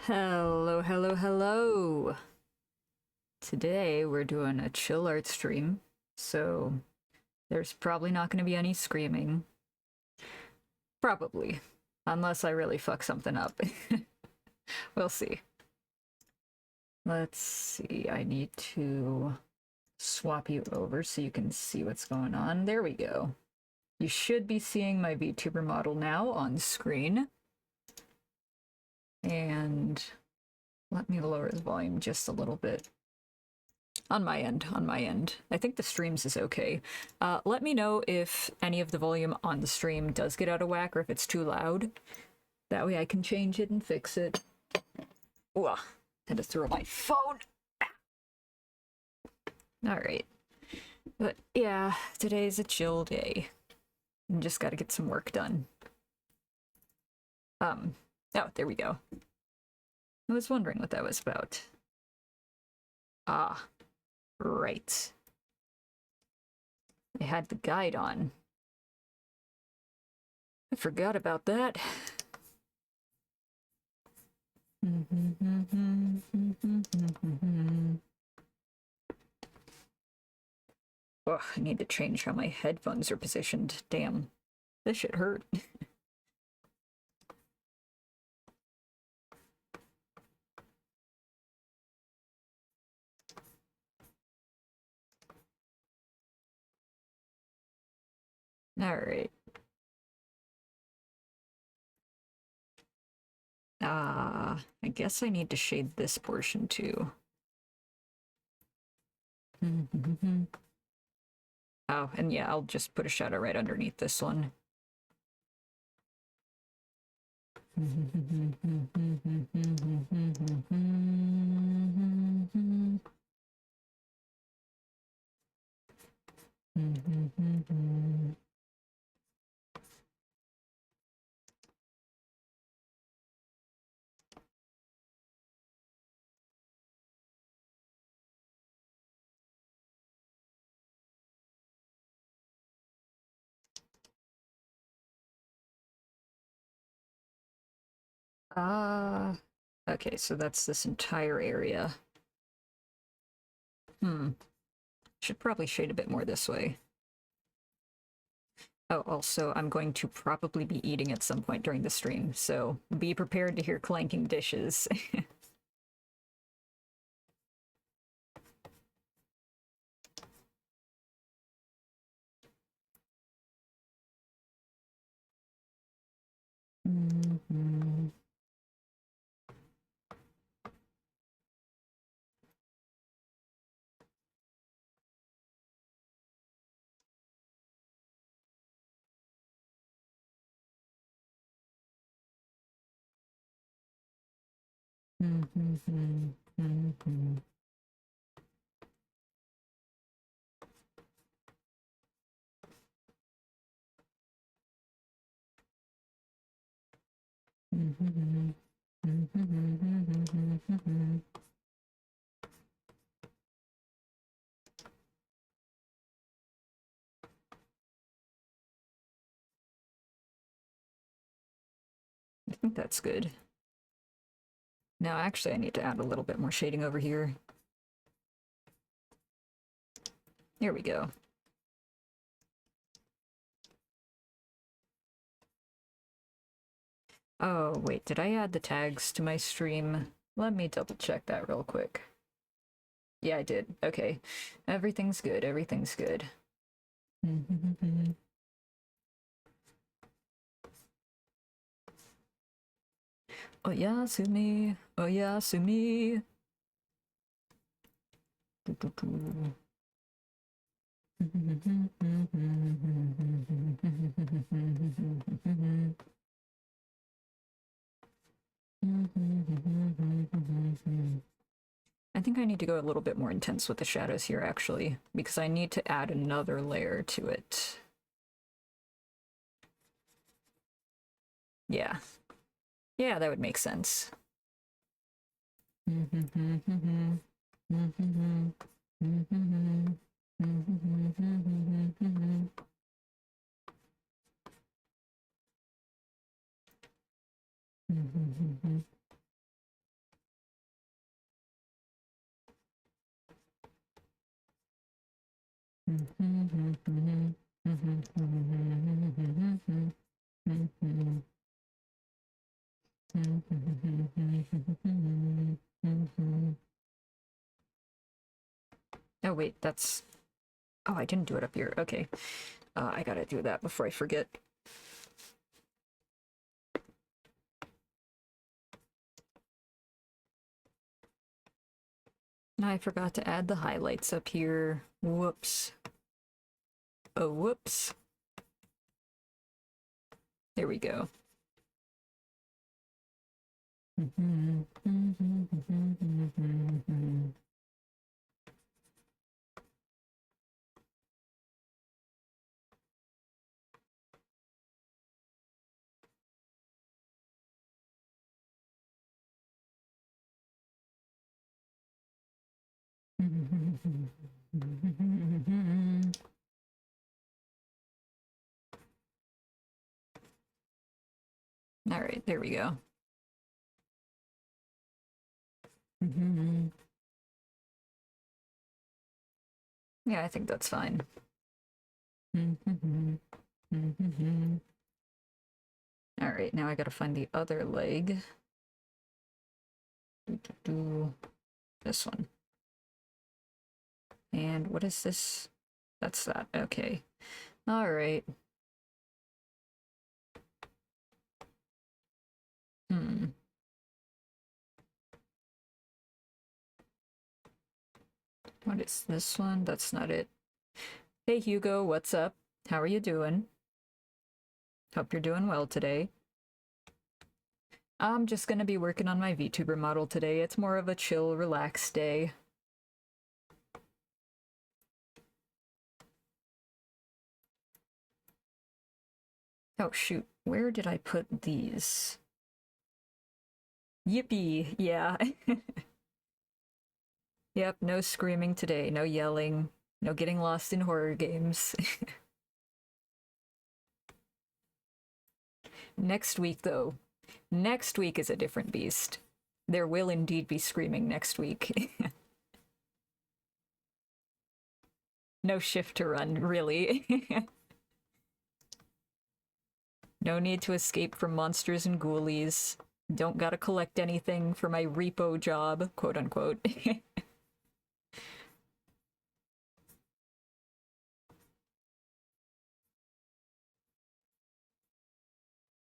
Hello, hello, hello! Today we're doing a chill art stream, so there's probably not going to be any screaming. Probably. Unless I really fuck something up. We'll see. Let's see, I need to swap you over so you can see what's going on. There we go. You should be seeing my VTuber model now on screen. And let me lower the volume just a little bit. On my end. I think the streams is okay. Let me know if any of the volume on the stream does get out of whack or if it's too loud. That way I can change it and fix it. Ugh, had to throw my phone. Alright. But yeah, today's a chill day. Just gotta get some work done. Oh, there we go. I was wondering what that was about. Ah. Right. I had the guide on. I forgot about that. Oh, I need to change how my headphones are positioned. Damn. This shit hurt. Alright. I guess I need to shade this portion too. Oh, and yeah, I'll just put a shadow right underneath this one. Okay, so that's this entire area. Should probably shade a bit more this way. Oh, also, I'm going to probably be eating at some point during the stream, so be prepared to hear clanking dishes. I think that's good. Now, actually, I need to add a little bit more shading over here. Here we go. Oh, wait, did I add the tags to my stream? Let me double check that real quick. Yeah, I did. Okay. Everything's good, everything's good. Oyasumi, Oyasumi. I think I need to go a little bit more intense with the shadows here, actually, because I need to add another layer to it. Yeah. Yeah, that would make sense. Oh wait, that's... Oh, I didn't do it up here. Okay. I gotta do that before I forget. I forgot to add the highlights up here. Whoops. Oh, whoops. There we go. All right, there we go. Yeah, I think that's fine. All right, now I gotta find the other leg. This one. And what is this? That's that. Okay. All right. What is this one? That's not it. Hey Hugo, what's up? How are you doing? Hope you're doing well today. I'm just gonna be working on my VTuber model today. It's more of a chill, relaxed day. Oh shoot, where did I put these? Yippee, yeah. Yep, no screaming today, no yelling, no getting lost in horror games. Next week, though. Next week is a different beast. There will indeed be screaming next week. No shift to run, really. No need to escape from monsters and ghoulies. Don't gotta collect anything for my repo job, quote unquote.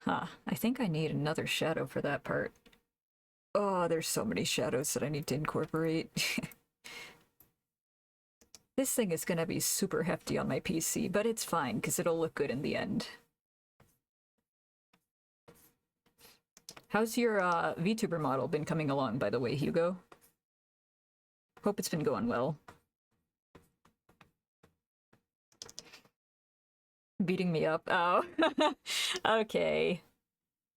Huh, I think I need another shadow for that part. Oh, there's so many shadows that I need to incorporate. This thing is gonna be super hefty on my PC, but it's fine, because it'll look good in the end. How's your VTuber model been coming along, by the way, Hugo? Hope it's been going well. Beating me up? Oh. Okay.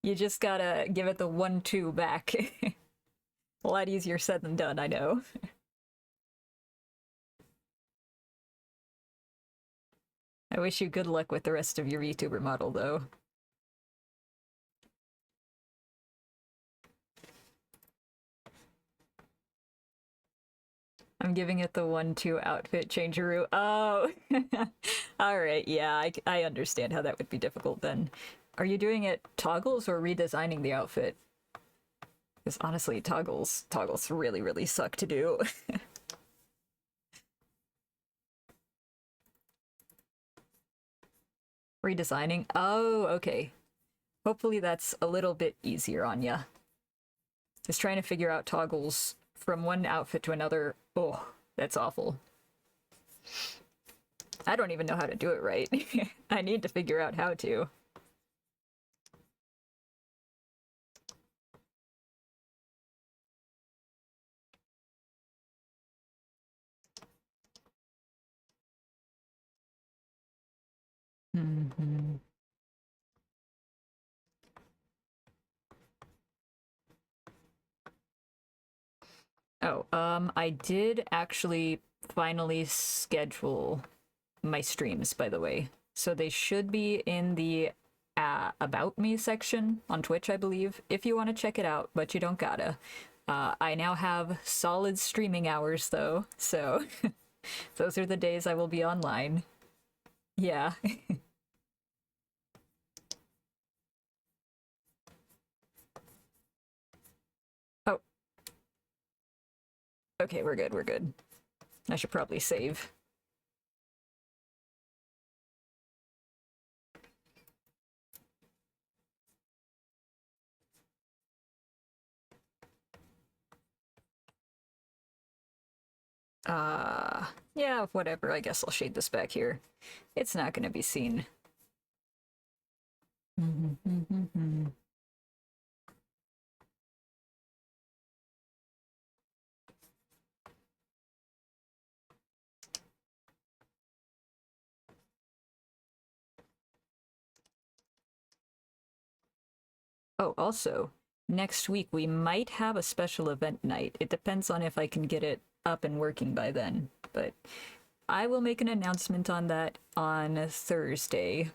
You just gotta give it the 1-2 back. A lot easier said than done, I know. I wish you good luck with the rest of your VTuber model, though. I'm giving it the 1-2 outfit changeroo. Oh! Alright, yeah, I understand how that would be difficult then. Are you doing it toggles or redesigning the outfit? Because honestly, toggles really, really suck to do. Redesigning? Oh, okay. Hopefully that's a little bit easier on ya. Just trying to figure out toggles from one outfit to another. Oh, that's awful. I don't even know how to do it right. I need to figure out how to. Oh, I did actually finally schedule my streams, by the way. So they should be in the About Me section on Twitch, I believe, if you want to check it out, but you don't gotta. I now have solid streaming hours, though, so Those are the days I will be online. Yeah. Oh, okay, we're good, we're good. I should probably save. Yeah, whatever. I guess I'll shade this back here. It's not gonna be seen. Oh, also, next week we might have a special event night. It depends on if I can get it up and working by then, but I will make an announcement on that on Thursday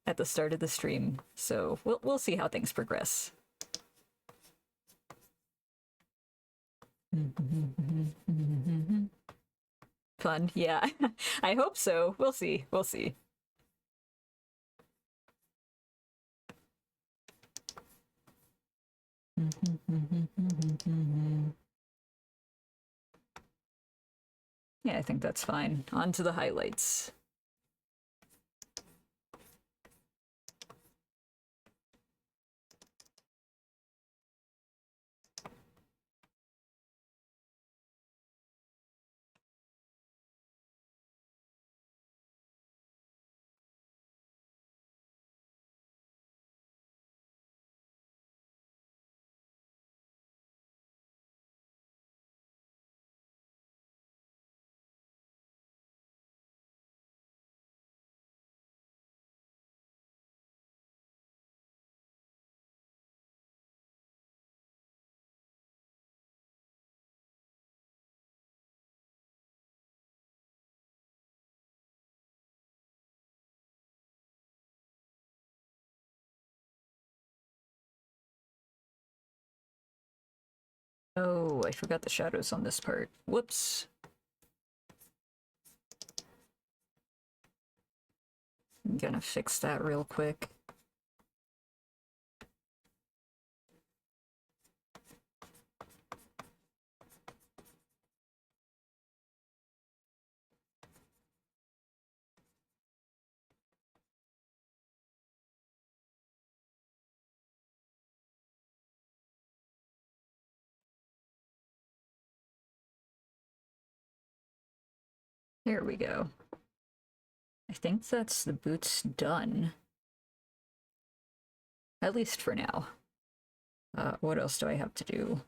at the start of the stream. So we'll see how things progress. Fun, yeah. I hope so. We'll see. We'll see. Yeah, I think that's fine. On to the highlights. Oh, I forgot the shadows on this part. Whoops. I'm gonna fix that real quick. There we go. I think that's the boots done. At least for now. What else do I have to do?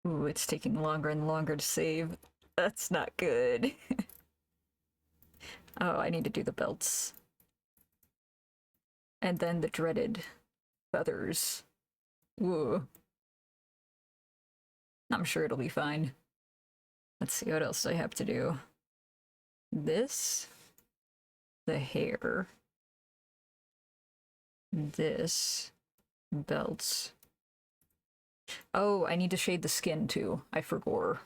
Ooh, it's taking longer and longer to save. That's not good. Oh, I need to do the belts. And then the dreaded feathers. Ooh. I'm sure it'll be fine. Let's see, what else do I have to do? This. The hair. This. Belts. Oh, I need to shade the skin too. I forgot.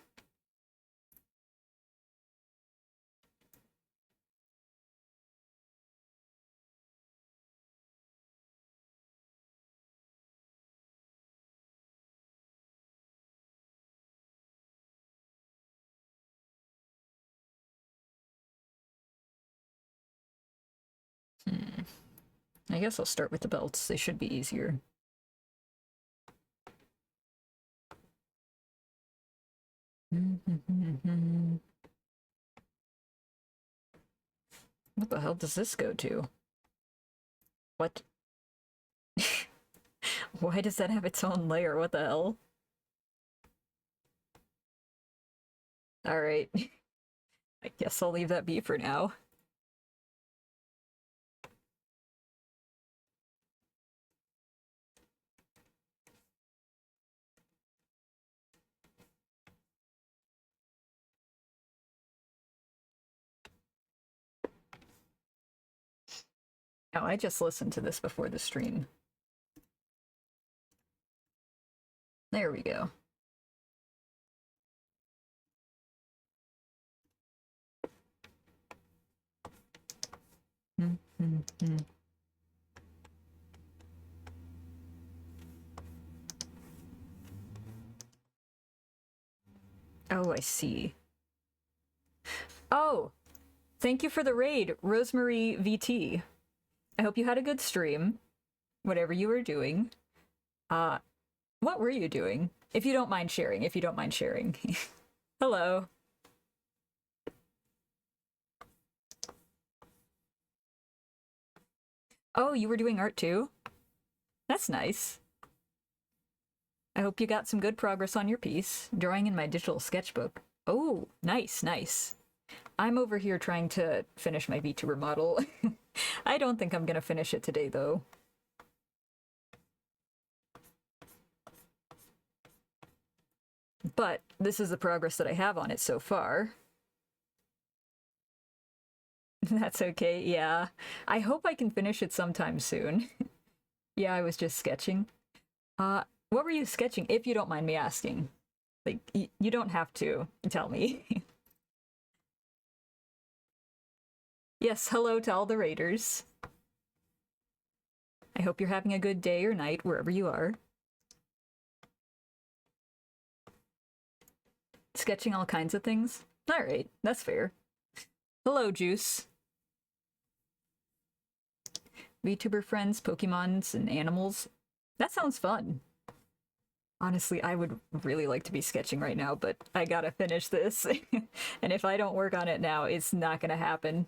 I guess I'll start with the belts. They should be easier. What the hell does this go to? What? Why does that have its own layer? What the hell? Alright. I guess I'll leave that be for now. Oh, I just listened to this before the stream. There we go. Oh, I see. Oh, thank you for the raid, Rosemary VT. I hope you had a good stream, whatever you were doing. What were you doing? If you don't mind sharing, if you don't mind sharing. Hello. Oh, you were doing art too? That's nice. I hope you got some good progress on your piece. Drawing in my digital sketchbook. Oh, nice, nice. I'm over here trying to finish my VTuber model. I don't think I'm gonna finish it today, though. But this is the progress that I have on it so far. That's okay, yeah. I hope I can finish it sometime soon. Yeah, I was just sketching. What were you sketching, if you don't mind me asking? Like, you don't have to tell me. Yes, hello to all the raiders. I hope you're having a good day or night, wherever you are. Sketching all kinds of things? Alright, that's fair. Hello, Juice. VTuber friends, Pokemons, and animals. That sounds fun. Honestly, I would really like to be sketching right now, but I gotta finish this. And if I don't work on it now, it's not gonna happen.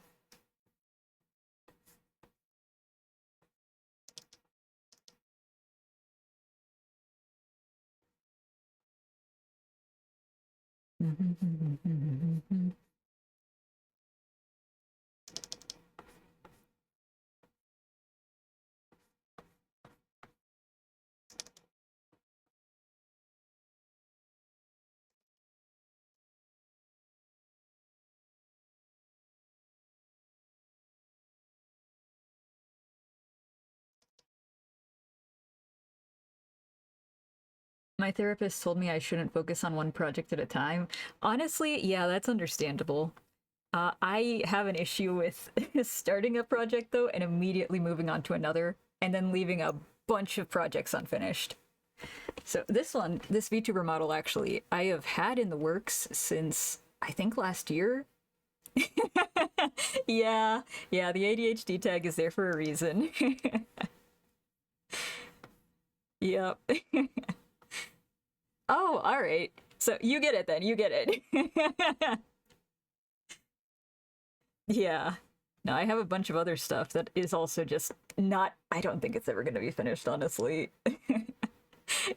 My therapist told me I shouldn't focus on one project at a time. Honestly, yeah, that's understandable. I have an issue with starting a project, though, and immediately moving on to another, and then leaving a bunch of projects unfinished. So this one, this VTuber model, actually, I have had in the works since, I think, last year. Yeah, yeah, the ADHD tag is there for a reason. Yep. Oh, all right. So you get it then. You get it. Yeah. No, I have a bunch of other stuff that is also just not. I don't think it's ever going to be finished, honestly.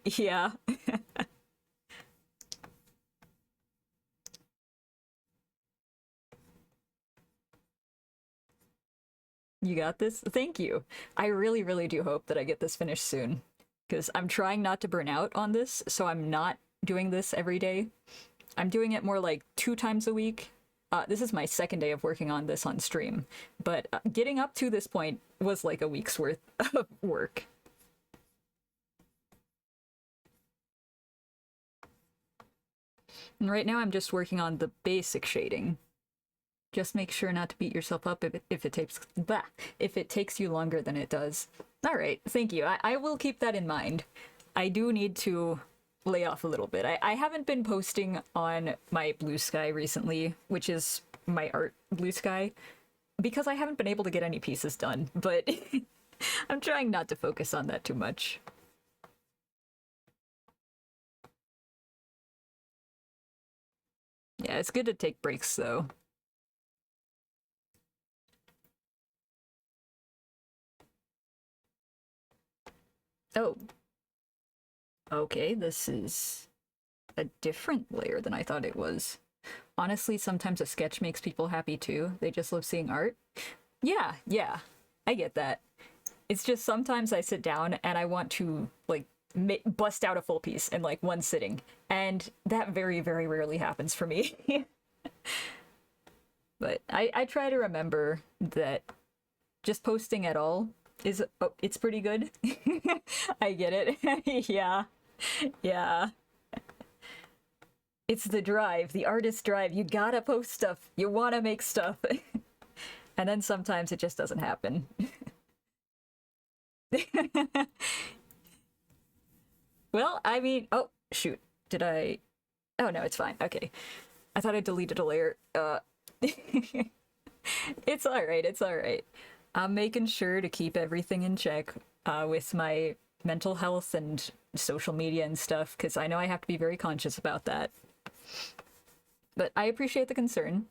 Yeah. You got this? Thank you. I really, really do hope that I get this finished soon. Because I'm trying not to burn out on this, so I'm not doing this every day. I'm doing it more like 2 times a week. This is my second day of working on this on stream, but getting up to this point was like a week's worth of work. And right now I'm just working on the basic shading. Just make sure not to beat yourself up if it takes you longer than it does. All right, thank you. I will keep that in mind. I do need to lay off a little bit. I haven't been posting on my Blue Sky recently, which is my art Blue Sky, because I haven't been able to get any pieces done, but I'm trying not to focus on that too much. Yeah, it's good to take breaks, though. Oh. Okay, this is a different layer than I thought it was. honestly, sometimes a sketch makes people happy too. They just love seeing art. Yeah, yeah, I get that. It's just sometimes I sit down and I want to like bust out a full piece in like one sitting, and that very, very rarely happens for me. But I try to remember that just posting at all is it's pretty good. I get it. Yeah, yeah. It's the drive, the artist drive. You gotta post stuff. You wanna make stuff. And then sometimes it just doesn't happen. Well, I mean, oh, shoot. Did I? Oh, no, it's fine. Okay. I thought I deleted a layer. It's all right. It's all right. I'm making sure to keep everything in check with my mental health and social media and stuff, because I know I have to be very conscious about that. But I appreciate the concern.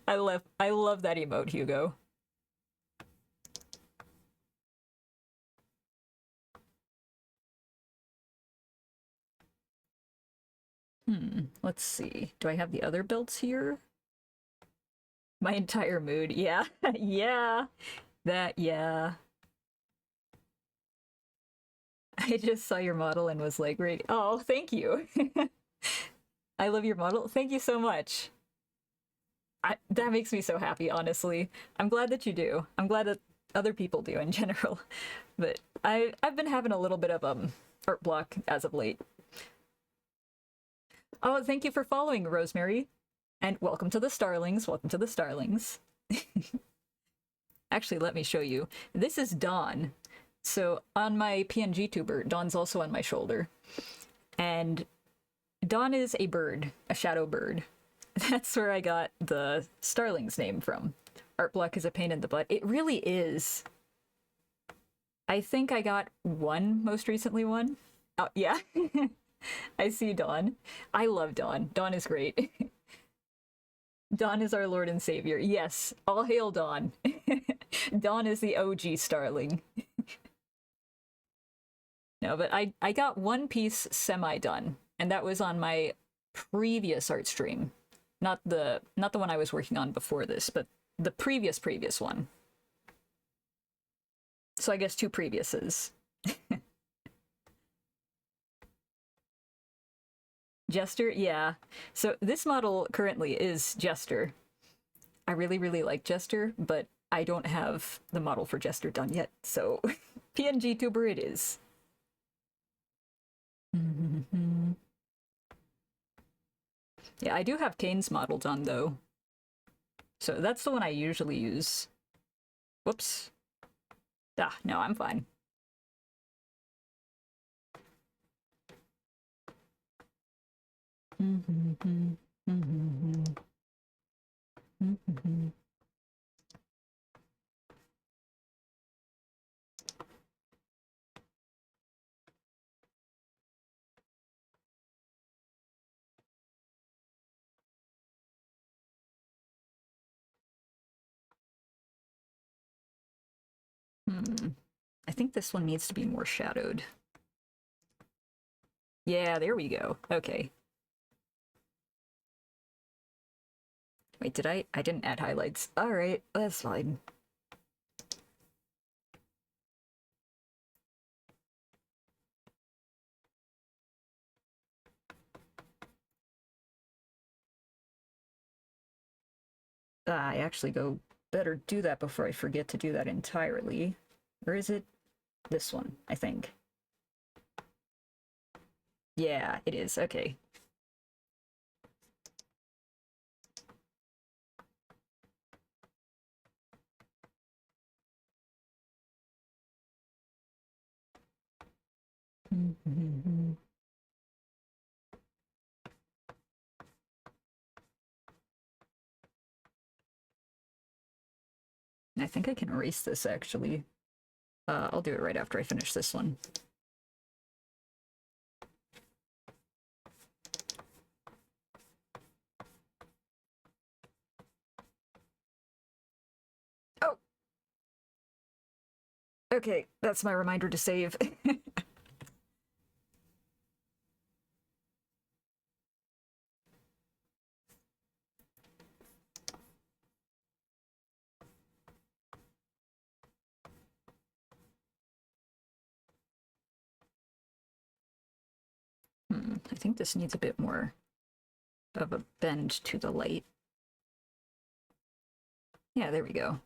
I love that emote, Hugo. Let's see. Do I have the other builds here? My entire mood. Yeah. Yeah. That, yeah. I just saw your model and was like, "Great. Oh, thank you. I love your model. Thank you so much." That makes me so happy, honestly. I'm glad that you do. I'm glad that other people do in general. But I've been having a little bit of art block as of late. Oh, thank you for following, Rosemary. And welcome to the Starlings. Welcome to the Starlings. Actually, let me show you. This is Dawn. So on my PNG tuber, Dawn's also on my shoulder. And Dawn is a bird, a shadow bird. That's where I got the Starlings name from. Art block is a pain in the butt. It really is. I think I got one, most recently one. Oh, yeah. I see Dawn. I love Dawn. Dawn is great. Dawn is our Lord and Savior. Yes, all hail Dawn. Dawn is the OG Starling. No, but I got one piece semi-done, and that was on my previous art stream. Not the one I was working on before this, but the previous one. So I guess two previous's. Jester, yeah. So this model currently is Jester. I really, really like Jester, but I don't have the model for Jester done yet, so PNG tuber it is. Yeah, I do have Kane's model done, though. So that's the one I usually use. Whoops. Ah, no, I'm fine. I think this one needs to be more shadowed. Yeah, there we go. Okay. Wait, did I? I didn't add highlights. All right, that's fine. I actually better do that before I forget to do that entirely. Where is it? This one, I think. Yeah, it is. Okay. I think I can erase this, actually. I'll do it right after I finish this one. Oh! Okay, that's my reminder to save. think this needs a bit more of a bend to the light. Yeah, there we go.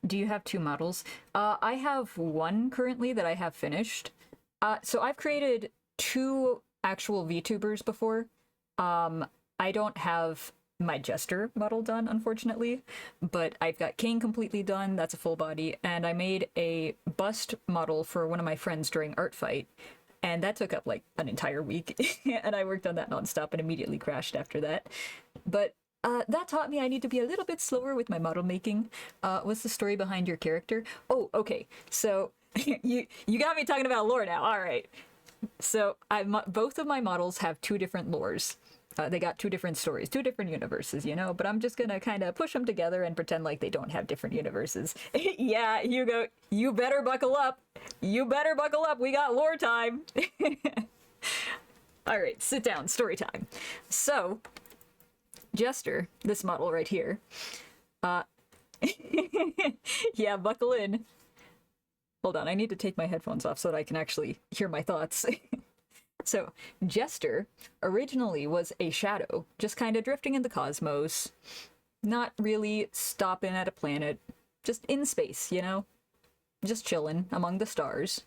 Do you have two models? I have one currently that I have finished. So I've created two actual VTubers before. I don't have my Jester model done, unfortunately, but I've got Kane completely done. That's a full body, and I made a bust model for one of my friends during Art Fight, and that took up like an entire week, and I worked on that nonstop and immediately crashed after that. But that taught me I need to be a little bit slower with my model making. What's the story behind your character? Oh, okay. So you got me talking about lore now. All right. So both of my models have two different lores. They got two different stories, two different universes, you know, but I'm just gonna kind of push them together and pretend like they don't have different universes. Yeah, Hugo, you better buckle up. You better buckle up. We got lore time. All right, sit down, story time. So, Jester, this model right here, yeah, buckle in. Hold on, I need to take my headphones off so that I can actually hear my thoughts. So, Jester originally was a shadow, just kind of drifting in the cosmos, not really stopping at a planet, just in space, you know? Just chilling among the stars.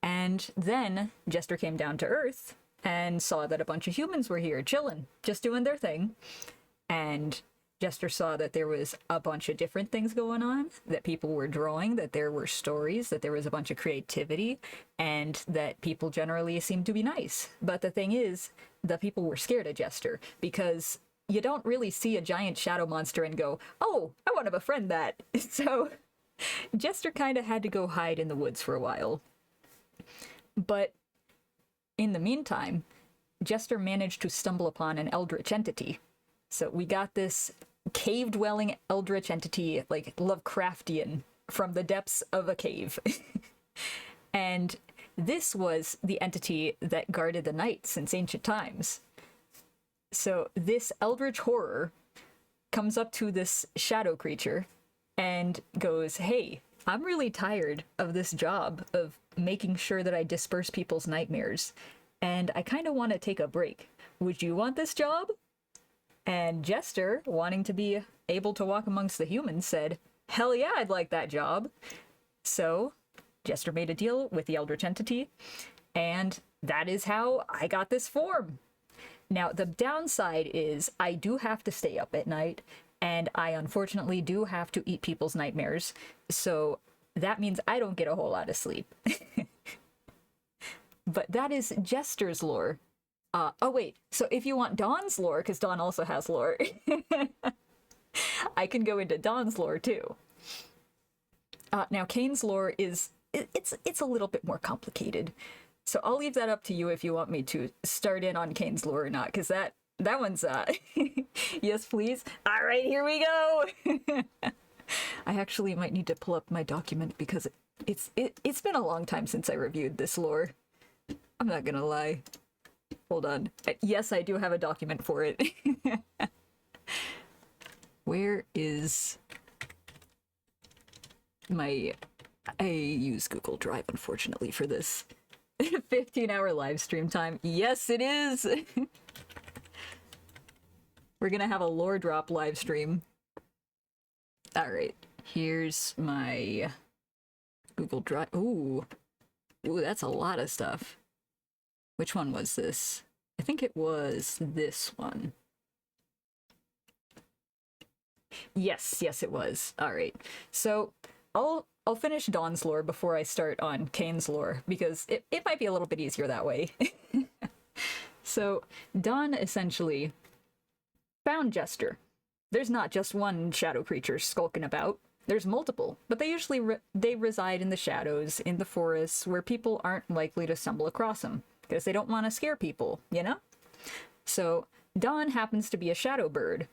And then Jester came down to Earth and saw that a bunch of humans were here chilling, just doing their thing. And Jester saw that there was a bunch of different things going on, that people were drawing, that there were stories, that there was a bunch of creativity, and that people generally seemed to be nice. But the thing is, the people were scared of Jester, because you don't really see a giant shadow monster and go, oh, I want to befriend that. So Jester kind of had to go hide in the woods for a while. But in the meantime, Jester managed to stumble upon an eldritch entity. So we got this cave-dwelling eldritch entity, like Lovecraftian, from the depths of a cave. And this was the entity that guarded the night since ancient times. So this eldritch horror comes up to this shadow creature and goes, hey, I'm really tired of this job of making sure that I disperse people's nightmares, and I kind of want to take a break. Would you want this job? And Jester, wanting to be able to walk amongst the humans, said, hell yeah, I'd like that job. So Jester made a deal with the eldritch entity, and that is how I got this form. Now, the downside is I do have to stay up at night, and I unfortunately do have to eat people's nightmares, so that means I don't get a whole lot of sleep. But that is Jester's lore. Oh wait, so if you want Dawn's lore, because Dawn also has lore, I can go into Dawn's lore too. Now Kane's lore is, it's a little bit more complicated. So I'll leave that up to you if you want me to start in on Kane's lore or not, because that one's, yes please. All right, here we go. I actually might need to pull up my document because it's been a long time since I reviewed this lore. I'm not gonna lie. Hold on. Yes, I do have a document for it. Where is my... I use Google Drive, unfortunately, for this 15-hour live stream time. Yes, it is! We're gonna have a lore drop live stream. Alright, here's my Google Drive. Ooh, that's a lot of stuff. Which one was this? I think it was this one. Yes, it was. All right. So I'll finish Dawn's lore before I start on Kane's lore, because it might be a little bit easier that way. So Dawn essentially found Jester. There's not just one shadow creature skulking about. There's multiple, but they usually they reside in the shadows, in the forests, where people aren't likely to stumble across them, because they don't want to scare people, you know? So Dawn happens to be a shadow bird,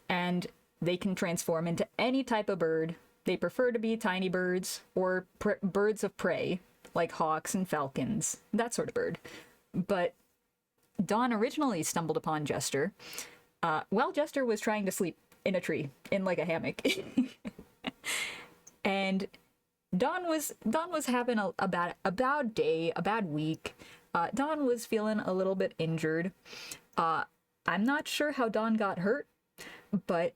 and they can transform into any type of bird. They prefer to be tiny birds, or birds of prey, like hawks and falcons, that sort of bird. But Dawn originally stumbled upon Jester while Jester was trying to sleep in a tree, in like a hammock. And Dawn was having a bad day, a bad week. Dawn was feeling a little bit injured. I'm not sure how Dawn got hurt, but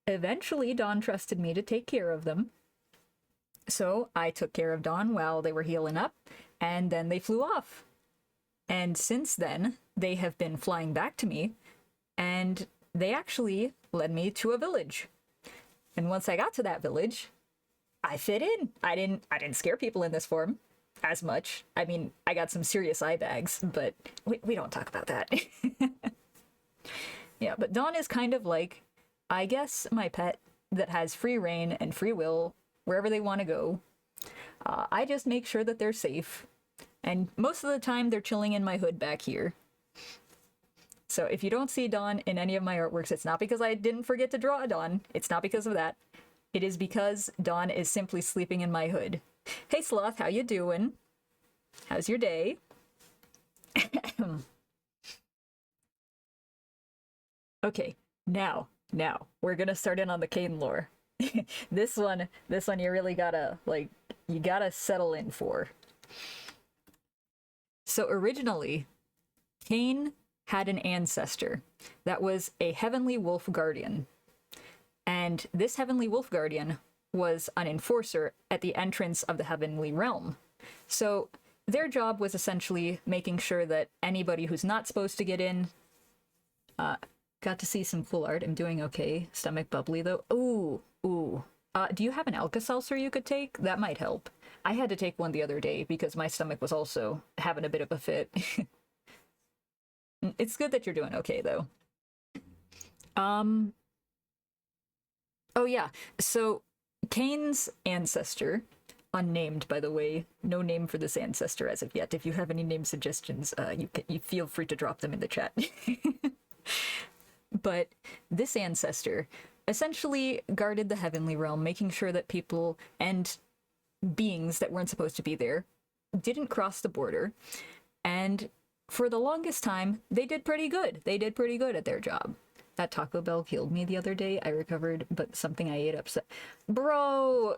eventually Dawn trusted me to take care of them. So I took care of Dawn while they were healing up, and then they flew off. And since then, they have been flying back to me, and they actually led me to a village. And once I got to that village, I fit in. I didn't scare people in this form as much. I mean, I got some serious eye bags, but we don't talk about that. Yeah, but Dawn is kind of like, I guess, my pet that has free reign and free will wherever they want to go. I just make sure that they're safe. And most of the time, they're chilling in my hood back here. So if you don't see Dawn in any of my artworks, it's not because I didn't forget to draw Dawn. It's not because of that. It is because Dawn is simply sleeping in my hood. Hey, Sloth, how you doing? How's your day? Okay, now, we're gonna start in on the Cain lore. This one you really gotta, like, you gotta settle in for. So originally, Cain had an ancestor that was a heavenly wolf guardian. And this heavenly wolf guardian was an enforcer at the entrance of the heavenly realm. So their job was essentially making sure that anybody who's not supposed to get in, got to see some cool art. I'm doing okay. Stomach bubbly though. Ooh. Do you have an Alka-Seltzer you could take? That might help. I had to take one the other day because my stomach was also having a bit of a fit. It's good that you're doing okay though. Oh yeah, so Cain's ancestor, unnamed by the way, no name for this ancestor as of yet. If you have any name suggestions, you feel free to drop them in the chat. But this ancestor essentially guarded the heavenly realm, making sure that people and beings that weren't supposed to be there didn't cross the border. And for the longest time, they did pretty good. They did pretty good at their job. That Taco Bell killed me the other day. I recovered, but something I ate upset. Bro,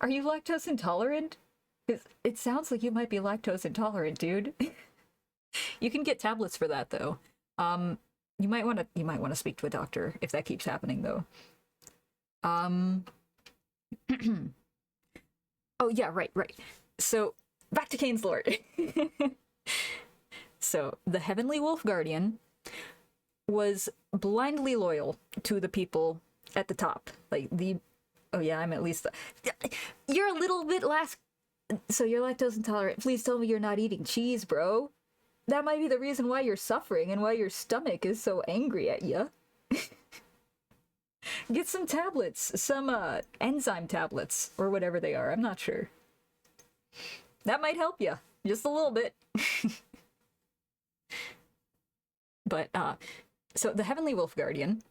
are you lactose intolerant? It sounds like you might be lactose intolerant, dude. You can get tablets for that though. You might want to speak to a doctor if that keeps happening though. Oh yeah, right. So back to Cain's lore. So the heavenly wolf guardian was blindly loyal to the people at the top. Like oh yeah, I'm at least you're a little bit so you're lactose intolerant. Please tell me you're not eating cheese, bro. That might be the reason why you're suffering and why your stomach is so angry at you. Get some tablets, some enzyme tablets or whatever they are. I'm not sure. That might help you just a little bit. But so the heavenly wolf guardian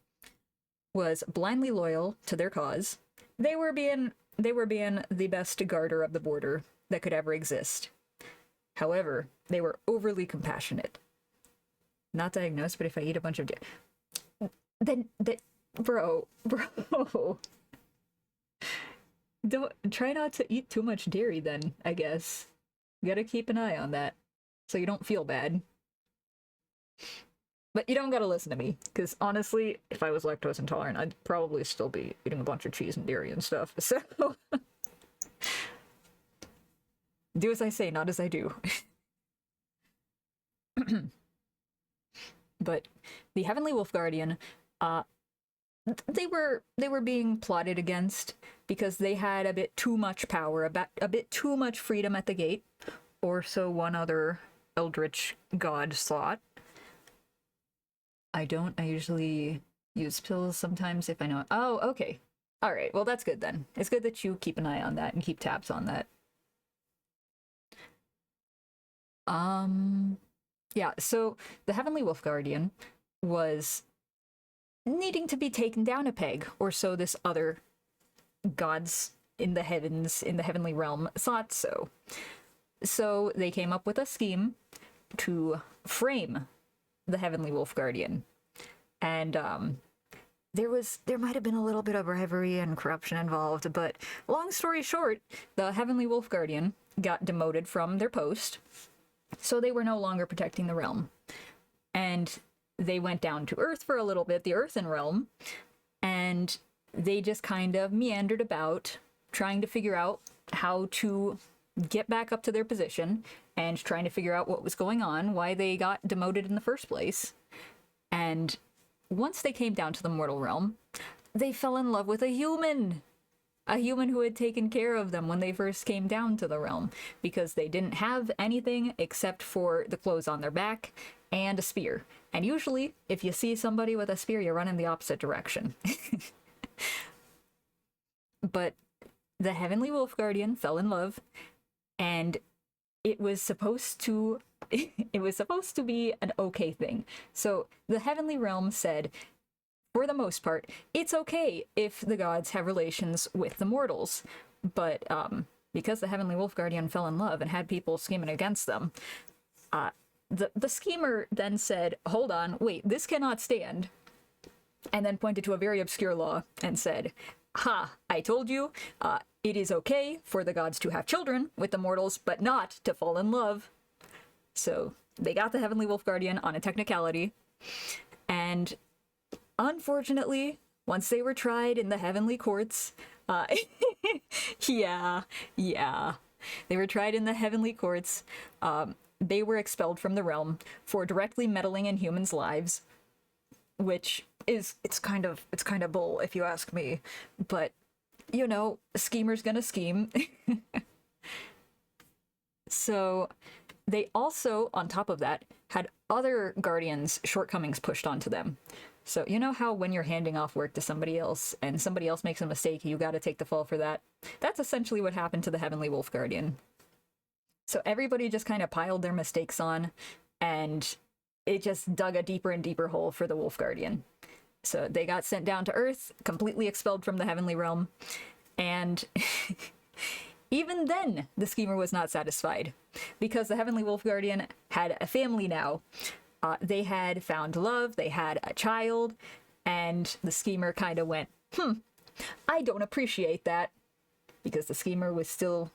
was blindly loyal to their cause. They were being the best guarder of the border that could ever exist. However, they were overly compassionate. Not diagnosed, but if I eat a bunch of then bro, don't try not to eat too much dairy then, I guess. You gotta keep an eye on that so you don't feel bad. But you don't gotta listen to me, because honestly, if I was lactose intolerant, I'd probably still be eating a bunch of cheese and dairy and stuff, so... Do as I say, not as I do. But the Heavenly Wolf Guardian, they were being plotted against because they had a bit too much power, a bit too much freedom at the gate, or so one other eldritch god thought. I usually use pills sometimes if I know. Oh, okay. All right. Well, that's good then. It's good that you keep an eye on that and keep tabs on that. Yeah, so the Heavenly Wolf Guardian was needing to be taken down a peg, or so this other gods in the heavens, in the heavenly realm, thought so. So they came up with a scheme to frame the Heavenly Wolf Guardian. And there might have been a little bit of bribery and corruption involved, but long story short, the Heavenly Wolf Guardian got demoted from their post, so they were no longer protecting the realm. And they went down to Earth for a little bit, the Earthen Realm, and they just kind of meandered about, trying to figure out how to get back up to their position, and trying to figure out what was going on, why they got demoted in the first place. And once they came down to the mortal realm, they fell in love with a human who had taken care of them when they first came down to the realm, because they didn't have anything except for the clothes on their back and a spear. And usually, if you see somebody with a spear, you run in the opposite direction. But the Heavenly Wolf Guardian fell in love, and it was supposed to be an okay thing. So the Heavenly Realm said, for the most part, it's okay if the gods have relations with the mortals. But because the Heavenly Wolf Guardian fell in love and had people scheming against them, the schemer then said, hold on, wait, this cannot stand. And then pointed to a very obscure law and said, ha, I told you, it is okay for the gods to have children with the mortals, but not to fall in love. So they got the Heavenly Wolf Guardian on a technicality, and unfortunately, once they were tried in the heavenly courts, yeah, they were tried in the heavenly courts, they were expelled from the realm for directly meddling in humans' lives, which is, it's kind of bull if you ask me, but you know, a schemer's gonna scheme. So they also, on top of that, had other guardians' shortcomings pushed onto them. So you know how when you're handing off work to somebody else and somebody else makes a mistake, you gotta take the fall for that? That's essentially what happened to the Heavenly Wolf Guardian. So everybody just kind of piled their mistakes on, and it just dug a deeper and deeper hole for the Wolf Guardian. So they got sent down to Earth, completely expelled from the Heavenly Realm, and even then, the schemer was not satisfied, because the Heavenly Wolf Guardian had a family now. They had found love, they had a child, and the schemer kind of went, I don't appreciate that, because the schemer was still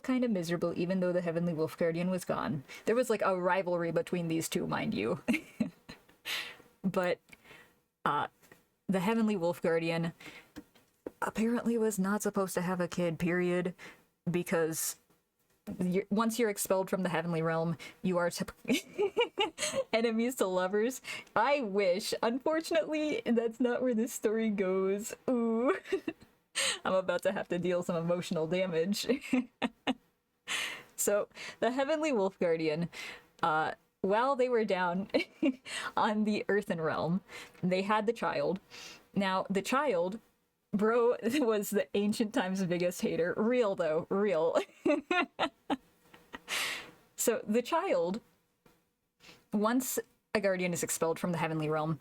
kind of miserable, even though the Heavenly Wolf Guardian was gone. There was like a rivalry between these two, mind you. But the Heavenly Wolf Guardian apparently was not supposed to have a kid, period, because once you're expelled from the Heavenly Realm, you are enemies to lovers. I wish. Unfortunately, that's not where this story goes. Ooh. I'm about to have to deal some emotional damage. So, the Heavenly Wolf Guardian, while they were down on the Earthen Realm, they had the child. Now, the child, bro, was the ancient times' biggest hater. Real, though. Real. So, the child, once a guardian is expelled from the Heavenly Realm,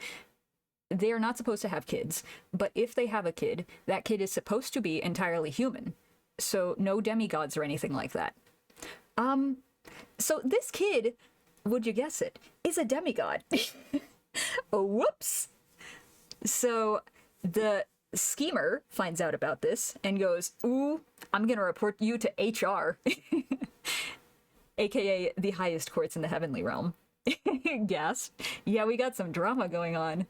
they are not supposed to have kids. But if they have a kid, that kid is supposed to be entirely human. So, no demigods or anything like that. So this kid, would you guess it, is a demigod. Oh, whoops! So the schemer finds out about this and goes, ooh, I'm gonna report you to HR. AKA the highest courts in the Heavenly Realm. Gasp. Yeah, we got some drama going on.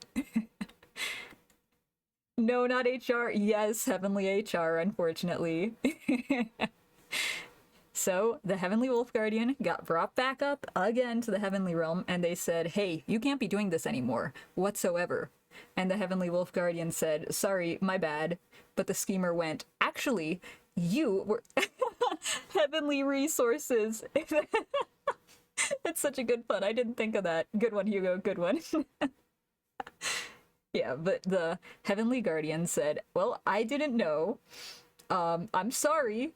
No, not HR. Yes, Heavenly HR, unfortunately. So, the Heavenly Wolf Guardian got brought back up again to the Heavenly Realm, and they said, hey, you can't be doing this anymore, whatsoever. And the Heavenly Wolf Guardian said, sorry, my bad. But the schemer went, actually, you were heavenly resources. It's such a good pun. I didn't think of that. Good one, Hugo. Good one. Yeah, but the Heavenly Guardian said, well, I didn't know. I'm sorry.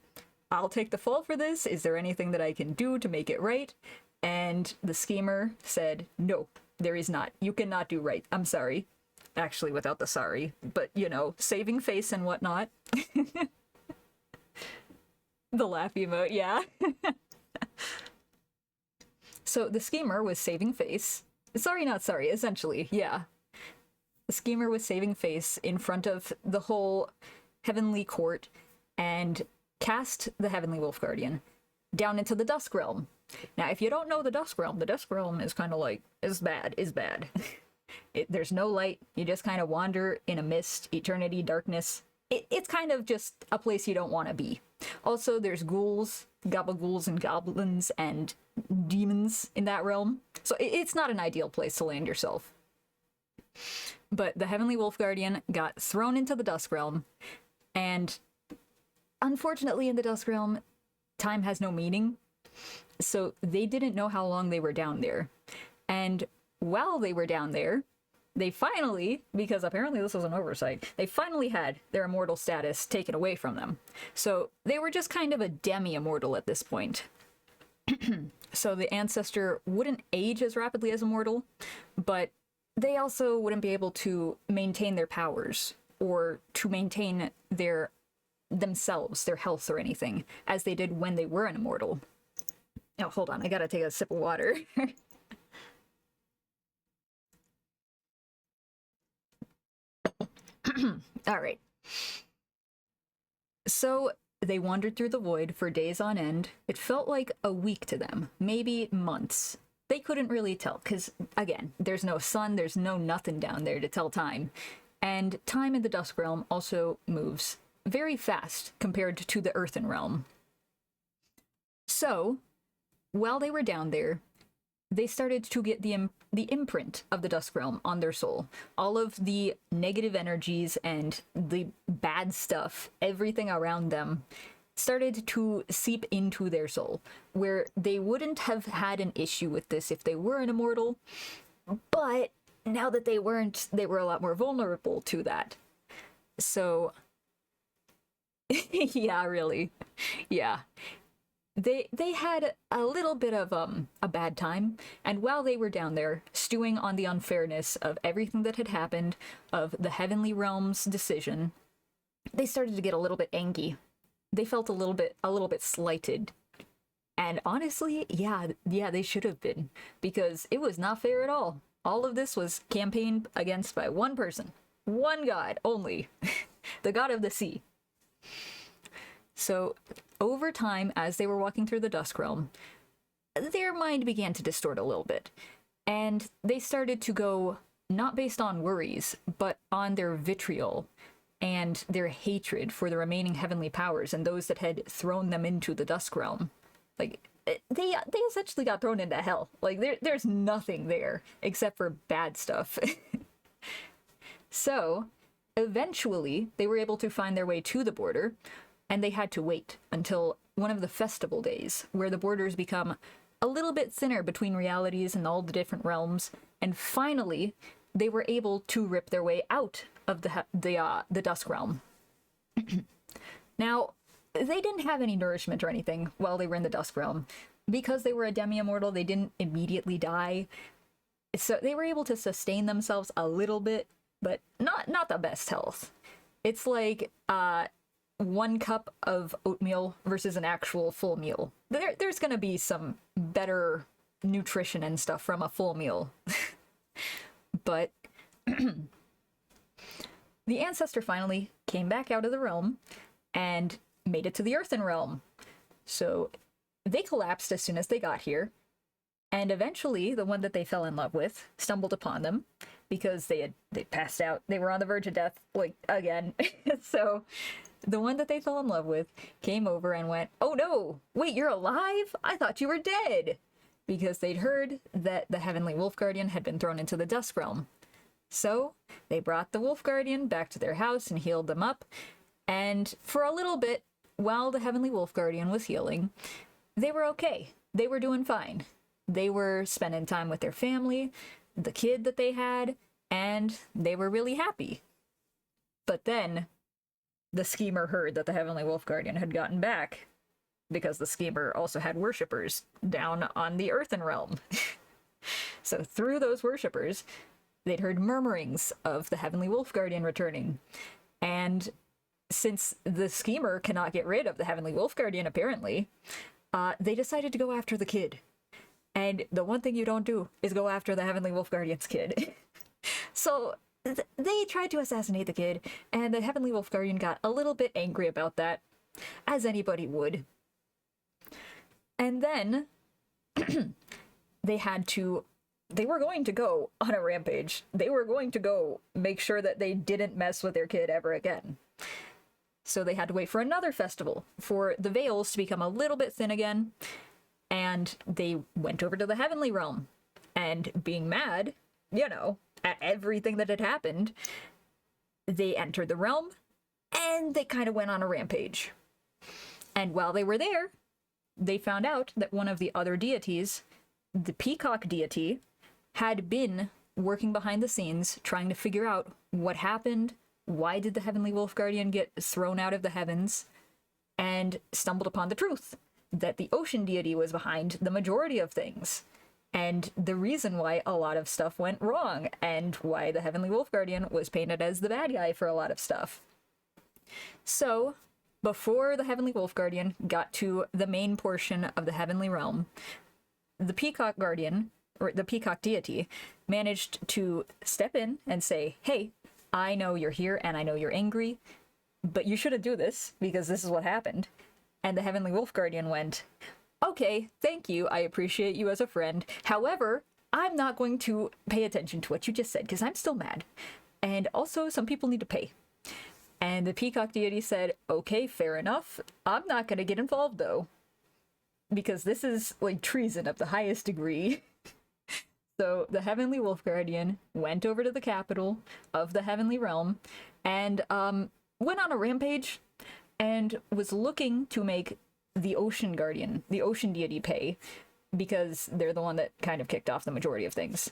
I'll take the fall for this. Is there anything that I can do to make it right? And the schemer said, no, there is not. You cannot do right. I'm sorry. Actually, without the sorry. But, you know, saving face and whatnot. The laugh emote, yeah. So the schemer was saving face. Sorry, not sorry, essentially, yeah. Schemer was saving face in front of the whole heavenly court and cast the Heavenly Wolf Guardian down into the Dusk Realm. Now, if you don't know the Dusk Realm is kind of like, is bad. There's no light. You just kind of wander in a mist, eternity, darkness. It's kind of just a place you don't want to be. Also, there's ghouls, gabagools and goblins and demons in that realm. So it's not an ideal place to land yourself. But the Heavenly Wolf Guardian got thrown into the Dusk Realm, and unfortunately in the Dusk Realm, time has no meaning. So they didn't know how long they were down there. And while they were down there, they finally, because apparently this was an oversight, they finally had their immortal status taken away from them. So they were just kind of a demi-immortal at this point. So the ancestor wouldn't age as rapidly as a mortal, but they also wouldn't be able to maintain their powers or to maintain themselves, their health or anything, as they did when they were an immortal. Oh, hold on, I gotta take a sip of water. All right. So they wandered through the void for days on end. It felt like a week to them, maybe months. They couldn't really tell, because, again, there's no sun, there's no nothing down there to tell time. And time in the Dusk Realm also moves very fast compared to the Earthen Realm. So, while they were down there, they started to get the imprint of the Dusk Realm on their soul. All of the negative energies and the bad stuff, everything around them, started to seep into their soul, where they wouldn't have had an issue with this if they were an immortal, but now that they weren't, they were a lot more vulnerable to that. So, yeah, really. Yeah. They had a little bit of a bad time, and while they were down there stewing on the unfairness of everything that had happened, of the Heavenly Realm's decision, they started to get a little bit angry. They felt a little bit slighted. And honestly, yeah, they should have been, because it was not fair at all. All of this was campaigned against by one person, one god only, the god of the sea. So, over time, as they were walking through the Dusk Realm, their mind began to distort a little bit. And they started to go, not based on worries, but on their vitriol and their hatred for the remaining heavenly powers and those that had thrown them into the Dusk Realm. Like, they essentially got thrown into hell. Like, there's nothing there except for bad stuff. So, eventually, they were able to find their way to the border, and they had to wait until one of the festival days, where the borders become a little bit thinner between realities and all the different realms, and finally, they were able to rip their way out of the Dusk Realm. Now, they didn't have any nourishment or anything while they were in the Dusk Realm. Because they were a demi-immortal, they didn't immediately die. So they were able to sustain themselves a little bit, but not the best health. It's like, 1 cup of oatmeal versus an actual full meal. There's gonna be some better nutrition and stuff from a full meal. But the ancestor finally came back out of the realm and made it to the Earthen Realm. So they collapsed as soon as they got here, and eventually the one that they fell in love with stumbled upon them, because they passed out. They were on the verge of death, like, again. So the one that they fell in love with came over and went, "Oh no, wait, you're alive? I thought you were dead." Because they'd heard that the Heavenly Wolf Guardian had been thrown into the Dusk Realm. So they brought the Wolf Guardian back to their house and healed them up. And for a little bit, while the Heavenly Wolf Guardian was healing, they were okay. They were doing fine. They were spending time with their family, the kid that they had, and they were really happy. But then the schemer heard that the Heavenly Wolf Guardian had gotten back, because the schemer also had worshippers down on the Earthen Realm. So through those worshippers, they'd heard murmurings of the Heavenly Wolf Guardian returning. And since the schemer cannot get rid of the Heavenly Wolf Guardian, apparently, they decided to go after the kid. And the one thing you don't do is go after the Heavenly Wolf Guardian's kid. So they tried to assassinate the kid, and the Heavenly Wolf Guardian got a little bit angry about that, as anybody would. And then they were going to go on a rampage. They were going to go make sure that they didn't mess with their kid ever again. So they had to wait for another festival for the veils to become a little bit thin again, and they went over to the Heavenly Realm. And being mad, at everything that had happened, they entered the realm, and they kind of went on a rampage. And while they were there, they found out that one of the other deities, the peacock deity, had been working behind the scenes, trying to figure out what happened, why did the Heavenly Wolf Guardian get thrown out of the heavens, and stumbled upon the truth, that the ocean deity was behind the majority of things, and the reason why a lot of stuff went wrong, and why the Heavenly Wolf Guardian was painted as the bad guy for a lot of stuff. So, before the Heavenly Wolf Guardian got to the main portion of the Heavenly Realm, the Peacock Guardian, or the Peacock Deity, managed to step in and say, hey, I know you're here and I know you're angry, but you shouldn't do this because this is what happened. And the Heavenly Wolf Guardian went, okay, thank you, I appreciate you as a friend. However, I'm not going to pay attention to what you just said because I'm still mad. And also, some people need to pay. And the Peacock Deity said, okay, fair enough. I'm not going to get involved, though, because this is, like, treason of the highest degree. So the Heavenly Wolf Guardian went over to the capital of the Heavenly Realm and went on a rampage and was looking to make the Ocean Guardian, the Ocean Deity, pay, because they're the one that kind of kicked off the majority of things.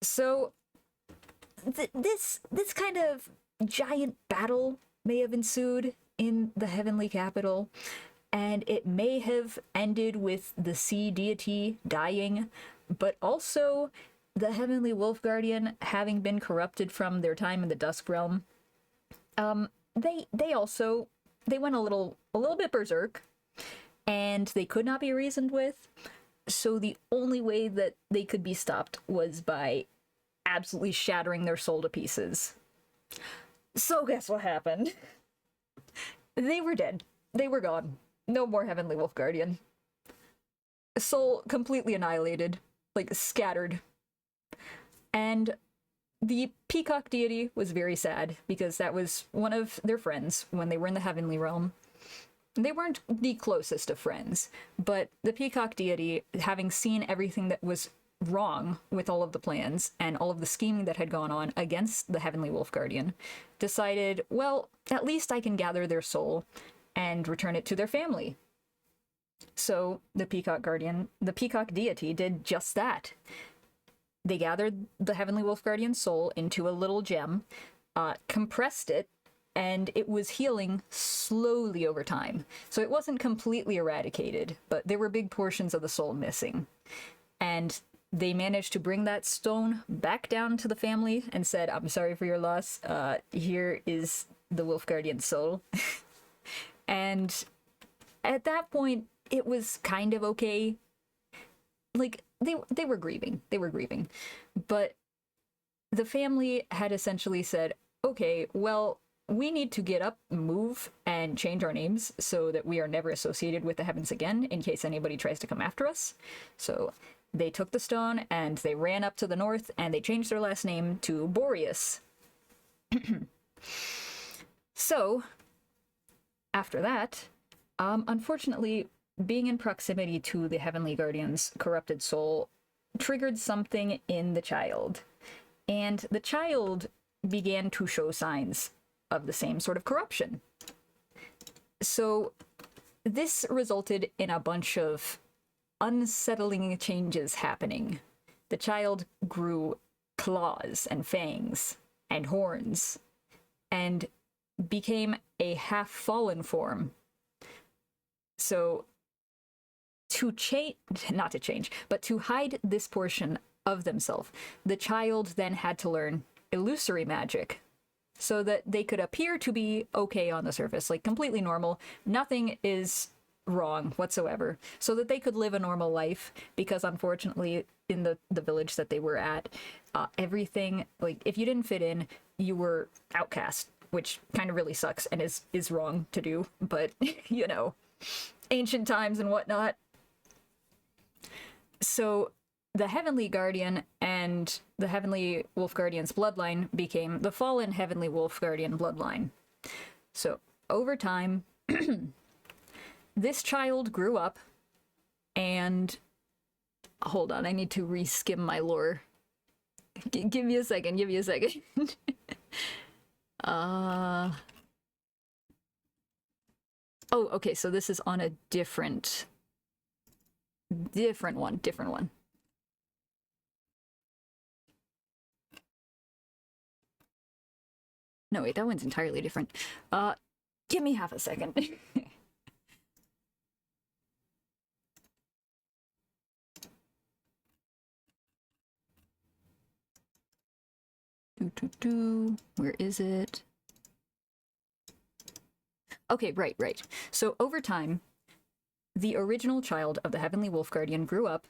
So this kind of giant battle may have ensued in the Heavenly Capital, and it may have ended with the Sea Deity dying, but also the Heavenly Wolf Guardian having been corrupted from their time in the Dusk Realm. They went a little bit berserk, and they could not be reasoned with, so the only way that they could be stopped was by absolutely shattering their soul to pieces. So guess what happened? They were dead. They were gone. No more Heavenly Wolf Guardian. Soul completely annihilated, like scattered. And the Peacock Deity was very sad because that was one of their friends when they were in the Heavenly Realm. They weren't the closest of friends, but the Peacock Deity, having seen everything that was wrong with all of the plans and all of the scheming that had gone on against the Heavenly Wolf Guardian, decided, well, at least I can gather their soul and return it to their family. So the Peacock Deity did just that. They gathered the Heavenly Wolf Guardian's soul into a little gem, compressed it, and it was healing slowly over time. So it wasn't completely eradicated, but there were big portions of the soul missing. And they managed to bring that stone back down to the family and said, I'm sorry for your loss. Here is the Wolf Guardian's soul. And at that point, it was kind of okay. Like, they were grieving. They were grieving. But the family had essentially said, okay, well, we need to get up, move, and change our names so that we are never associated with the heavens again in case anybody tries to come after us. So they took the stone and they ran up to the north and they changed their last name to Boreas. So, after that, unfortunately, being in proximity to the Heavenly Guardian's corrupted soul triggered something in the child. And the child began to show signs of the same sort of corruption. So this resulted in a bunch of unsettling changes happening. The child grew claws and fangs and horns and became a half-fallen form. So to hide this portion of themselves, the child then had to learn illusory magic so that they could appear to be okay on the surface, like completely normal. Nothing is wrong whatsoever, so that they could live a normal life, because unfortunately in the village that they were at, everything, like, if you didn't fit in, you were outcast, which kind of really sucks and is wrong to do, but you know, ancient times and whatnot. So the Heavenly Guardian and the Heavenly Wolf Guardian's bloodline became the fallen Heavenly Wolf Guardian bloodline. So over time, this child grew up, and hold on, I need to reskim my lore. Give me a second, give me a second. Oh, okay, so this is on a different one. No, wait, that one's entirely different. Give me half a second. Where is it? Okay, right. So over time, the original child of the Heavenly Wolf Guardian grew up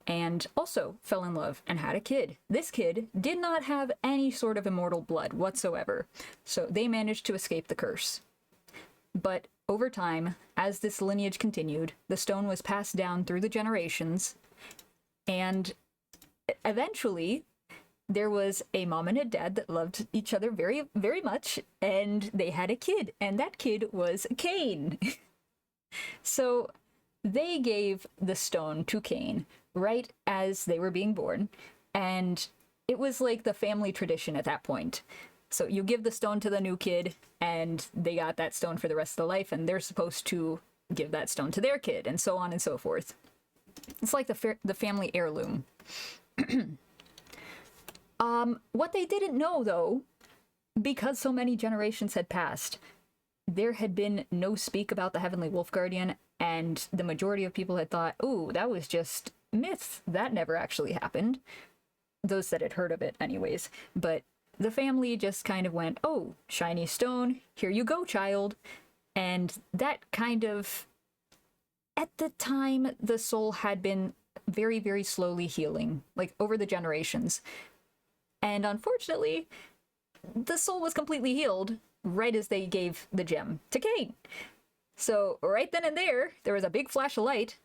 and also fell in love and had a kid. This kid did not have any sort of immortal blood whatsoever, so they managed to escape the curse. But over time, as this lineage continued, the stone was passed down through the generations, and eventually there was a mom and a dad that loved each other very, very much, and they had a kid, and that kid was Cain. So they gave the stone to Cain right as they were being born, and it was like the family tradition at that point. So you give the stone to the new kid, and they got that stone for the rest of their life, and they're supposed to give that stone to their kid, and so on and so forth. It's like the family heirloom. What they didn't know, though, because so many generations had passed, there had been no speak about the Heavenly Wolf Guardian, and the majority of people had thought, "Ooh, that was just myth. That never actually happened." Those that had heard of it, anyways. But the family just kind of went, "Oh, shiny stone, here you go, child." And that kind of... At the time, the soul had been very, very slowly healing, like over the generations. And unfortunately, the soul was completely healed right as they gave the gem to Cain. So right then and there was a big flash of light,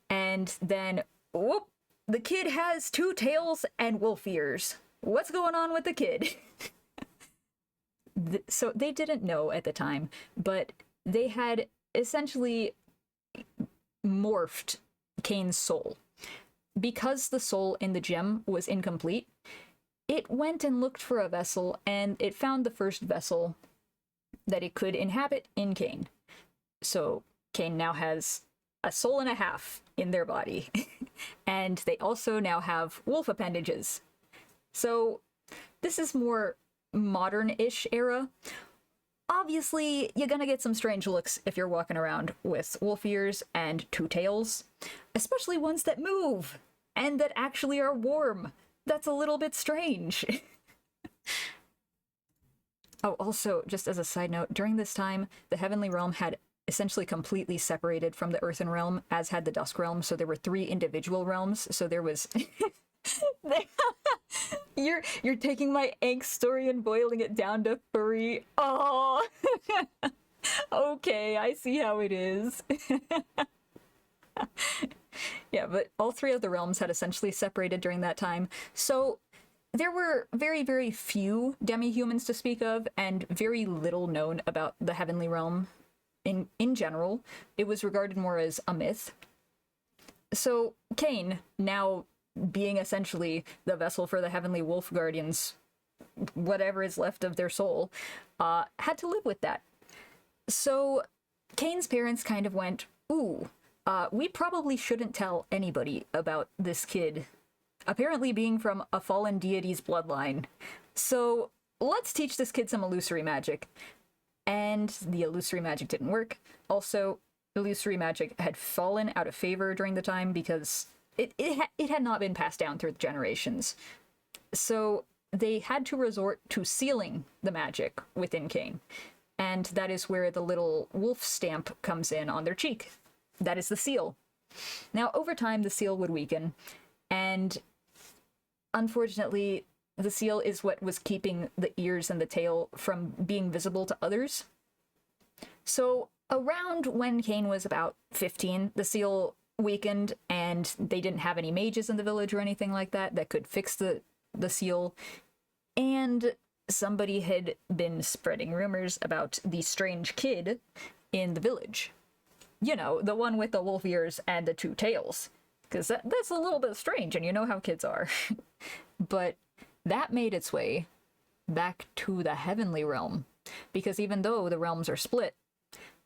and then, whoop, the kid has 2 tails and wolf ears. What's going on with the kid? So they didn't know at the time, but they had essentially morphed Cain's soul. Because the soul in the gem was incomplete, it went and looked for a vessel, and it found the first vessel that it could inhabit in Cain. So Cain now has a soul and a half in their body. And they also now have wolf appendages. So this is more modern-ish era. Obviously, you're gonna get some strange looks if you're walking around with wolf ears and 2 tails, especially ones that move and that actually are warm. That's a little bit strange. Oh, also, just as a side note, during this time, the Heavenly Realm had essentially completely separated from the Earthen Realm, as had the Dusk Realm, so there were 3 individual realms, so there was... You're taking my angst story and boiling it down to furry. Oh, okay, I see how it is. Yeah, but all 3 of the realms had essentially separated during that time, so there were very, very few demi-humans to speak of, and very little known about the Heavenly Realm in general. It was regarded more as a myth. So Cain, now being essentially the vessel for the Heavenly Wolf Guardians, whatever is left of their soul, had to live with that. So Cain's parents kind of went, "Ooh, we probably shouldn't tell anybody about this kid apparently being from a fallen deity's bloodline. So let's teach this kid some illusory magic." And the illusory magic didn't work. Also, illusory magic had fallen out of favor during the time because it had not been passed down through the generations. So they had to resort to sealing the magic within Cain. And that is where the little wolf stamp comes in on their cheek. That is the seal. Now, over time, the seal would weaken, and unfortunately, the seal is what was keeping the ears and the tail from being visible to others. So, around when Cain was about 15, the seal weakened, and they didn't have any mages in the village or anything like that that could fix the seal. And somebody had been spreading rumors about the strange kid in the village. You know, the one with the wolf ears and the two tails. Because that's a little bit strange, and you know how kids are. But that made its way back to the heavenly realm. Because even though the realms are split,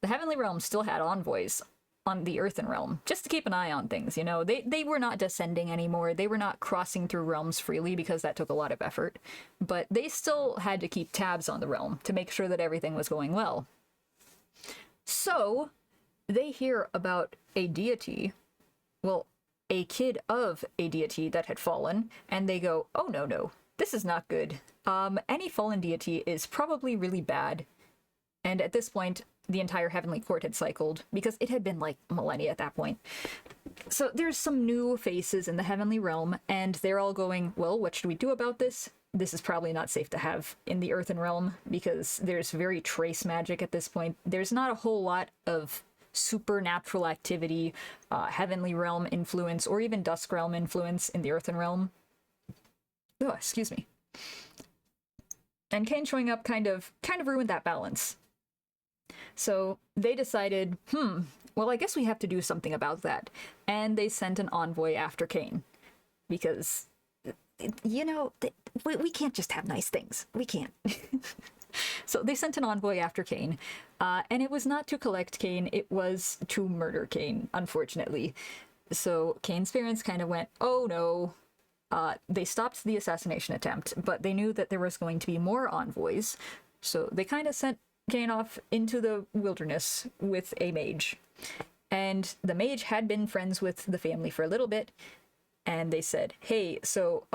the heavenly realm still had envoys on the earthen realm, just to keep an eye on things, you know. They were not descending anymore. They were not crossing through realms freely because that took a lot of effort. But they still had to keep tabs on the realm to make sure that everything was going well. So, they hear about a deity, well, a kid of a deity that had fallen, and they go, oh no, this is not good. Any fallen deity is probably really bad. And at this point, the entire heavenly court had cycled, because it had been like millennia at that point. So there's some new faces in the heavenly realm, and they're all going, well, what should we do about this? This is probably not safe to have in the earthen realm, because there's very trace magic at this point. There's not a whole lot of supernatural activity, heavenly realm influence, or even dusk realm influence in the earthen realm. Oh, excuse me. And Cain showing up kind of ruined that balance. So they decided, well, I guess we have to do something about that. And they sent an envoy after Cain. Because, you know, we can't just have nice things. We can't. So they sent an envoy after Cain. And it was not to collect Cain, it was to murder Cain, unfortunately. So Cain's parents kind of went, oh no. They stopped the assassination attempt, but they knew that there was going to be more envoys. So they kind of sent Cain off into the wilderness with a mage. And the mage had been friends with the family for a little bit, and they said, hey, so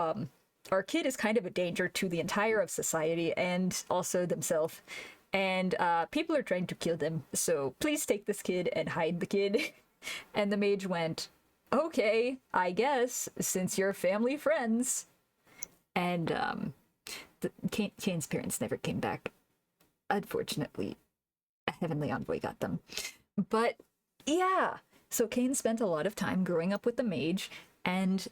our kid is kind of a danger to the entire of society and also themselves, and people are trying to kill them, so please take this kid and hide the kid. And the mage went, okay, I guess, since you're family friends. And Cain's parents never came back. Unfortunately, a heavenly envoy got them. But yeah, so Cain spent a lot of time growing up with the mage, and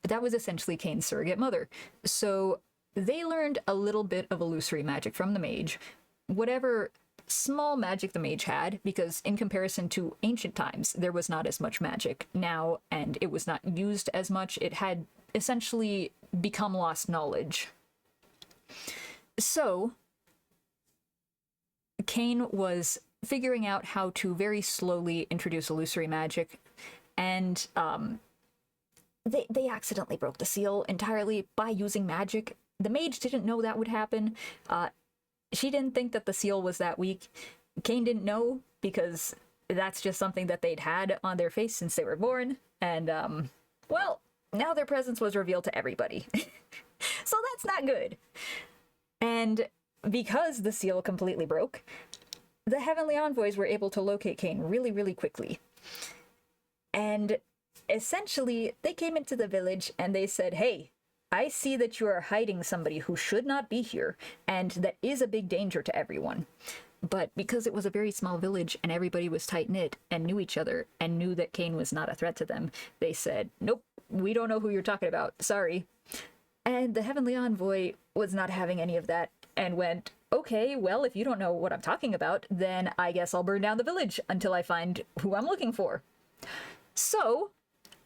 that was essentially Cain's surrogate mother. So they learned a little bit of illusory magic from the mage, whatever small magic the mage had, because in comparison to ancient times, there was not as much magic now, and it was not used as much. It had essentially become lost knowledge. So Cain was figuring out how to very slowly introduce illusory magic, and they accidentally broke the seal entirely by using magic. The mage didn't know that would happen. She didn't think that the seal was that weak. Cain didn't know, because that's just something that they'd had on their face since they were born. And, well, now their presence was revealed to everybody. So that's not good. And because the seal completely broke, the heavenly envoys were able to locate Cain really, really quickly. And essentially, they came into the village and they said, hey, I see that you are hiding somebody who should not be here, and that is a big danger to everyone. But because it was a very small village and everybody was tight-knit and knew each other and knew that Cain was not a threat to them, they said, nope, we don't know who you're talking about, sorry. And the heavenly envoy was not having any of that and went, okay, well, if you don't know what I'm talking about, then I guess I'll burn down the village until I find who I'm looking for. So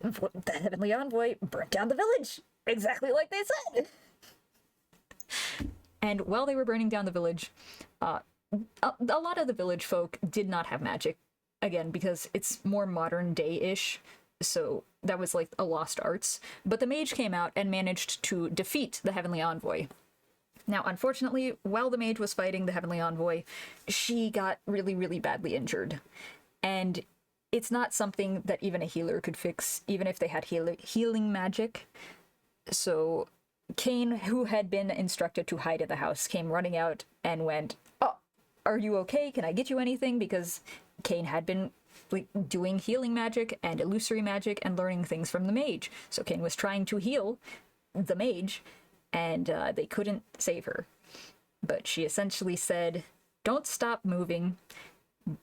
the heavenly envoy burnt down the village, exactly like they said. And while they were burning down the village, a lot of the village folk did not have magic, again, because it's more modern day-ish, so that was like a lost arts. But the mage came out and managed to defeat the heavenly envoy. Now, unfortunately, while the mage was fighting the heavenly envoy, she got really, really badly injured. And it's not something that even a healer could fix, even if they had healing magic. So Cain, who had been instructed to hide in the house, came running out and went, oh, are you okay? Can I get you anything? Because Cain had been like doing healing magic and illusory magic and learning things from the mage. So Kane was trying to heal the mage, and they couldn't save her. But she essentially said, don't stop moving.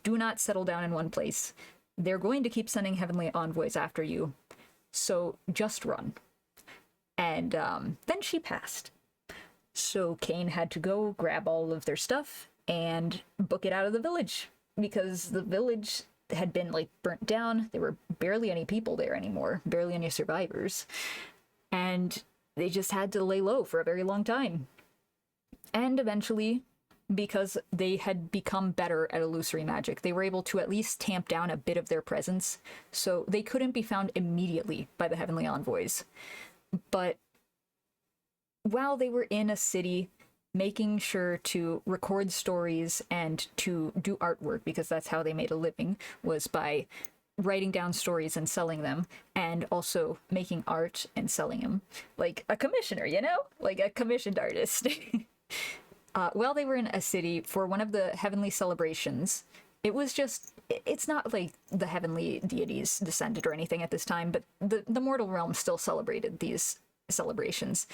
Do not settle down in one place. They're going to keep sending heavenly envoys after you. So just run. And then she passed. So Kane had to go grab all of their stuff and book it out of the village, because the village had been like burnt down. There were barely any people there anymore, barely any survivors. And they just had to lay low for a very long time. And eventually, because they had become better at illusory magic, they were able to at least tamp down a bit of their presence, so they couldn't be found immediately by the heavenly envoys. But while they were in a city, making sure to record stories and to do artwork, because that's how they made a living, was by writing down stories and selling them, and also making art and selling them. Like a commissioner, you know? Like a commissioned artist. While they were in a city for one of the heavenly celebrations, it's not like the heavenly deities descended or anything at this time, but the mortal realm still celebrated these celebrations.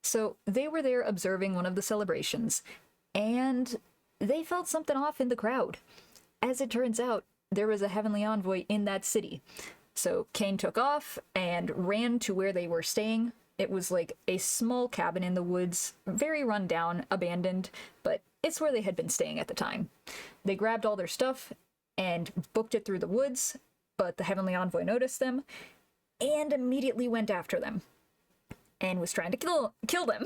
So they were there observing one of the celebrations, and they felt something off in the crowd. As it turns out, there was a heavenly envoy in that city. So Kane took off and ran to where they were staying. It was like a small cabin in the woods, very run down, abandoned, but it's where they had been staying at the time. They grabbed all their stuff and booked it through the woods, but the heavenly envoy noticed them and immediately went after them and was trying to kill them.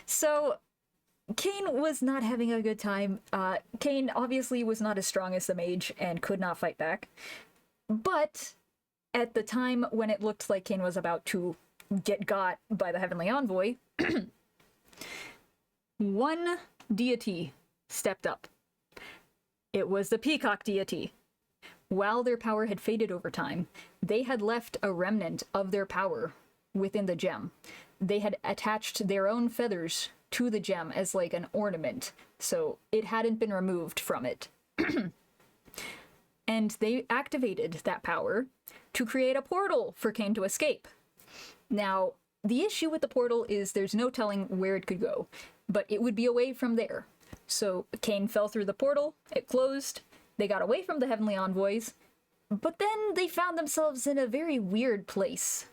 So Kane was not having a good time. Kane obviously was not as strong as the mage and could not fight back. But at the time when it looked like Kane was about to get got by the heavenly envoy, one deity stepped up. It was the peacock deity. While their power had faded over time, they had left a remnant of their power within the gem. They had attached their own feathers to the gem as like an ornament, so it hadn't been removed from it. And they activated that power to create a portal for Kane to escape. Now, the issue with the portal is there's no telling where it could go, but it would be away from there. So Kane fell through the portal, it closed, they got away from the heavenly envoys, but then they found themselves in a very weird place.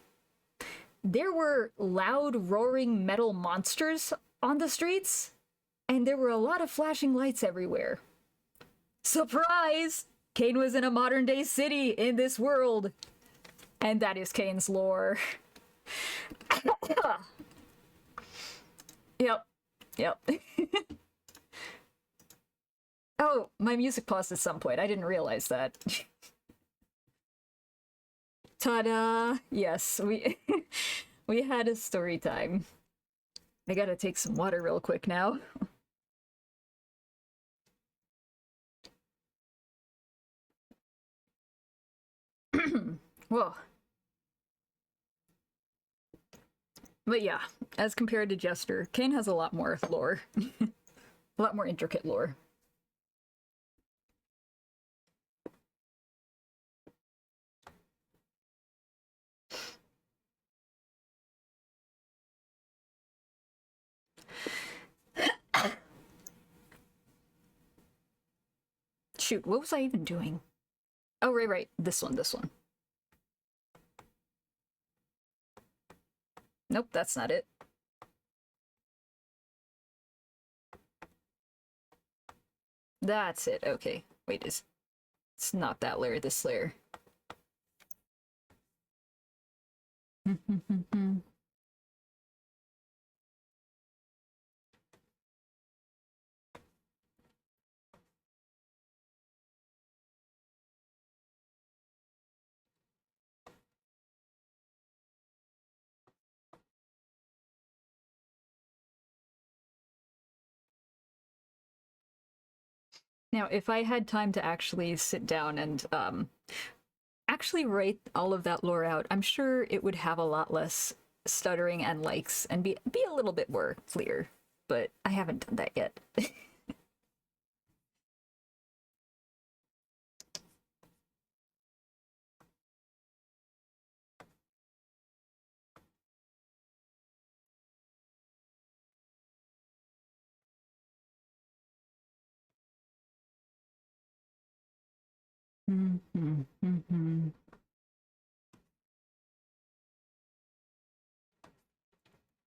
There were loud, roaring metal monsters on the streets, and there were a lot of flashing lights everywhere. Surprise! Kane was in a modern-day city in this world. And that is Kane's lore. Yep. Oh, my music paused at some point. I didn't realize that. Ta-da! Yes, we we had a story time. I gotta take some water real quick now. Whoa. But yeah, as compared to Jester, Kane has a lot more lore. A lot more intricate lore. Shoot, what was I even doing? Oh, right. This one. Nope, that's not it. That's it. Okay. Wait, it's not that layer, this layer. Now, if I had time to actually sit down and actually write all of that lore out, I'm sure it would have a lot less stuttering and likes and be a little bit more clear. But I haven't done that yet.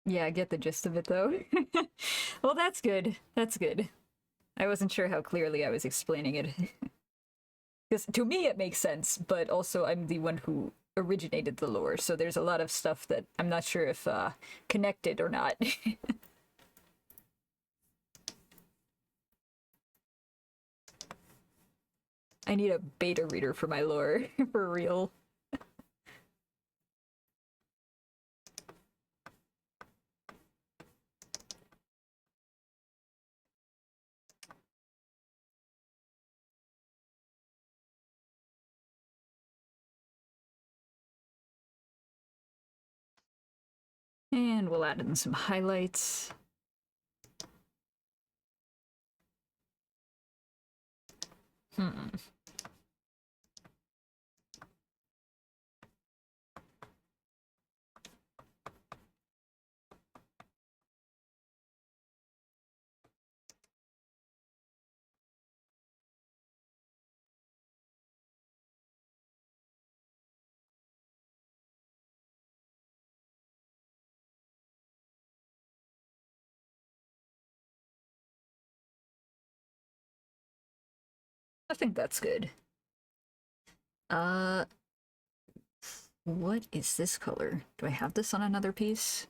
Yeah, I get the gist of it though. Well, that's good. That's good. I wasn't sure how clearly I was explaining it. Because to me it makes sense, but also I'm the one who originated the lore, so there's a lot of stuff that I'm not sure if connected or not. I need a beta reader for my lore, for real. And we'll add in some highlights. I think that's good. Uh, what is this color? Do I have this on another piece?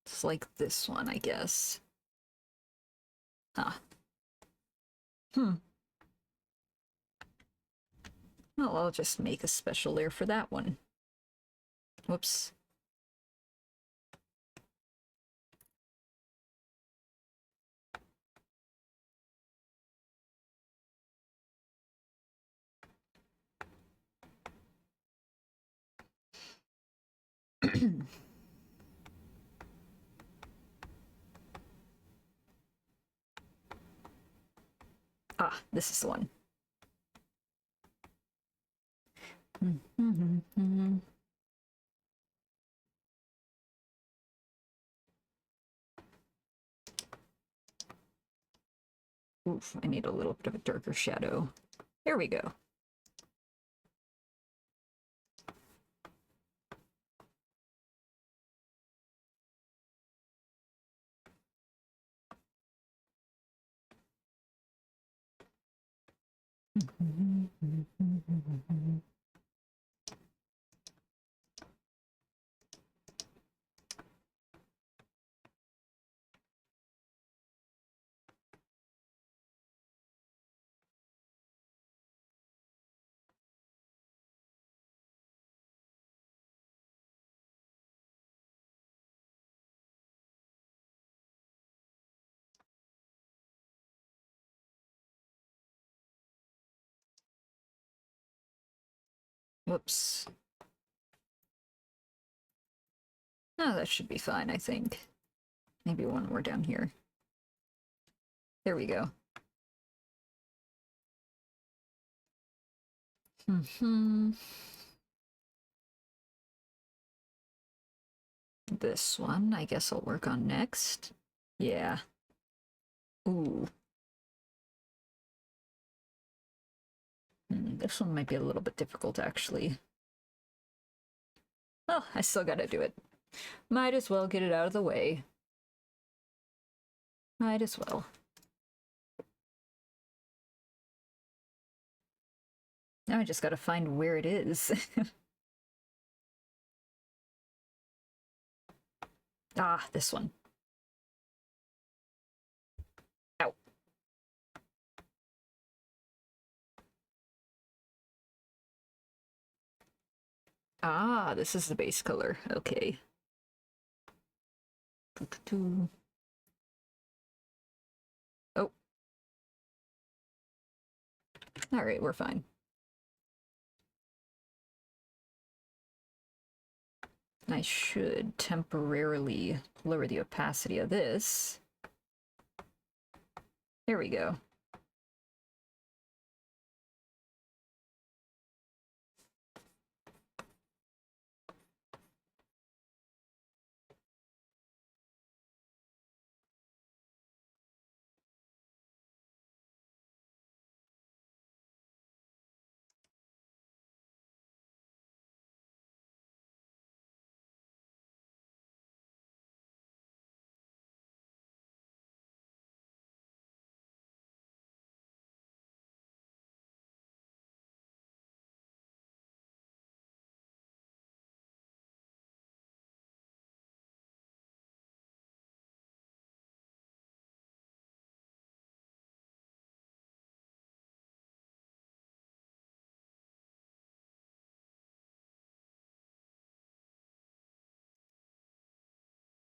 It's like this one, I guess. Ah. Well, I'll just make a special layer for that one. Whoops. Ah, this is the one. Oof, I need a little bit of a darker shadow. There we go. Whoops. Oh, that should be fine, I think. Maybe one more down here. There we go. This one, I guess I'll work on next. Yeah. Ooh. This one might be a little bit difficult, actually. Well, I still gotta do it. Might as well get it out of the way. Might as well. Now I just gotta find where it is. Ah, this one. Ow. Ah, this is the base color. Okay. Oh. Alright, we're fine. I should temporarily lower the opacity of this. There we go.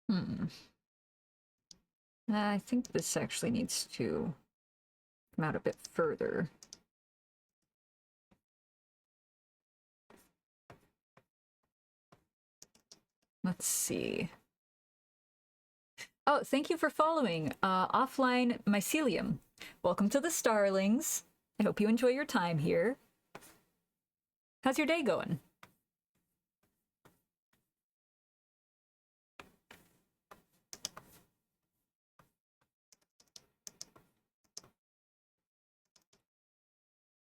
Hmm. I think this actually needs to come out a bit further. Let's see. Oh, thank you for following. Offline Mycelium. Welcome to the Starlings. I hope you enjoy your time here. How's your day going?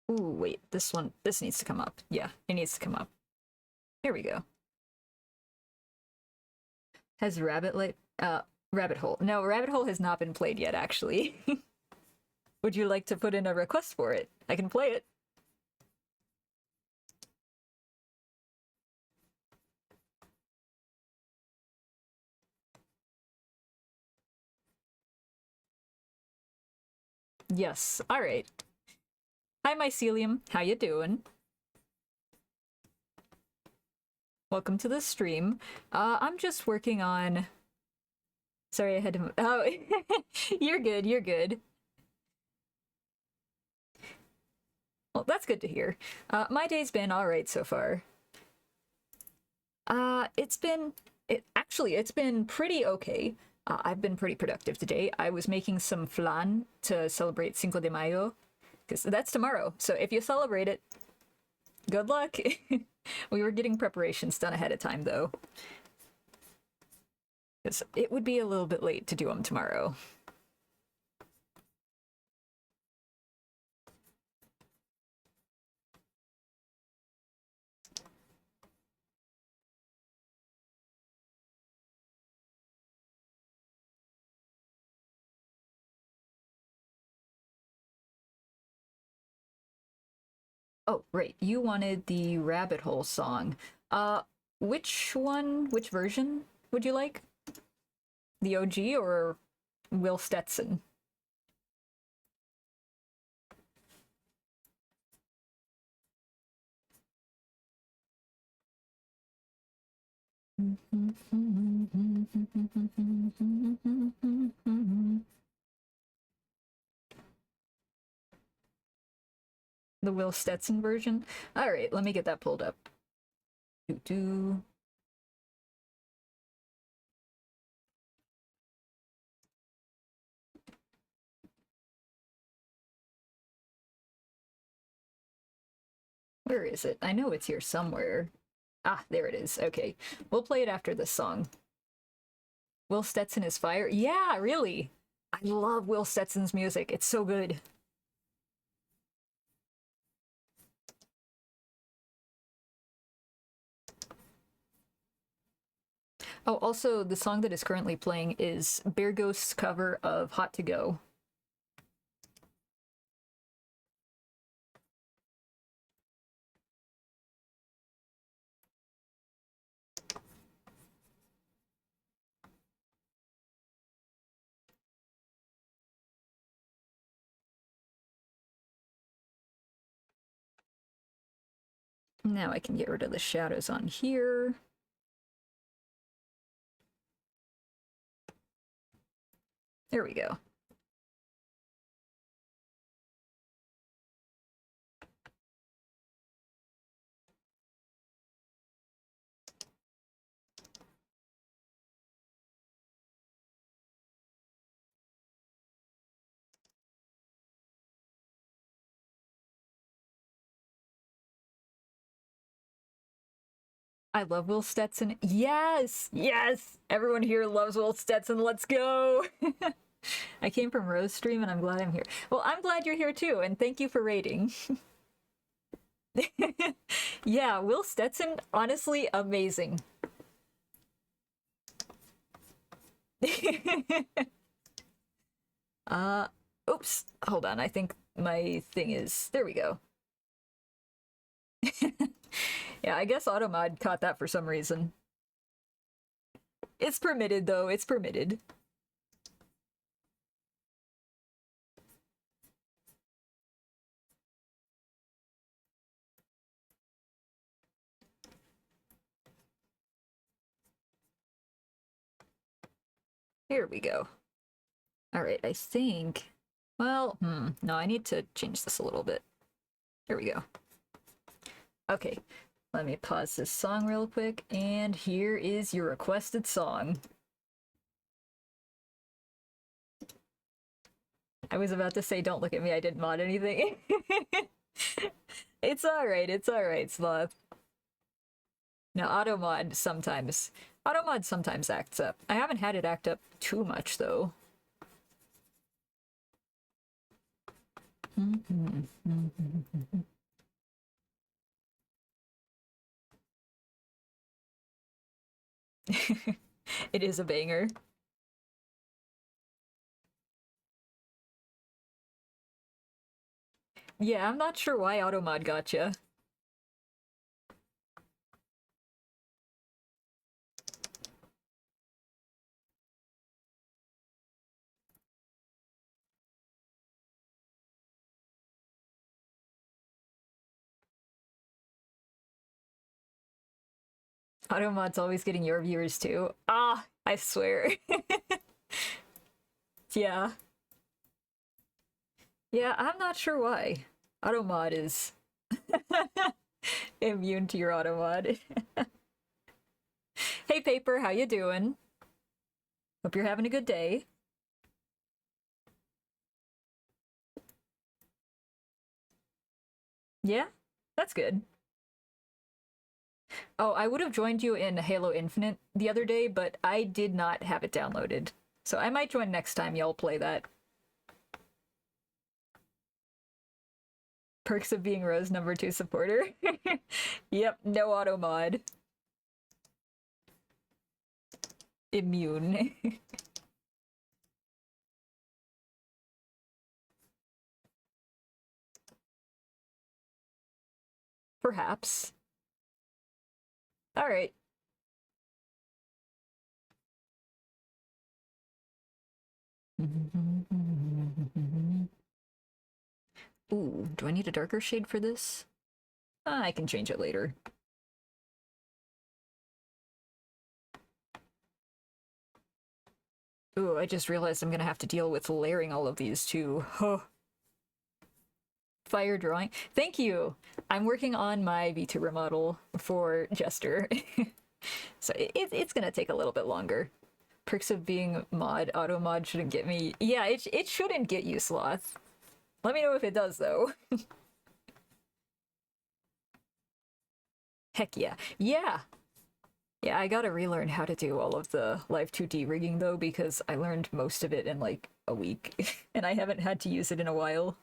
Ooh, wait, this needs to come up. Yeah, it needs to come up. Here we go. Has Rabbit Hole. No, Rabbit Hole has not been played yet, actually. Would you like to put in a request for it? I can play it. Yes, alright. Hi, Mycelium. How you doing? Welcome to the stream. I'm just working on... Sorry, I had to... Oh, you're good, you're good. Well, that's good to hear. My day's been alright so far. It's been pretty okay. I've been pretty productive today. I was making some flan to celebrate Cinco de Mayo, because that's tomorrow. So if you celebrate it, good luck. We were getting preparations done ahead of time, though, because it would be a little bit late to do them tomorrow. Oh, right. You wanted the Rabbit Hole song. Uh, which one, which version would you like? The OG or Will Stetson? The Will Stetson version? Alright, let me get that pulled up. Doo-doo. Where is it? I know it's here somewhere. Ah, there it is. Okay. We'll play it after this song. Will Stetson is fire? Yeah, really. I love Will Stetson's music. It's so good. Oh, also, the song that is currently playing is Bear Ghost's cover of Hot to Go. Now I can get rid of the shadows on here. There we go. I love Will Stetson. Yes! Yes! Everyone here loves Will Stetson. Let's go! I came from Rose Stream and I'm glad I'm here. Well, I'm glad you're here too, and thank you for raiding. Yeah, Will Stetson, honestly, amazing. Oops. Hold on, I think my thing is... There we go. Yeah, I guess Automod caught that for some reason. It's permitted, though. It's permitted. Here we go. All right, I think... Well, no, I need to change this a little bit. There we go. Okay, let me pause this song real quick, and here is your requested song. I was about to say, don't look at me, I didn't mod anything. It's alright, Sloth. Now, automod sometimes acts up. I haven't had it act up too much, though. It is a banger. Yeah, I'm not sure why automod gotcha. Automod's always getting your viewers too. Ah, I swear. Yeah. Yeah, I'm not sure why. Automod is immune to your automod. Hey Paper, how you doing? Hope you're having a good day. Yeah, that's good. Oh, I would have joined you in Halo Infinite the other day, but I did not have it downloaded. So I might join next time y'all play that. Perks of being Rose #2 supporter. Yep, no auto mod. Immune. Perhaps. Alright. Ooh, do I need a darker shade for this? I can change it later. Ooh, I just realized I'm gonna have to deal with layering all of these too. Huh. Fire drawing. Thank you! I'm working on my VTuber model for Jester. So it's gonna take a little bit longer. Perks of being auto mod shouldn't get me. Yeah, it shouldn't get you, Sloth. Let me know if it does, though. Heck yeah. Yeah! Yeah, I gotta relearn how to do all of the live 2D rigging, though, because I learned most of it in, like, a week, and I haven't had to use it in a while.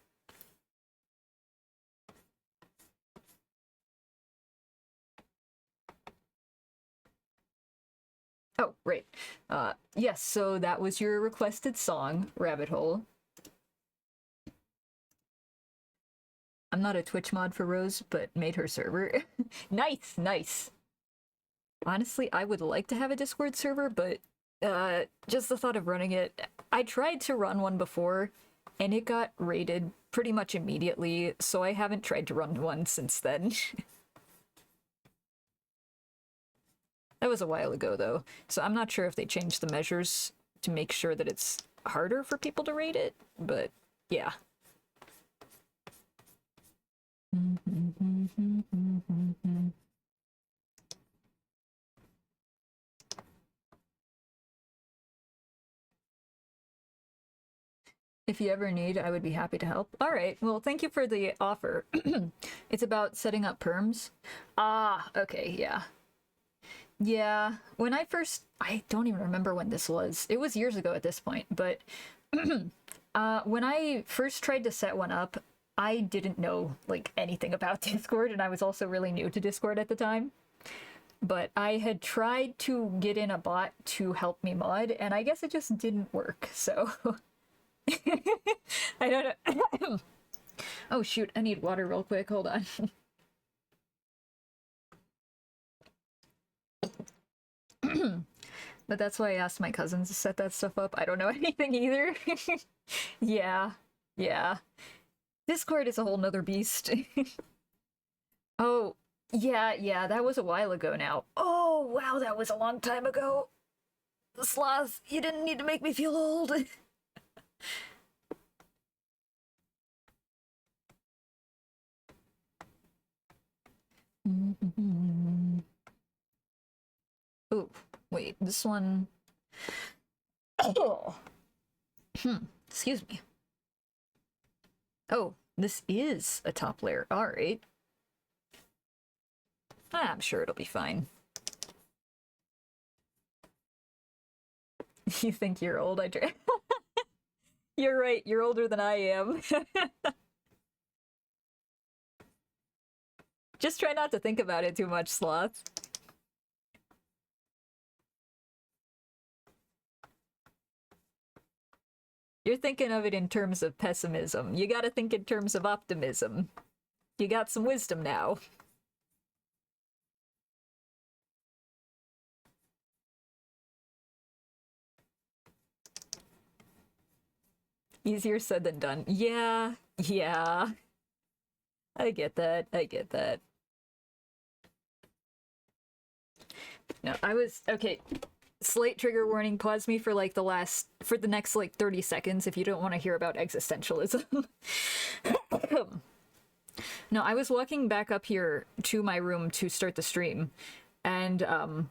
Oh, right. Yes, so that was your requested song, Rabbit Hole. I'm not a Twitch mod for Rose, but made her server. Nice, nice. Honestly, I would like to have a Discord server, but just the thought of running it... I tried to run one before, and it got raided pretty much immediately, so I haven't tried to run one since then. That was a while ago, though, so I'm not sure if they changed the measures to make sure that it's harder for people to raid it, but yeah. If you ever need, I would be happy to help. All right, well, thank you for the offer. It's about setting up perms. Ah, okay, yeah. Yeah, when I don't even remember when this was. It was years ago at this point, but when I first tried to set one up, I didn't know, like, anything about Discord, and I was also really new to Discord at the time. But I had tried to get in a bot to help me mod, and I guess it just didn't work, so... I don't know. Oh shoot, I need water real quick, hold on. But that's why I asked my cousins to set that stuff up. I don't know anything either. Yeah, yeah. Discord is a whole nother beast. Oh, yeah, that was a while ago now. Oh, wow, that was a long time ago. Sloth, you didn't need to make me feel old. Oh, wait, this one... Oh. Excuse me. Oh, this is a top layer. Alright. I'm sure it'll be fine. You think you're old? You're right, you're older than I am. Just try not to think about it too much, Sloth. You're thinking of it in terms of pessimism. You gotta think in terms of optimism. You got some wisdom now. Easier said than done. Yeah. I get that. No, okay. Slight trigger warning, pause me for like for the next like 30 seconds if you don't want to hear about existentialism. No, I was walking back up here to my room to start the stream, and on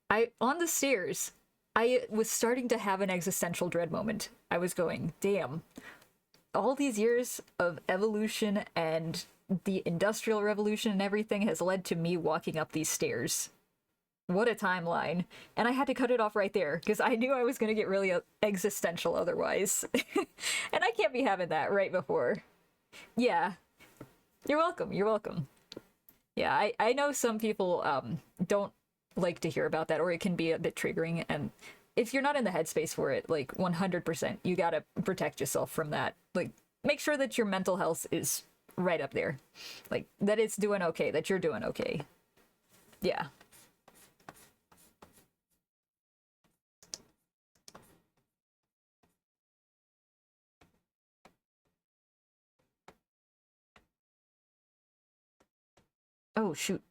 the stairs, I was starting to have an existential dread moment. I was going, damn, all these years of evolution and the Industrial Revolution and everything has led to me walking up these stairs. What a timeline. And I had to cut it off right there, because I knew I was going to get really existential otherwise. And I can't be having that right before. Yeah. You're welcome. Yeah, I know some people don't like to hear about that, or it can be a bit triggering, and if you're not in the headspace for it, like 100%, you gotta protect yourself from that. Like, make sure that your mental health is right up there. Like, that it's doing okay, that you're doing okay. Yeah. Oh, shoot.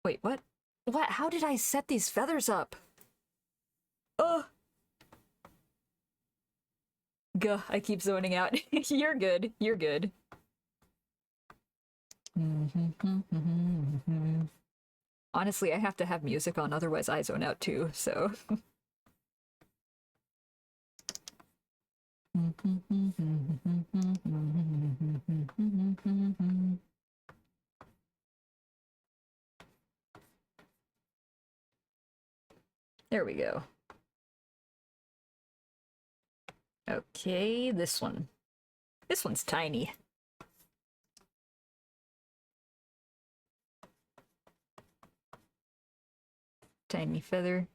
Wait, what? What? How did I set these feathers up? Ugh. Gah, I keep zoning out. You're good. Honestly, I have to have music on, otherwise I zone out too, so... There we go. Okay, this one. This one's tiny. Tiny feather.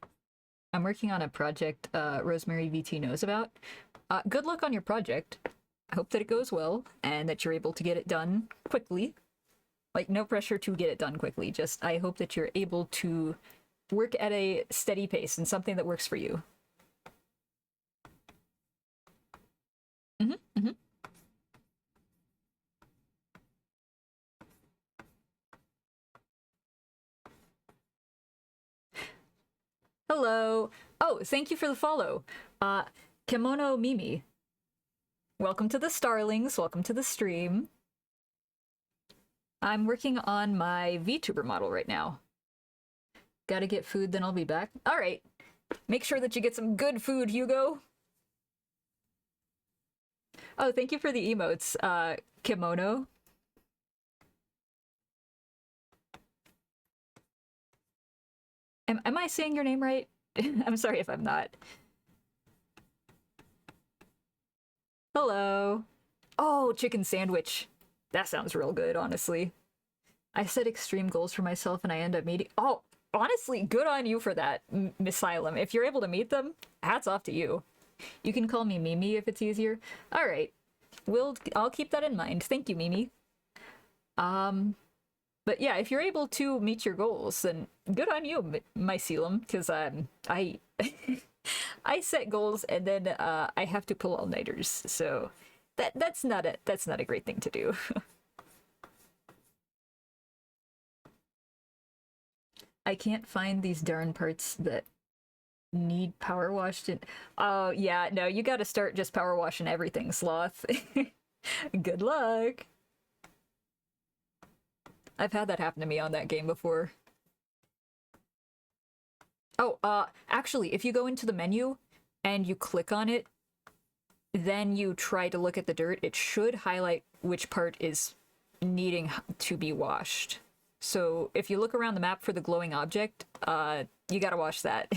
I'm working on a project Rosemary VT knows about. Good luck on your project. I hope that it goes well and that you're able to get it done quickly. Like, no pressure to get it done quickly, just I hope that you're able to work at a steady pace and something that works for you. Hello. Oh, thank you for the follow. Kimono Mimi. Welcome to the Starlings. Welcome to the stream. I'm working on my VTuber model right now. Gotta get food, then I'll be back. All right. Make sure that you get some good food, Hugo. Oh, thank you for the emotes, Kimono. Am I saying your name right? I'm sorry if I'm not. Hello. Oh, chicken sandwich. That sounds real good, honestly. I set extreme goals for myself and I end up meeting... Oh, honestly, good on you for that, Miss Asylum. If you're able to meet them, hats off to you. You can call me Mimi if it's easier. All right. I'll keep that in mind. Thank you, Mimi. But yeah, if you're able to meet your goals, then good on you, my Mycelium, because I I set goals and then I have to pull all-nighters, so that's not a great thing to do. I can't find these darn parts that Need power washed in. Oh, yeah, no, you gotta start just power washing everything, Sloth. Good luck. I've had that happen to me on that game before. Oh, actually, if you go into the menu and you click on it, then you try to look at the dirt, it should highlight which part is needing to be washed. So if you look around the map for the glowing object, you gotta wash that.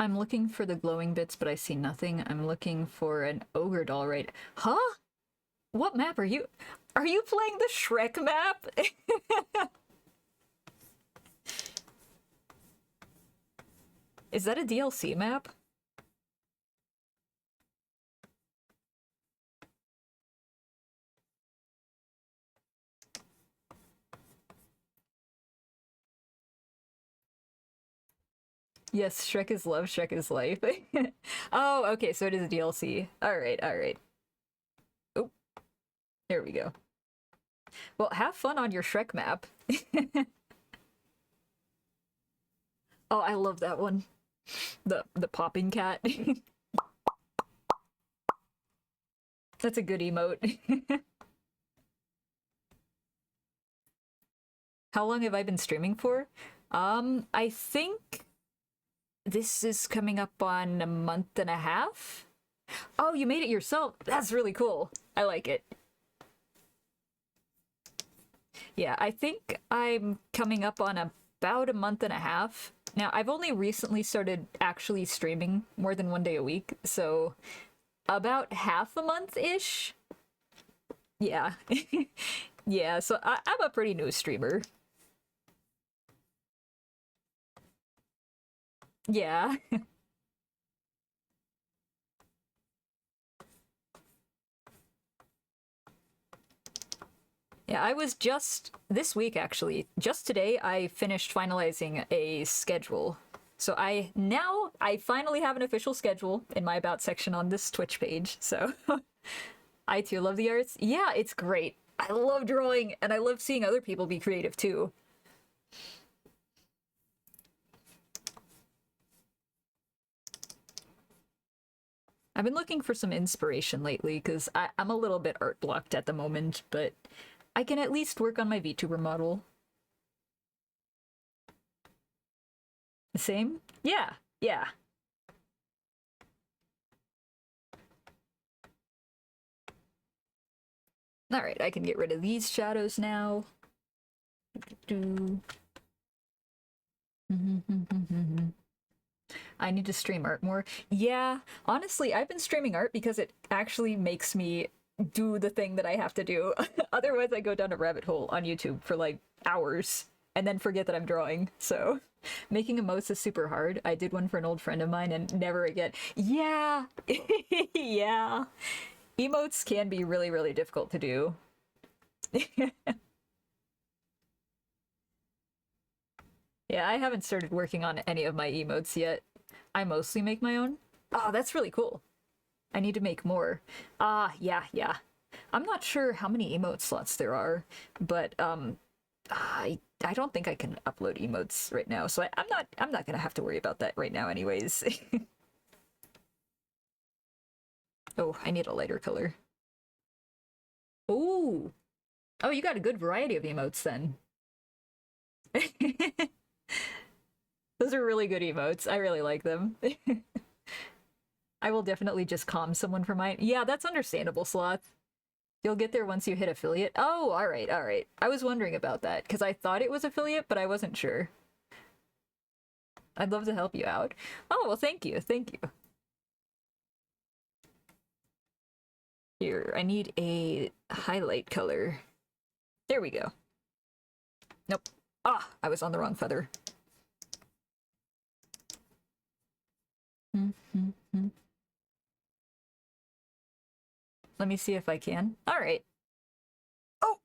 I'm looking for the glowing bits, but I see nothing. I'm looking for an ogre doll, right? Huh? What map are you? Are you playing the Shrek map? Is that a DLC map? Yes, Shrek is love, Shrek is life. Oh, okay, so it is a DLC. Alright, alright. Oh, there we go. Well, have fun on your Shrek map. Oh, I love that one. The popping cat. That's a good emote. How long have I been streaming for? I think this is coming up on a month and a half. Oh, you made it yourself. That's really cool. I like it. Yeah, I think I'm coming up on about a month and a half. Now, I've only recently started actually streaming more than 1 day a week, so about half a month-ish. Yeah. Yeah, so I'm a pretty new streamer. Yeah. Yeah, I was just this week actually. Just today I finished finalizing a schedule. So I finally have an official schedule in my about section on this Twitch page. So I too love the arts. Yeah, it's great. I love drawing and I love seeing other people be creative too. I've been looking for some inspiration lately because I'm a little bit art blocked at the moment, but I can at least work on my VTuber model. Same? Yeah, yeah. Alright, I can get rid of these shadows now. I need to stream art more. Yeah, honestly, I've been streaming art because it actually makes me do the thing that I have to do. Otherwise, I go down a rabbit hole on YouTube for like hours and then forget that I'm drawing. So, making emotes is super hard. I did one for an old friend of mine and never again. Yeah, yeah. Emotes can be really, really difficult to do. Yeah, I haven't started working on any of my emotes yet. I mostly make my own. Oh, that's really cool. I need to make more. Yeah, yeah. I'm not sure how many emote slots there are, but I don't think I can upload emotes right now, so I'm not gonna have to worry about that right now anyways. Oh, I need a lighter color. Oh. Oh, you got a good variety of emotes then. Those are really good emotes. I really like them. I will definitely just calm someone for mine. Yeah, that's understandable, Sloth. You'll get there once you hit affiliate. Oh, all right, all right. I was wondering about that because I thought it was affiliate, but I wasn't sure. I'd love to help you out. Oh, well, thank you. Thank you. Here, I need a highlight color. There we go. Nope. Ah, I was on the wrong feather. Let me see if I can. All right. Oh!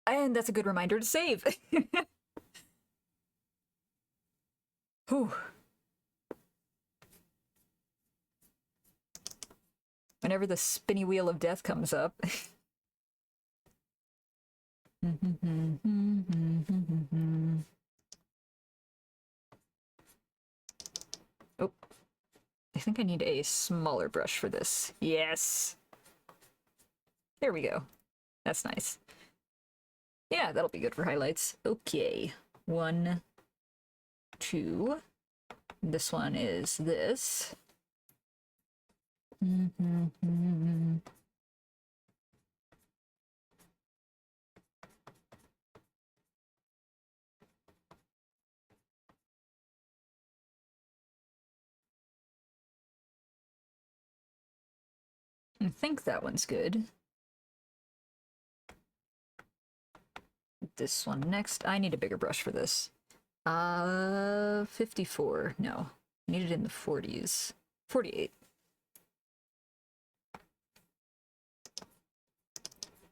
And that's a good reminder to save. Whew. Whenever the spinny wheel of death comes up. Oh, I think I need a smaller brush for this. Yes! There we go. That's nice. Yeah, that'll be good for highlights. Okay. 1, 2. This one is this. I think that one's good. This one next. I need a bigger brush for this. 54. No. I need it in the 40s. 48.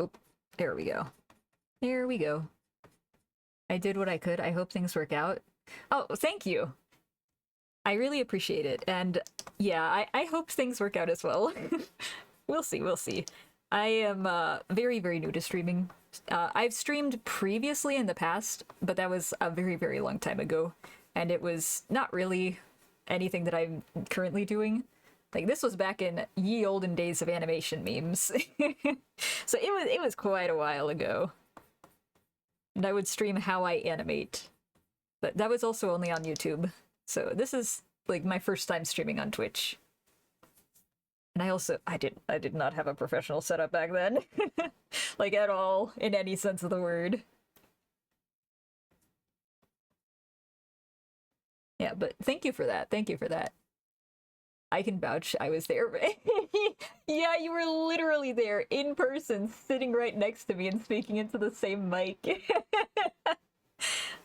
Oh, there we go. There we go. I did what I could. I hope things work out. Oh, thank you. I really appreciate it. And yeah, I hope things work out as well. We'll see, we'll see. I am very, very new to streaming. I've streamed previously in the past, but that was a very, very long time ago. And it was not really anything that I'm currently doing. Like, this was back in ye olden days of animation memes. So it was quite a while ago. And I would stream how I animate. But that was also only on YouTube. So this is, like, my first time streaming on Twitch. And I did not have a professional setup back then. Like, at all, in any sense of the word. Yeah, but thank you for that. Thank you for that. I can vouch I was there. Yeah, you were literally there, in person, sitting right next to me and speaking into the same mic.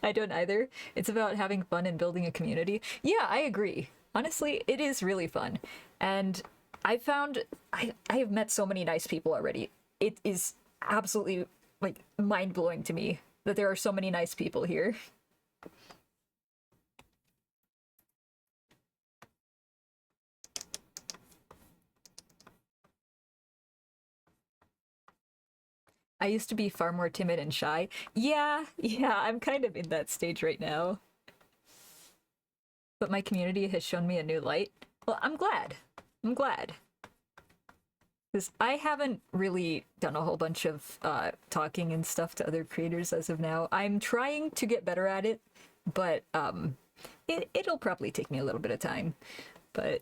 I don't either. It's about having fun and building a community. Yeah, I agree. Honestly, it is really fun. And I found I have met so many nice people already. It is absolutely, like, mind-blowing to me that there are so many nice people here. I used to be far more timid and shy. Yeah, I'm kind of in that stage right now. But my community has shown me a new light. Well, I'm glad. I'm glad. Because I haven't really done a whole bunch of talking and stuff to other creators as of now. I'm trying to get better at it, but it'll probably take me a little bit of time. But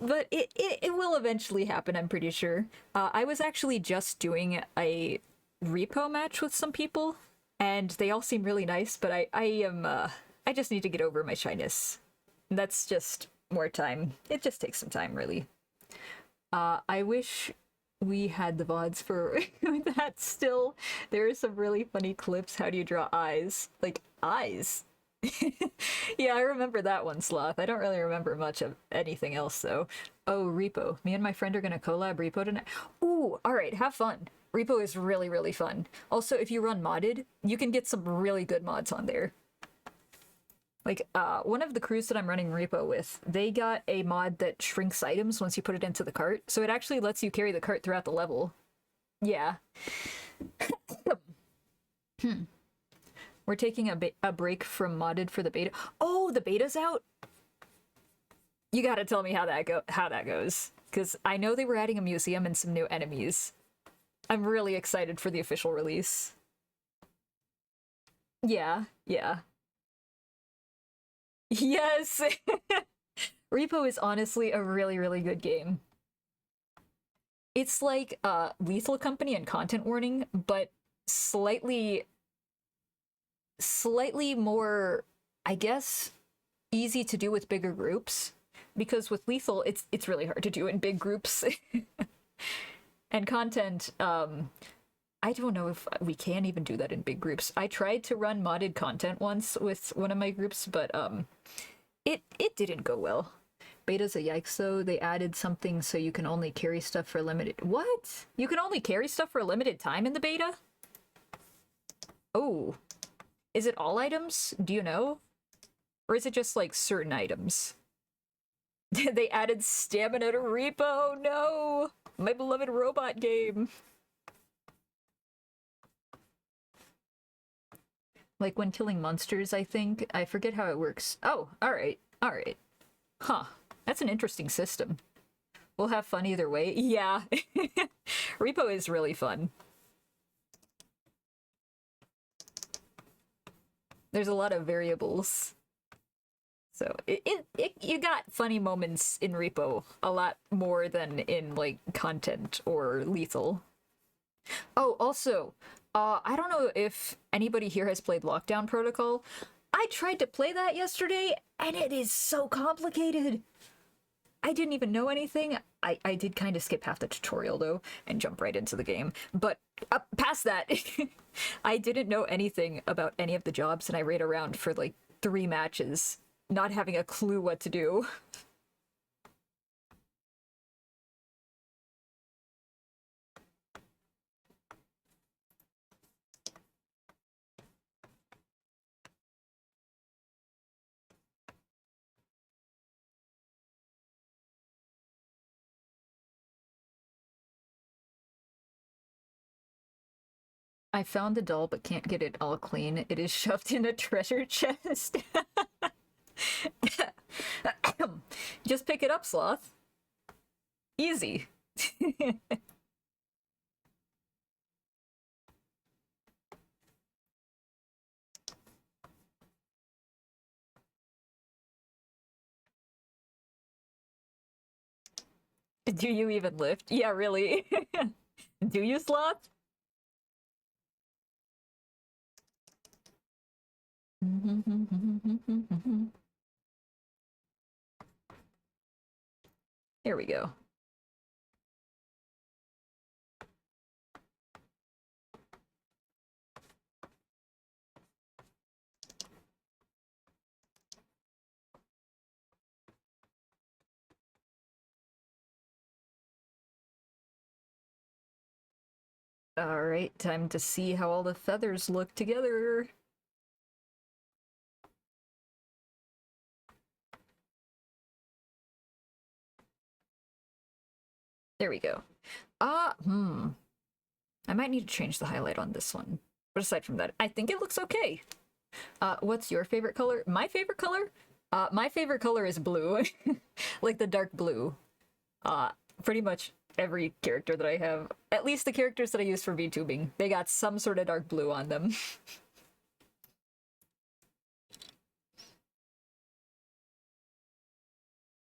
but it will eventually happen, I'm pretty sure. I was actually just doing a repo match with some people, and they all seem really nice, but I just need to get over my shyness. That's just more time. It just takes some time, really. I wish we had the VODs for that still. There are some really funny clips. How do you draw eyes? Like, eyes? Yeah, I remember that one, Sloth. I don't really remember much of anything else, though. Oh, Repo. Me and my friend are gonna collab Repo tonight. Ooh, alright, have fun. Repo is really, really fun. Also, if you run modded, you can get some really good mods on there. Like, one of the crews that I'm running Repo with, they got a mod that shrinks items once you put it into the cart, so it actually lets you carry the cart throughout the level. Yeah. We're taking a break from modded for the beta. Oh, the beta's out? You gotta tell me how that goes. Because I know they were adding a museum and some new enemies. I'm really excited for the official release. Yeah. Yes! Repo is honestly a really, really good game. It's like Lethal Company and Content Warning, but slightly more, I guess, easy to do with bigger groups. Because with Lethal, it's really hard to do in big groups. And Content, I don't know if we can even do that in big groups. I tried to run modded content once with one of my groups, but it didn't go well. Beta's a yikes, though. They added something so you can only carry stuff for a limited... What? You can only carry stuff for a limited time in the beta? Oh. Is it all items? Do you know? Or is it just, like, certain items? They added stamina to Repo! No! My beloved robot game! Like when killing monsters, I think. I forget how it works. Oh, alright. Alright. Huh. That's an interesting system. We'll have fun either way. Yeah. Repo is really fun. There's a lot of variables. So you got funny moments in Repo a lot more than in, like, content or Lethal. Oh, also, I don't know if anybody here has played Lockdown Protocol. I tried to play that yesterday, and it is so complicated. I didn't even know anything. I did kind of skip half the tutorial, though, and jump right into the game. But past that, I didn't know anything about any of the jobs, and I ran around for, like, 3 matches, not having a clue what to do. I found the doll but can't get it all clean. It is shoved in a treasure chest. Just pick it up, Sloth. Easy. Do you even lift? Yeah, really. Do you, Sloth? Here we go. Alright, time to see how all the feathers look together. There we go. I might need to change the highlight on this one. But aside from that, I think it looks okay. What's your favorite color? My favorite color? My favorite color is blue. Like the dark blue. Pretty much every character that I have, at least the characters that I use for VTubing, they got some sort of dark blue on them.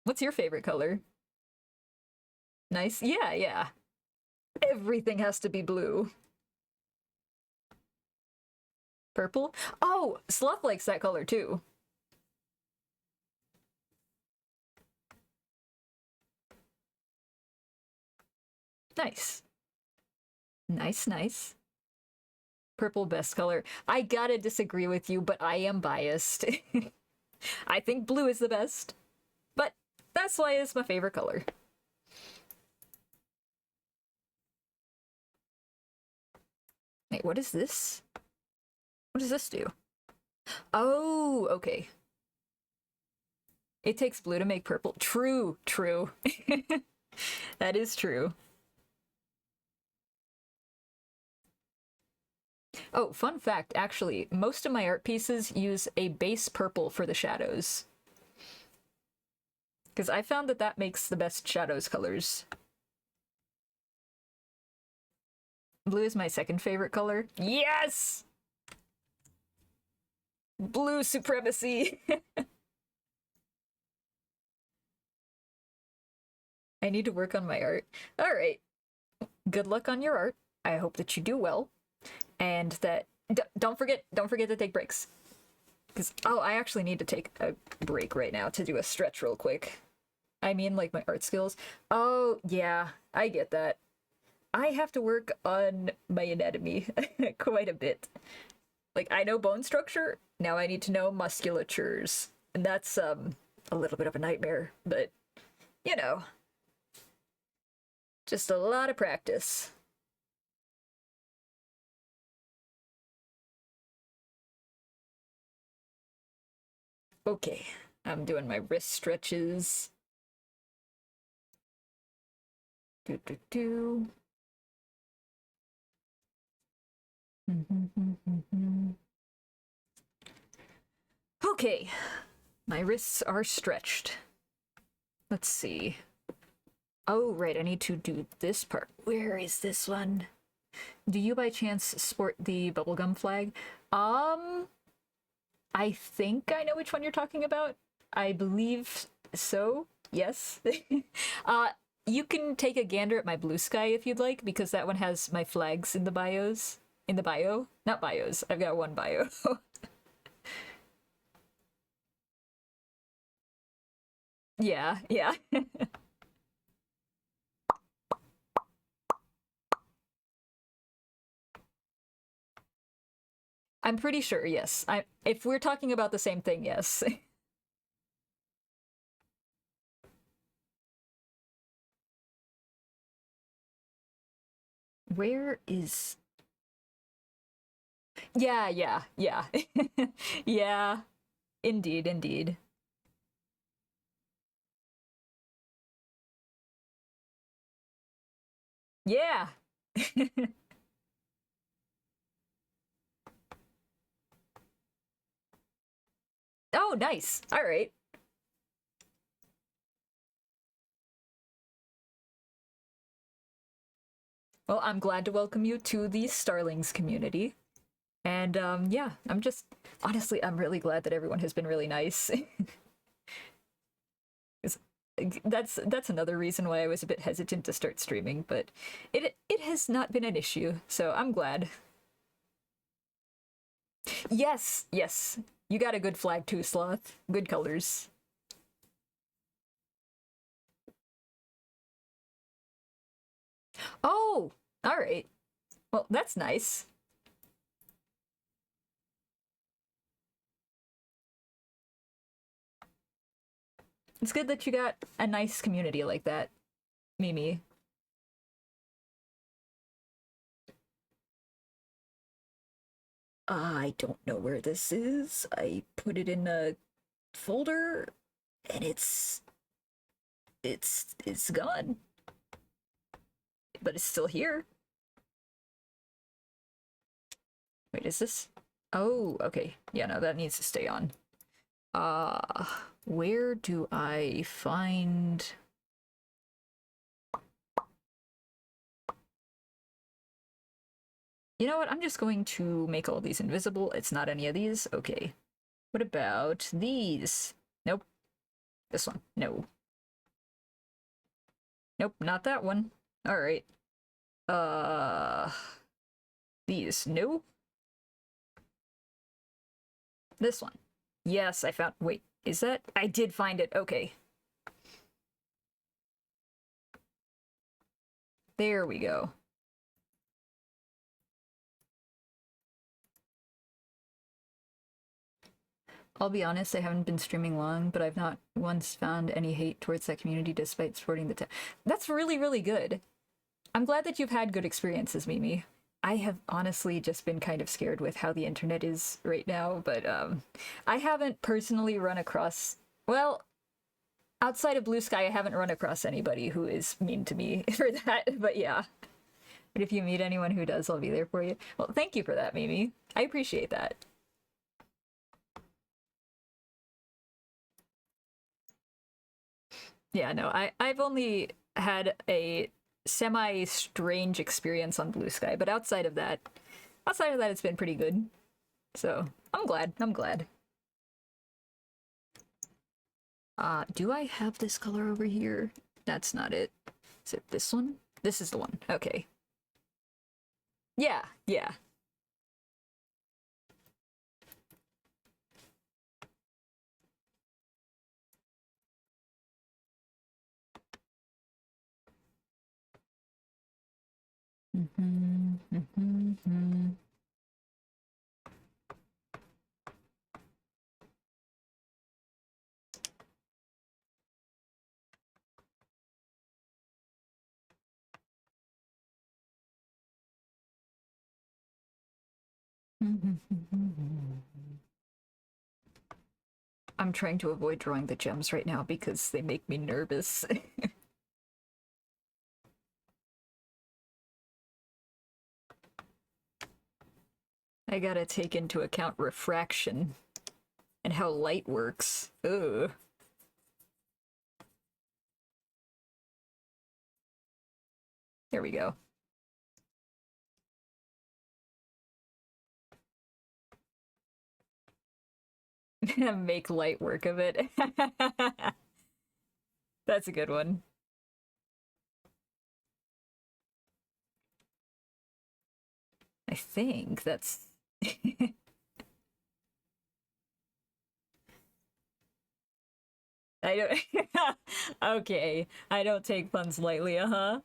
What's your favorite color? Nice. Yeah, yeah. Everything has to be blue. Purple? Oh, Sloth likes that color too. Nice. Nice, nice. Purple best color. I gotta disagree with you, but I am biased. I think blue is the best. But that's why it's my favorite color. Wait, what is this? What does this do? Oh, okay. It takes blue to make purple. True, true. That is true. Oh, fun fact, actually, most of my art pieces use a base purple for the shadows. Because I found that that makes the best shadows colors. Blue is my second favorite color. Yes! Blue supremacy! I need to work on my art. Alright. Good luck on your art. I hope that you do well. And that... don't forget to take breaks. Because, oh, I actually need to take a break right now to do a stretch real quick. I mean, like, my art skills. Oh, yeah, I get that. I have to work on my anatomy quite a bit. Like, I know bone structure, now I need to know musculatures. And that's, a little bit of a nightmare, but, you know, just a lot of practice. Okay, I'm doing my wrist stretches. Do do do. Okay, my wrists are stretched. Let's see. Oh, right, I need to do this part. Where is this one? Do you by chance sport the bubblegum flag? I think I know which one you're talking about. I believe so. Yes. uh, you can take a gander at my blue sky if you'd like, because that one has my flags in the bios. In the bio? Not bios. I've got one bio. Yeah, yeah. I'm pretty sure, yes. If we're talking about the same thing, yes. Where is... Yeah, yeah, yeah. Yeah, indeed, indeed. Yeah. Oh, nice. All right. Well, I'm glad to welcome you to the Starlings community. And yeah, honestly, I'm really glad that everyone has been really nice. That's another reason why I was a bit hesitant to start streaming, but it has not been an issue, so I'm glad. Yes, yes. You got a good flag too, Sloth. Good colors. Oh, all right. Well, that's nice. It's good that you got a nice community like that, Mimi. I don't know where this is. I put it in a folder and it's gone. But it's still here. Wait, is this? Oh, okay. Yeah, no, that needs to stay on. Uh, where do I find... You know what? I'm just going to make all these invisible. It's not any of these. Okay. What about these? Nope. This one. No. Nope, not that one. All right. Uh, these. No. This one. Yes, I found... Wait, is that... I did find it. Okay. There we go. I'll be honest, I haven't been streaming long, but I've not once found any hate towards that community despite supporting the That's really, really good. I'm glad that you've had good experiences, Mimi. I have honestly just been kind of scared with how the internet is right now, but I haven't personally run across... Well, outside of Blue Sky, I haven't run across anybody who is mean to me for that, but yeah. But if you meet anyone who does, I'll be there for you. Well, thank you for that, Mimi. I appreciate that. Yeah, no, I've only had a semi-strange experience on Blue Sky, but outside of that, it's been pretty good. So I'm glad. I'm glad. Do I have this color over here? That's not it. Is it this one? This is the one. Okay. Yeah, yeah. Mm-hmm, mm-hmm, mm-hmm. I'm trying to avoid drawing the gems right now because they make me nervous. I gotta take into account refraction and how light works. Ugh. There we go. Make light work of it. That's a good one. I think that's... I don't... Okay, I don't take puns lightly, uh-huh.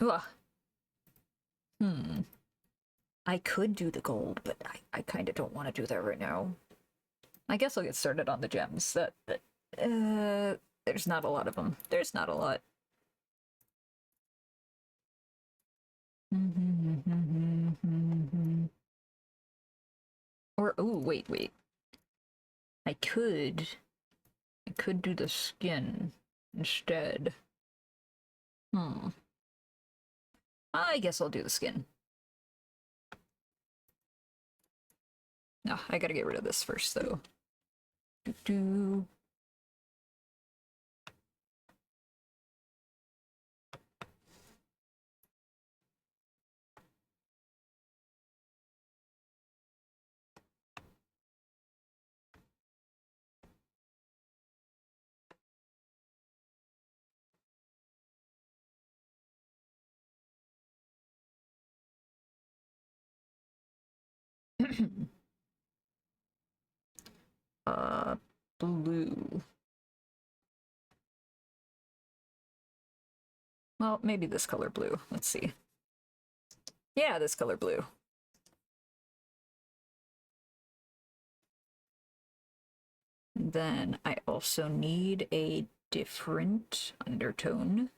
Ugh. I could do the gold, but I kind of don't want to do that right now. I guess I'll get started on the gems. There's not a lot of them. There's not a lot. Or, oh, wait. I could do the skin instead. I guess I'll do the skin. No, I gotta get rid of this first, though. Do. Blue. Well, maybe this color blue. Let's see. Yeah, this color blue. Then I also need a different undertone.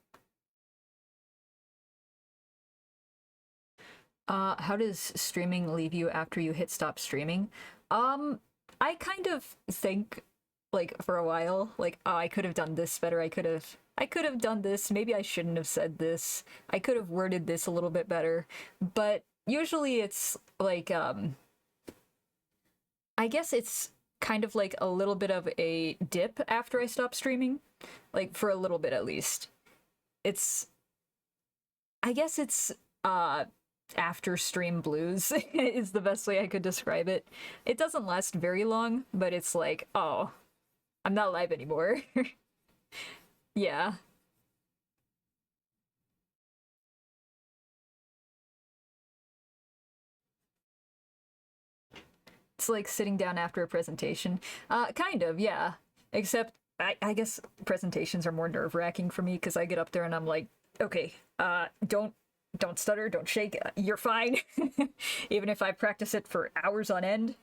How does streaming leave you after you hit stop streaming? I kind of think, like, for a while, like, oh, I could have done this better, I could have done this, maybe I shouldn't have said this, I could have worded this a little bit better, but usually it's, like, I guess it's kind of like a little bit of a dip after I stop streaming, like, for a little bit at least. I guess it's, after stream blues is the best way I could describe it. It doesn't last very long, but it's like, oh, I'm not live anymore. Yeah. It's like sitting down after a presentation. Kind of, yeah. Except I guess presentations are more nerve-wracking for me because I get up there and I'm like, okay, don't stutter, don't shake, you're fine. Even if I practice it for hours on end.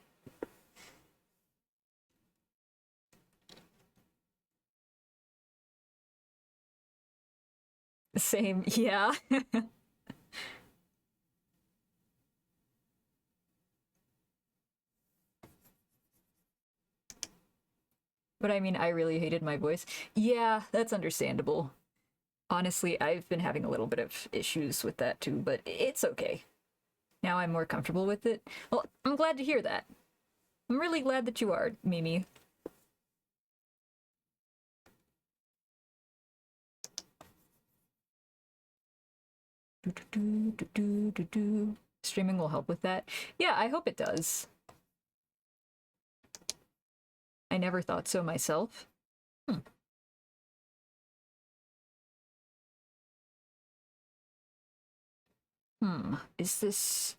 Same, yeah. But I mean, I really hated my voice. Yeah, that's understandable. Honestly, I've been having a little bit of issues with that too, but it's okay. Now I'm more comfortable with it. Well, I'm glad to hear that. I'm really glad that you are, Mimi. Streaming will help with that. Yeah, I hope it does. I never thought so myself. Is this...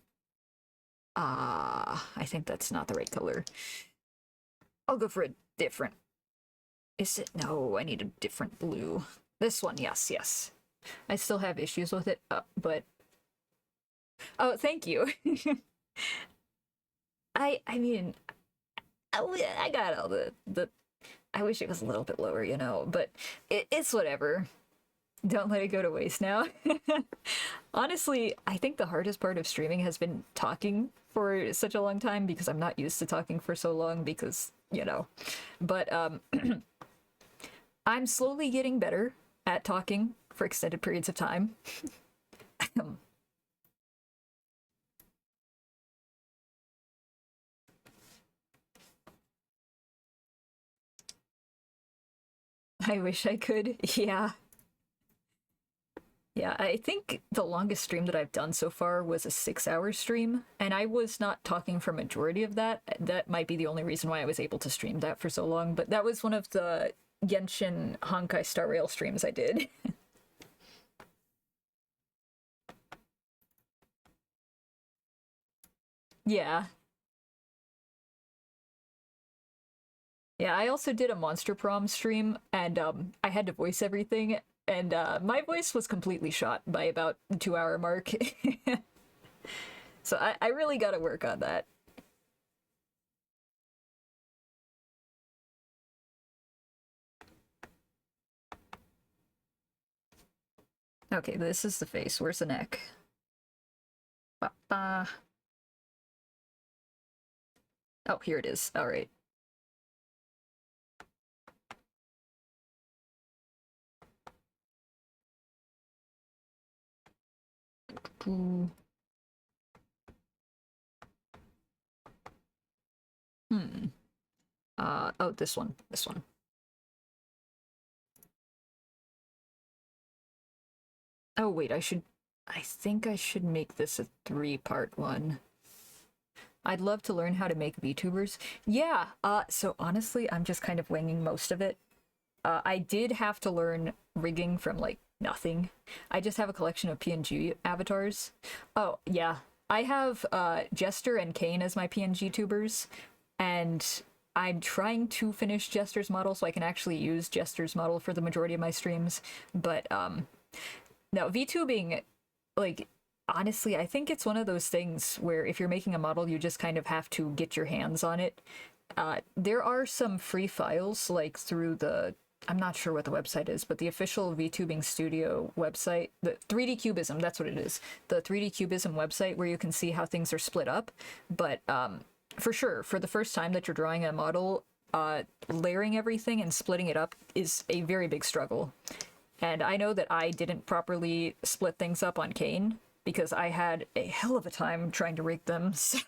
I think that's not the right color. I'll go for a different... Is it? No, I need a different blue. This one, yes. I still have issues with it, but... Oh, thank you. I mean... I got all the... I wish it was a little bit lower, but it's whatever. Don't let it go to waste now. Honestly, I think the hardest part of streaming has been talking for such a long time because I'm not used to talking for so long because, you know. But I'm slowly getting better at talking for extended periods of time. I wish I could. Yeah. Yeah, I think the longest stream that I've done so far was a 6-hour stream, and I was not talking for majority of that. That might be the only reason why I was able to stream that for so long, but that was one of the Genshin Honkai Star Rail streams I did. Yeah. Yeah, I also did a Monster Prom stream, and I had to voice everything, and my voice was completely shot by about 2-hour mark. So I really gotta work on that. Okay, this is the face. Where's the neck? Ba -ba. Oh, here it is. All right. Hmm. Oh, this one. This one. Oh, wait, I think I should make this a 3-part one. I'd love to learn how to make VTubers. Yeah, so honestly, I'm just kind of winging most of it. I did have to learn rigging from, like, nothing. I just have a collection of PNG avatars. Oh, yeah. I have, Jester and Kane as my PNG tubers, and I'm trying to finish Jester's model so I can actually use Jester's model for the majority of my streams, but, no, VTubing, like, honestly, I think it's one of those things where if you're making a model, you just kind of have to get your hands on it. There are some free files, like through the, I'm not sure what the website is, but the official VTubing Studio website, the 3D Cubism, that's what it is. The 3D Cubism website where you can see how things are split up. But for sure, for the first time that you're drawing a model, layering everything and splitting it up is a very big struggle. And I know that I didn't properly split things up on Kane because I had a hell of a time trying to rig them, so...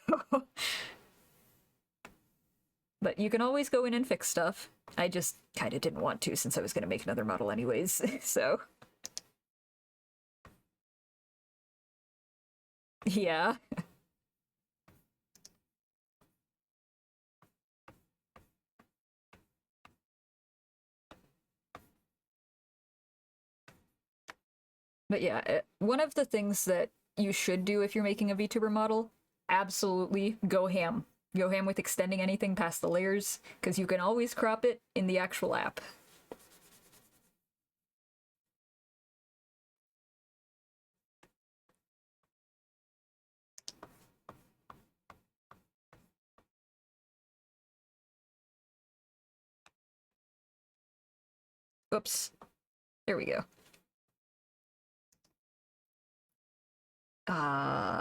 But you can always go in and fix stuff. I just kind of didn't want to since I was going to make another model anyways, so... Yeah. But yeah, one of the things that you should do if you're making a VTuber model, absolutely go ham. Go ham with extending anything past the layers, because you can always crop it in the actual app. Oops. There we go.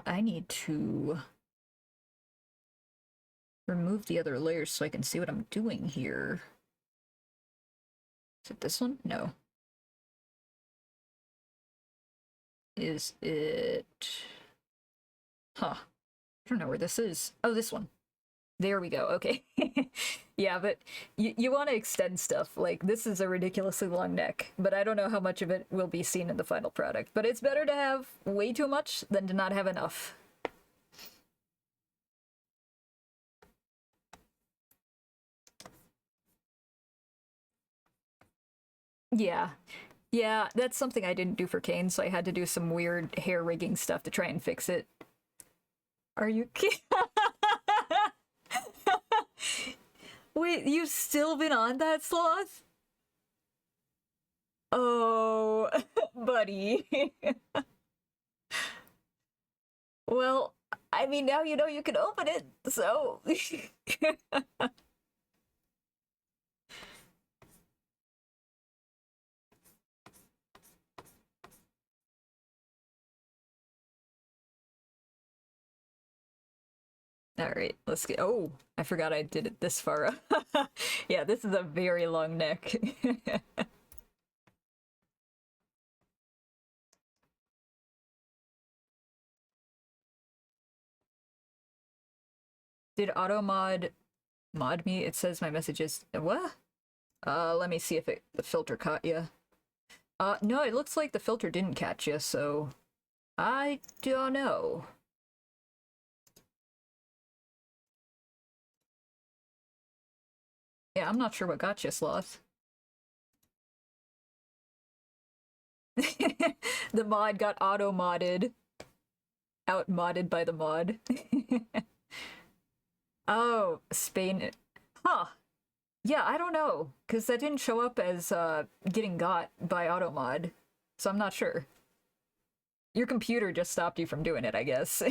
I need to remove the other layers so I can see what I'm doing here. Is it this one? No. Is it... Huh. I don't know where this is. Oh, this one. There we go. Okay. Yeah, but you want to extend stuff. Like, this is a ridiculously long neck, but I don't know how much of it will be seen in the final product. But it's better to have way too much than to not have enough. Yeah. Yeah, that's something I didn't do for Kane, so I had to do some weird hair rigging stuff to try and fix it. Are you kidding? Wait, you've still been on that sloth? Oh, buddy. Well, I mean, now you know you can open it, so... Alright, let's get... Oh, I forgot I did it this far up. Yeah, this is a very long neck. Did automod mod me? It says my messages... What? Let me see if the filter caught you. No, it looks like the filter didn't catch you, so... I don't know. Yeah, I'm not sure what got you, Sloth. The mod got auto-modded. Out-modded by the mod. Oh, Spain... Huh. Yeah, I don't know, because that didn't show up as getting got by automod, so I'm not sure. Your computer just stopped you from doing it, I guess.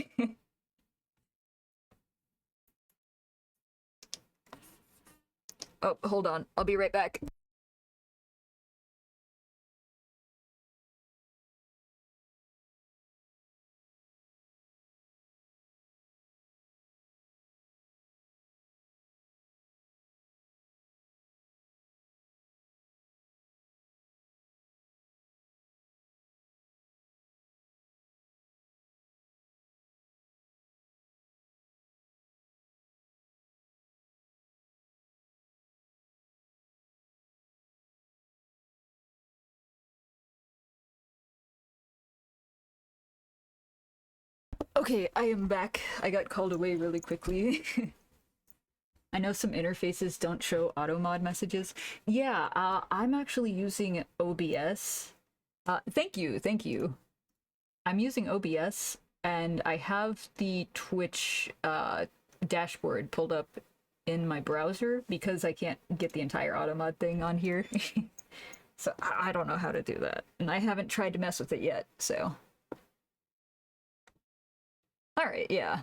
Oh, hold on. I'll be right back. Okay, I am back. I got called away really quickly. I know some interfaces don't show automod messages. Yeah, I'm actually using OBS. Thank you, thank you. I'm using OBS, and I have the Twitch dashboard pulled up in my browser because I can't get the entire automod thing on here. So I don't know how to do that, and I haven't tried to mess with it yet, so... Alright, yeah.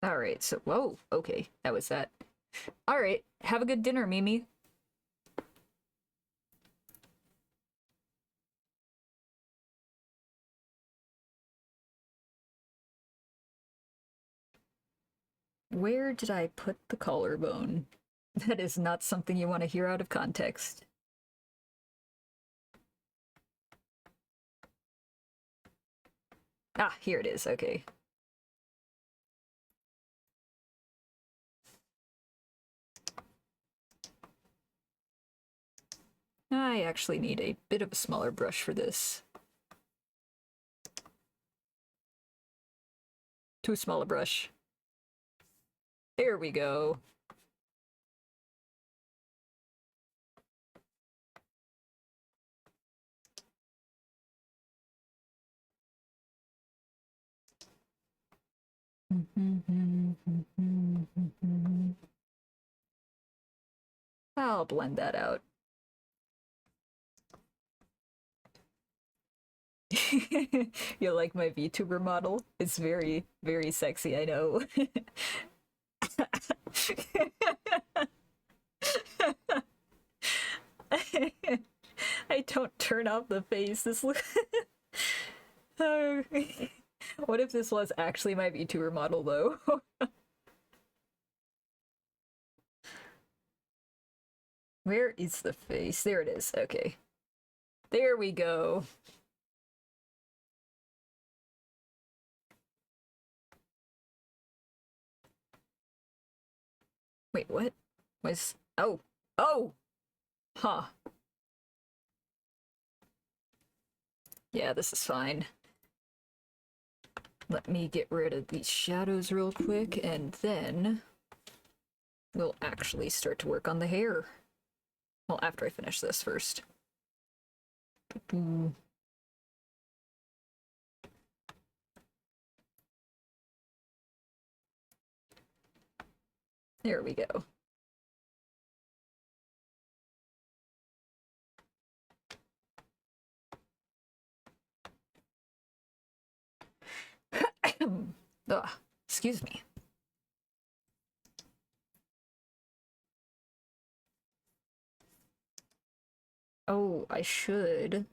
Alright, so, whoa, okay, that was that. Alright, have a good dinner, Mimi. Where did I put the collarbone? That is not something you want to hear out of context. Ah, here it is, okay. I actually need a bit of a smaller brush for this. Too small a brush. There we go. I'll blend that out. You like my VTuber model? It's very, very sexy, I know. I don't turn off the face. This look. What if this was actually my VTuber model, though? Where is the face? There it is. Okay. There we go. Wait, what? Was... Oh! Oh! Huh. Yeah, this is fine. Let me get rid of these shadows real quick, and then we'll actually start to work on the hair. Well, after I finish this first. There we go. Ugh, excuse me. Oh, I should.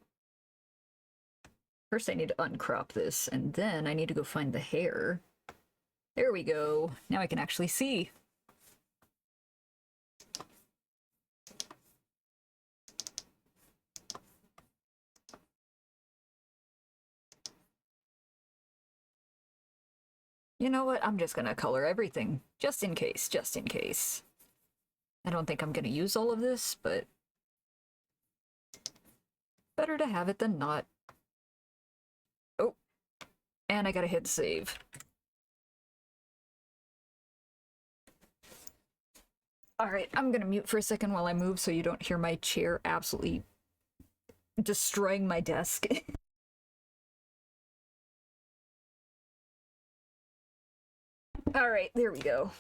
First I need to uncrop this, and then I need to go find the hair. There we go. Now I can actually see. You know what? I'm just gonna color everything. Just in case, just in case. I don't think I'm gonna use all of this, but better to have it than not. Oh, and I gotta hit save. Alright, I'm gonna mute for a second while I move so you don't hear my chair absolutely destroying my desk. Alright, there we go.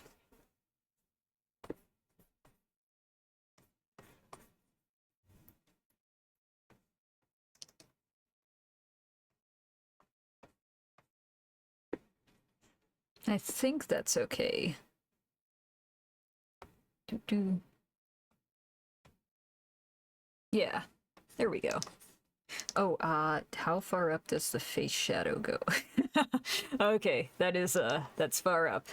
I think that's okay. Doo-doo. Yeah, there we go. Oh, how far up does the face shadow go? Okay, that's far up.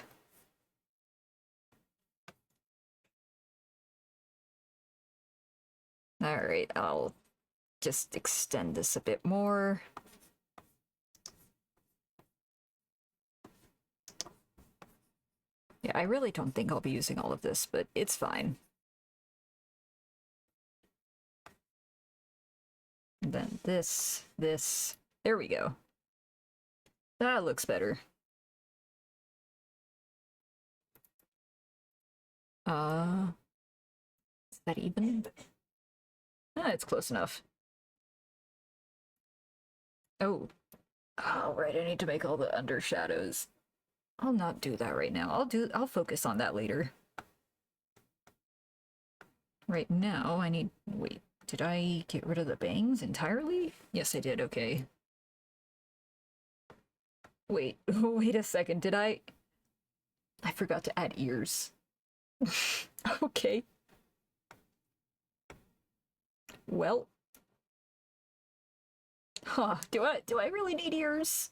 Alright, I'll just extend this a bit more. Yeah, I really don't think I'll be using all of this, but it's fine. And then this, there we go. That looks better. Is that even? Ah, it's close enough. Oh. Oh, right, I need to make all the undershadows. I'll not do that right now. I'll focus on that later. Right now, I need... Wait, did I get rid of the bangs entirely? Yes, I did, okay. Wait, wait a second, did I forgot to add ears. Okay. Well. Huh, do I really need ears?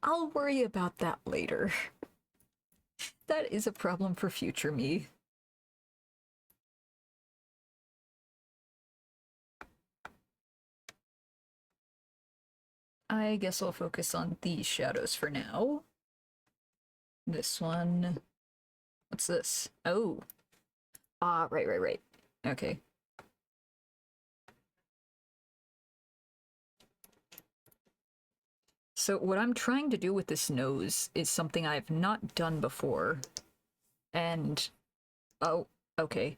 I'll worry about that later. That is a problem for future me. I guess I'll focus on these shadows for now. This one... What's this? Oh. Ah, right. Okay. So what I'm trying to do with this nose is something I've not done before. And... Oh, okay.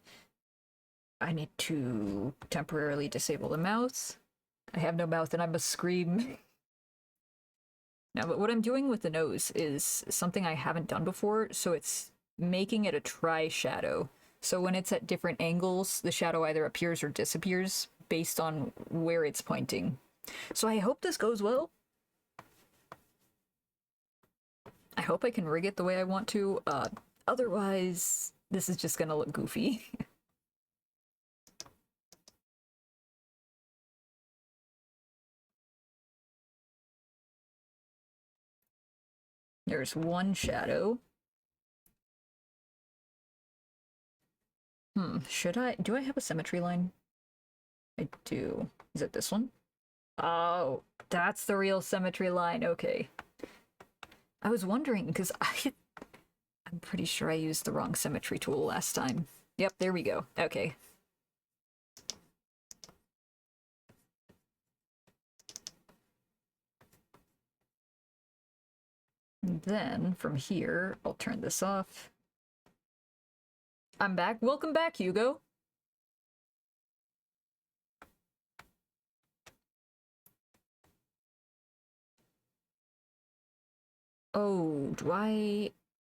I need to temporarily disable the mouth. I have no mouth and I must scream. Now, but what I'm doing with the nose is something I haven't done before, so it's making it a tri-shadow. So when it's at different angles, the shadow either appears or disappears based on where it's pointing. So I hope this goes well. I hope I can rig it the way I want to. Otherwise, this is just gonna look goofy. There's one shadow. Do I have a symmetry line? I do. Is it this one? Oh, that's the real symmetry line, okay. I was wondering, because I'm pretty sure I used the wrong symmetry tool last time. Yep, there we go. Okay. then from here, I'll turn this off. I'm back. Welcome back, Hugo. Oh, do I...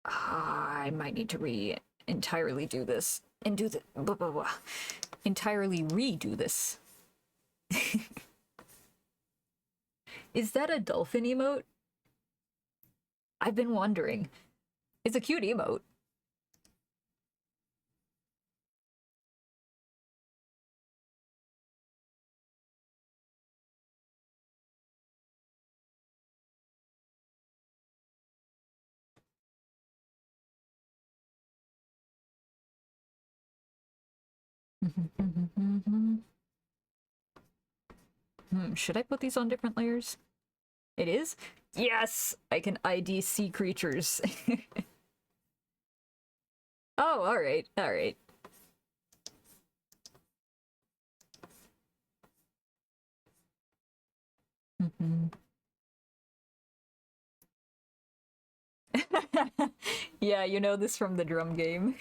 I might need to entirely do this. And do the... entirely redo this. Is that a dolphin emote? I've been wondering. It's a cute emote. Should I put these on different layers? It is? Yes! I can ID sea creatures. Oh, alright, alright. Yeah, you know this from the drum game.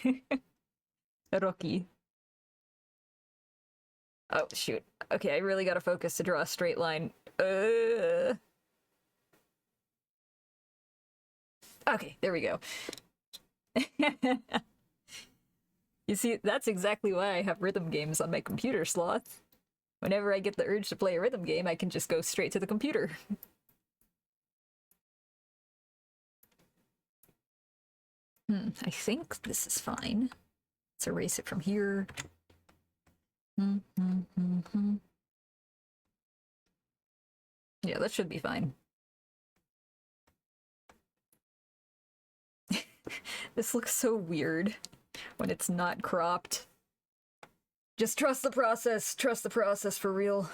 Rocky. Oh, shoot. Okay, I really gotta focus to draw a straight line. Okay, there we go. You see, that's exactly why I have rhythm games on my computer, Sloth. Whenever I get the urge to play a rhythm game, I can just go straight to the computer. I think this is fine. Let's erase it from here. Yeah, that should be fine. This looks so weird when it's not cropped. Just trust the process. Trust the process for real.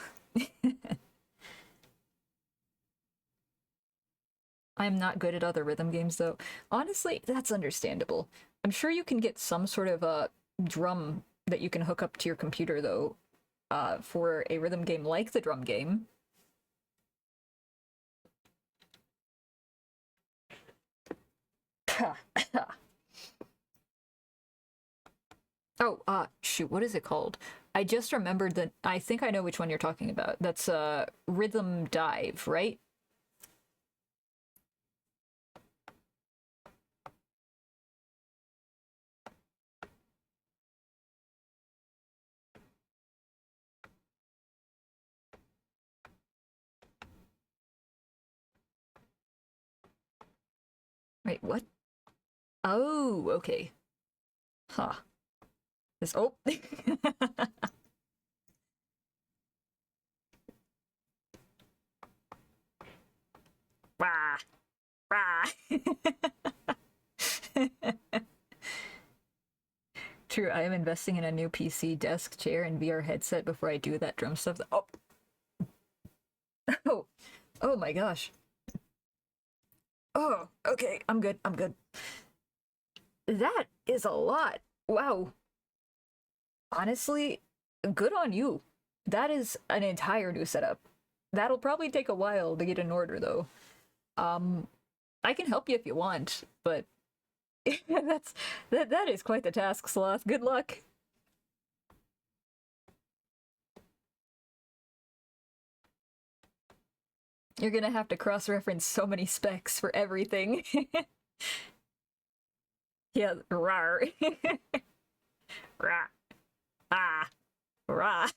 I'm not good at other rhythm games, though. Honestly, that's understandable. I'm sure you can get some sort of a drum that you can hook up to your computer, though, for a rhythm game like the drum game. Oh, shoot, what is it called? I just remembered that I think I know which one you're talking about. That's Rhythm Dive, right? Wait, what? Oh, okay. Huh. This, oh. Rah. Rah. True, I am investing in a new PC, desk, chair, and VR headset before I do that drum stuff. Oh. Oh. Oh my gosh. Oh, okay, I'm good, I'm good. That is a lot. Wow. Honestly, good on you. That is an entire new setup. That'll probably take a while to get in order, though. I can help you if you want, but that is quite the task, Sloth. Good luck. You're gonna have to cross-reference so many specs for everything. Yeah, rar. Rah. Ah. Rah.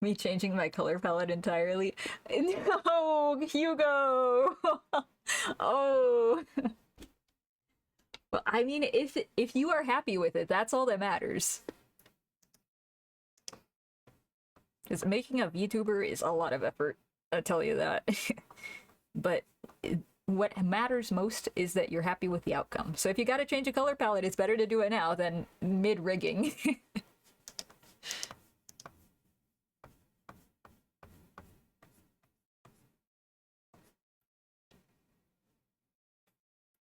Me changing my color palette entirely. No, Hugo! Oh. Well, I mean, if you are happy with it, that's all that matters. Because making a VTuber is a lot of effort, I'll tell you that. But what matters most is that you're happy with the outcome. So if you gotta change a color palette, it's better to do it now than mid-rigging.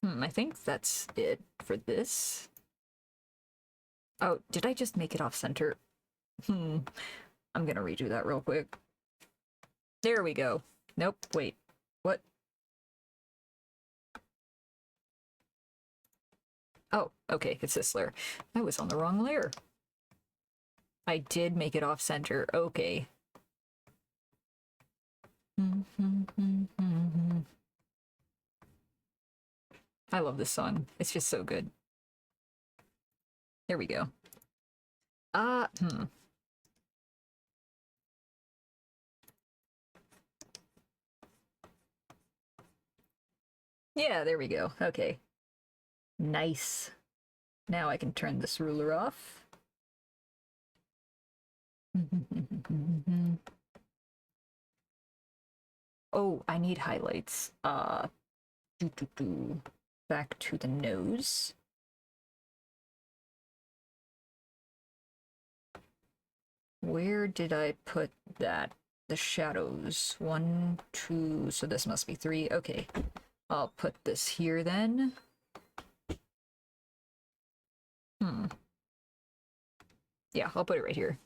I think that's it for this. Oh, did I just make it off center? I'm gonna redo that real quick. There we go. Nope, wait. What? Oh, okay, it's this layer. I was on the wrong layer. I did make it off-center. Okay. I love this song. It's just so good. There we go. Yeah, there we go. Okay. Nice. Now I can turn this ruler off. Oh, I need highlights. Back to the nose. Where did I put that? The shadows. 1, 2, so this must be 3. Okay. I'll put this here then. Yeah, I'll put it right here.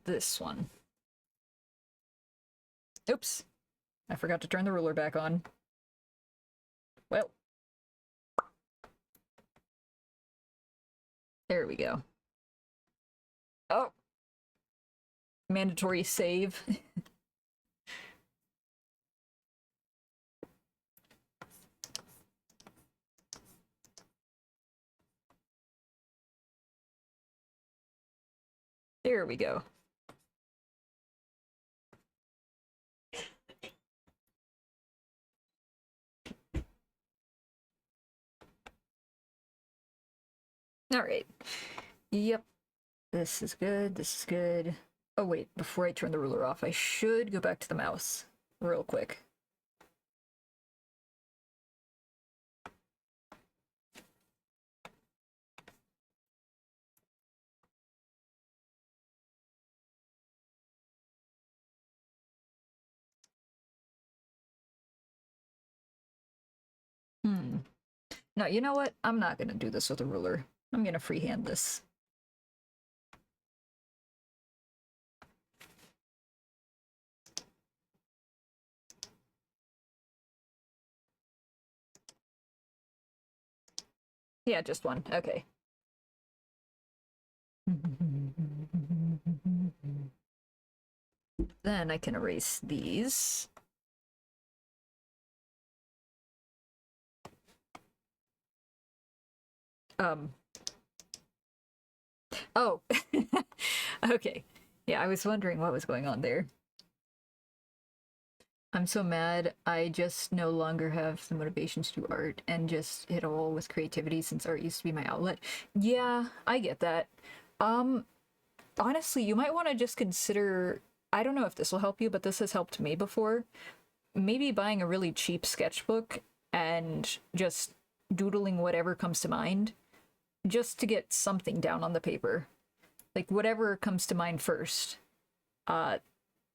This one. Oops. I forgot to turn the ruler back on. Well. There we go. Oh! Mandatory save. There we go. Alright. Yep. This is good, this is good. Oh wait, before I turn the ruler off, I should go back to the mouse real quick. No, you know what? I'm not gonna do this with a ruler. I'm gonna freehand this. Yeah, just one. Okay. Then I can erase these. Oh. Okay. Yeah, I was wondering what was going on there. I'm so mad. I just no longer have the motivation to do art and just hit a wall with creativity since art used to be my outlet. Yeah, I get that. Honestly, you might want to just consider, I don't know if this will help you, but this has helped me before. Maybe buying a really cheap sketchbook and just doodling whatever comes to mind just to get something down on the paper. Like whatever comes to mind first. That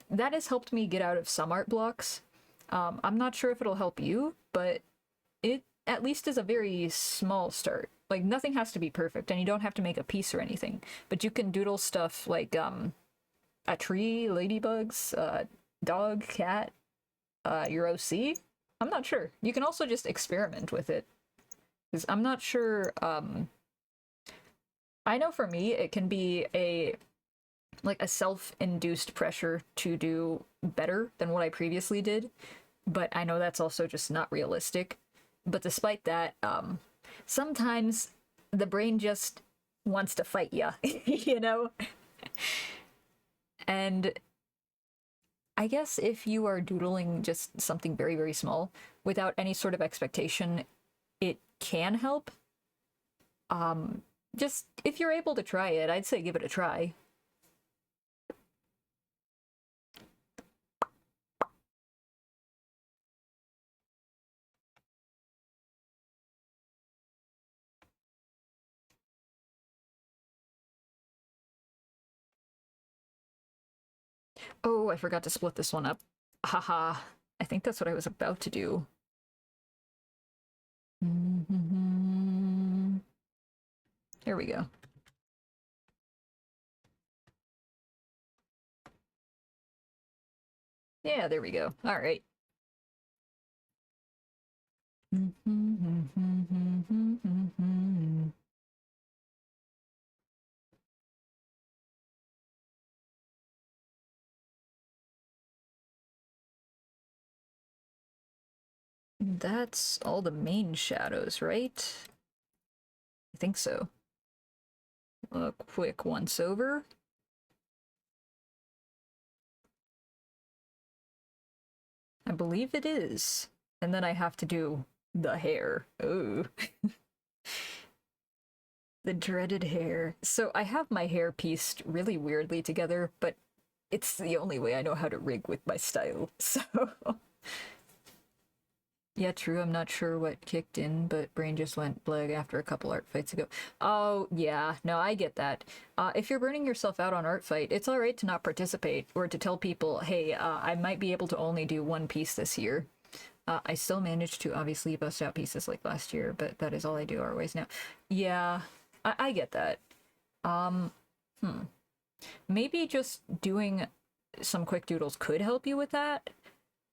has helped me get out of some art blocks. I'm not sure if it'll help you, but it at least is a very small start. Like nothing has to be perfect, and you don't have to make a piece or anything. But you can doodle stuff like a tree, ladybugs, dog, cat, your OC. I'm not sure. You can also just experiment with it, because I'm not sure. I know for me, it can be a self-induced pressure to do better than what I previously did, but I know that's also just not realistic. But despite that, sometimes the brain just wants to fight ya, you know? And I guess if you are doodling just something very, very small without any sort of expectation, it can help. Just if you're able to try it, I'd say give it a try. Oh, I forgot to split this one up. Haha. I think that's what I was about to do. Here we go. Yeah, there we go. All right. That's all the main shadows, right? I think so. A quick once over. I believe it is. And then I have to do the hair. Ooh. The dreaded hair. So I have my hair pieced really weirdly together, but it's the only way I know how to rig with my style. So yeah, true. I'm not sure what kicked in, but brain just went blag after a couple art fights ago. Oh, yeah. No, I get that. If you're burning yourself out on art fight, it's all right to not participate or to tell people, hey, I might be able to only do one piece this year. I still managed to obviously bust out pieces like last year, but that is all I do always now. Yeah, I get that. Maybe just doing some quick doodles could help you with that.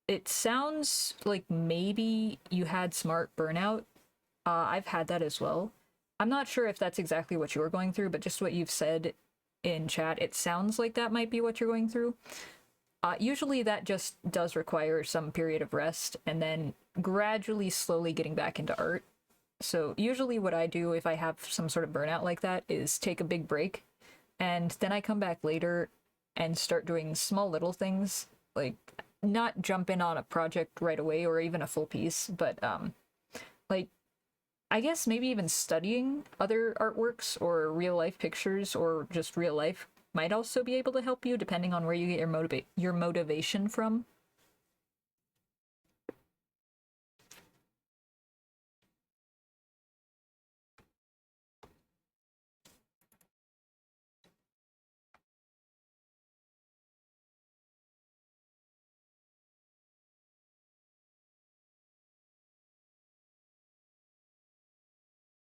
It sounds like maybe you had smart burnout. I've had that as well. I'm not sure if that's exactly what you're going through, but just what you've said in chat, it sounds like that might be what you're going through. Usually that just does require some period of rest and then gradually, slowly getting back into art. So usually what I do if I have some sort of burnout like that is take a big break and then I come back later and start doing small little things, like not jump in on a project right away or even a full piece, but like I guess maybe even studying other artworks or real life pictures or just real life might also be able to help you depending on where you get your motivation from.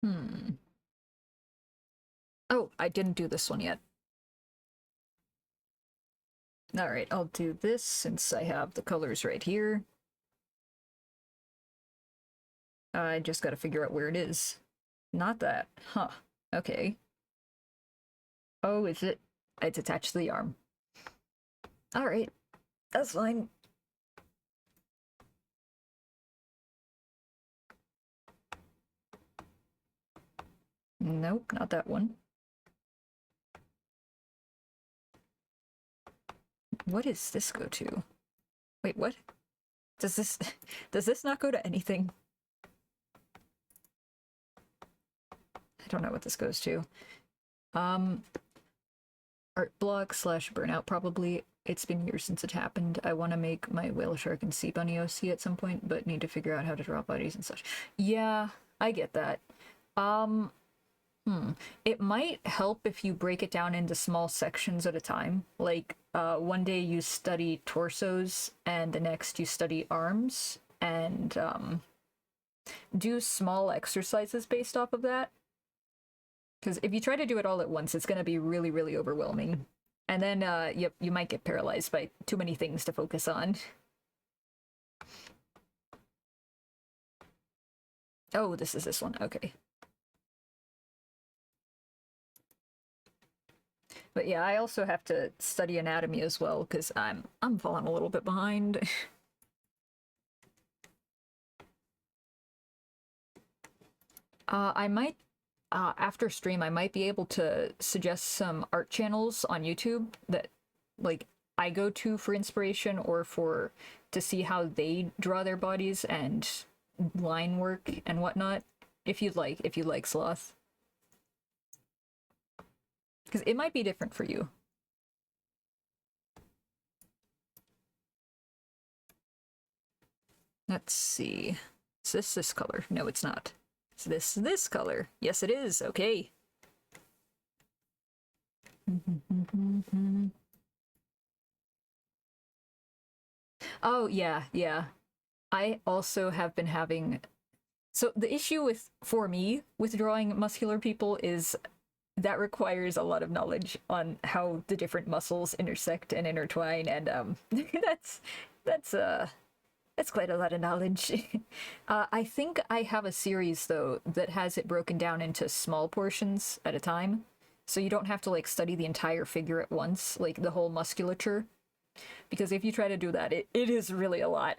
Hmm. Oh, I didn't do this one yet. All right, I'll do this since I have the colors right here. I just got to figure out where it is. Not that. Huh. Okay. Oh, is it? It's attached to the arm. All right. That's fine. Nope, not that one. What does this go to? Wait, what? Does this does this not go to anything? I don't know what this goes to. Art block slash burnout probably. It's been years since it happened. I want to make my whale shark and sea bunny OC at some point, but need to figure out how to draw bodies and such. Yeah, I get that. Um, It might help if you break it down into small sections at a time. Like, one day you study torsos, and the next you study arms, and do small exercises based off of that. Because if you try to do it all at once, it's going to be really, really overwhelming. And then, yep, you might get paralyzed by too many things to focus on. Oh, this is this one. Okay. But yeah, I also have to study anatomy as well because I'm falling a little bit behind. I might after stream I might be able to suggest some art channels on YouTube that like I go to for inspiration or for to see how they draw their bodies and line work and whatnot. If you'd like Sloth, because it might be different for you. Let's see. Is this color? No, it's not. Is this color? Yes, it is. Okay. Oh, yeah, yeah. I also have been having... So the issue with, for me, with drawing muscular people is that requires a lot of knowledge on how the different muscles intersect and intertwine, and That's quite a lot of knowledge. I think I have a series, though, that has it broken down into small portions at a time. So you don't have to, like, study the entire figure at once, like the whole musculature. Because if you try to do that, it is really a lot.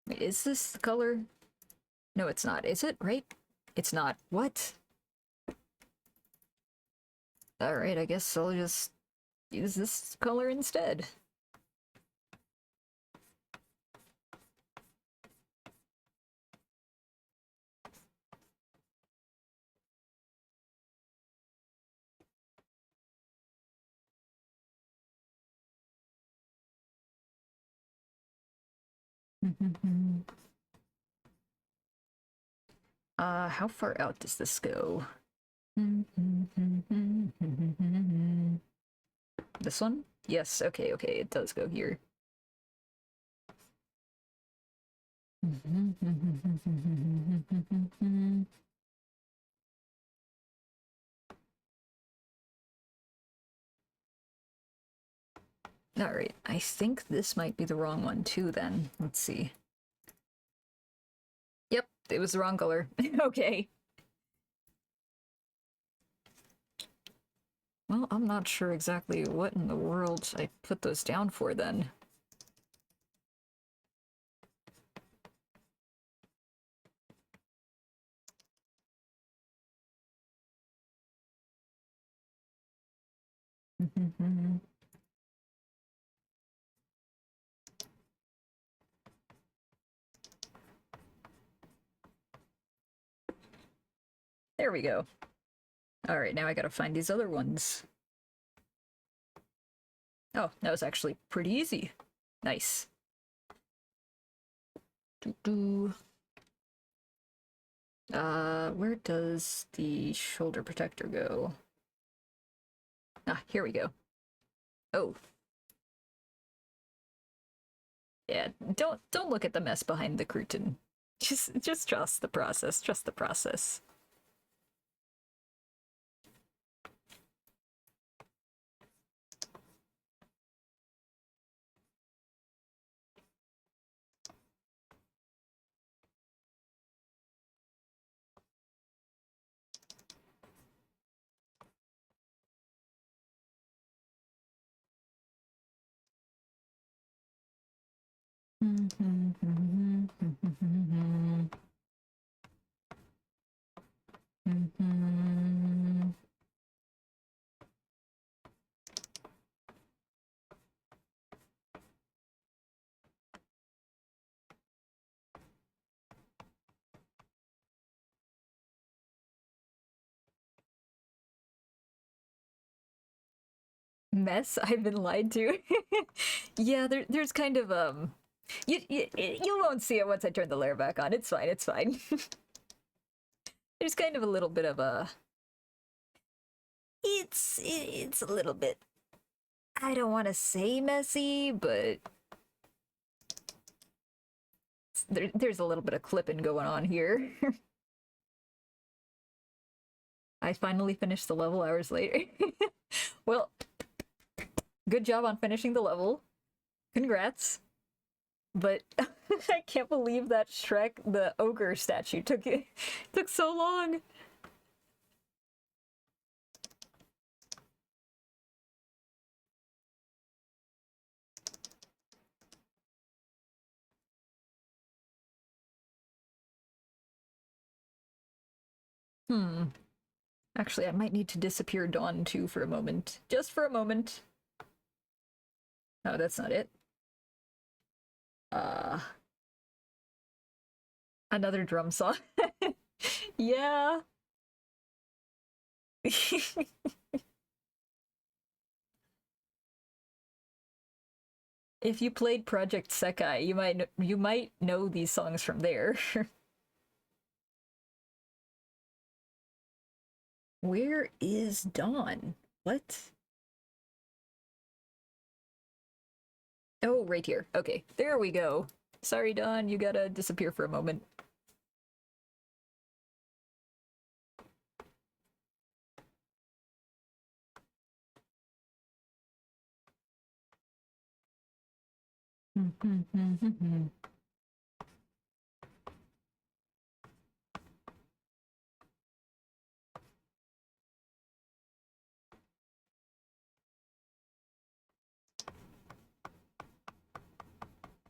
Wait, is this the color? No, it's not. Is it? Right? It's not. What? Alright, I guess I'll just use this color instead. How far out does this go? This one? Yes, okay, it does go here. Alright, I think this might be the wrong one too then. Let's see. Yep, it was the wrong color. Okay. Well, I'm not sure exactly what in the world I put those down for then. There we go. Alright, now I gotta find these other ones. Oh, that was actually pretty easy. Nice. Where does the shoulder protector go? Ah, here we go. Oh. Yeah, don't look at the mess behind the curtain. Just trust the process. Trust the process. Mess? I've been lied to. Yeah, there's kind of you won't see it once I turn the layer back on. It's fine. It's fine. There's kind of a little bit of a. It's a little bit. I don't want to say messy, but there's a little bit of clipping going on here. I finally finished the level hours later. Well, good job on finishing the level. Congrats. But I can't believe that Shrek, the ogre statue, took so long. Actually, I might need to disappear Dawn too for a moment. Just for a moment. Oh, that's not it. Another drum song. Yeah. If you played Project Sekai, you might know these songs from there. Where is Dawn? What? Oh, right here. Okay, there we go. Sorry, Dawn, you gotta disappear for a moment.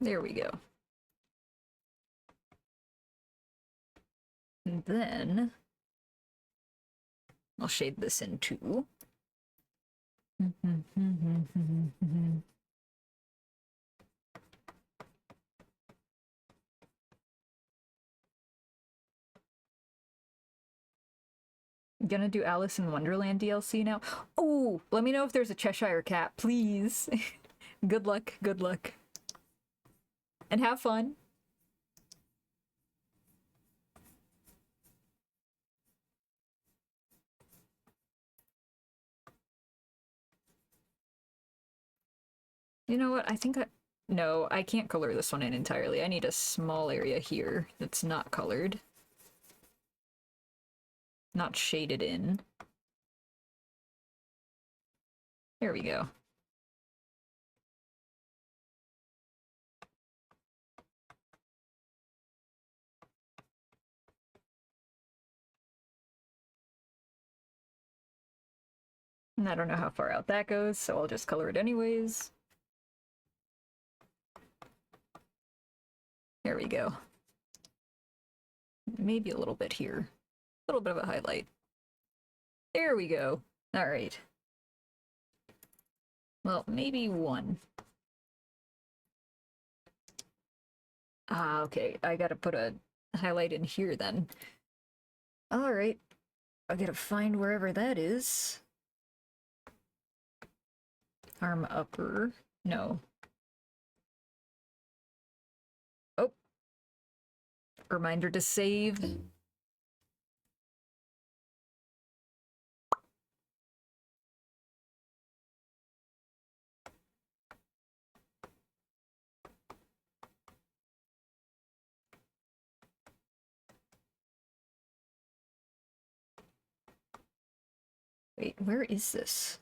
There we go. And then I'll shade this in too. Gonna do Alice in Wonderland DLC now. Oh, let me know if there's a Cheshire Cat, please. Good luck, good luck. And have fun. You know what? I think no, I can't color this one in entirely. I need a small area here that's not colored. Not shaded in. There we go. And I don't know how far out that goes, so I'll just color it anyways. There we go. Maybe a little bit here. A little bit of a highlight. There we go. All right. Well, maybe one. Ah, okay. I gotta put a highlight in here then. All right. I gotta find wherever that is. Arm upper. No. Oh. Reminder to save. Wait, where is this?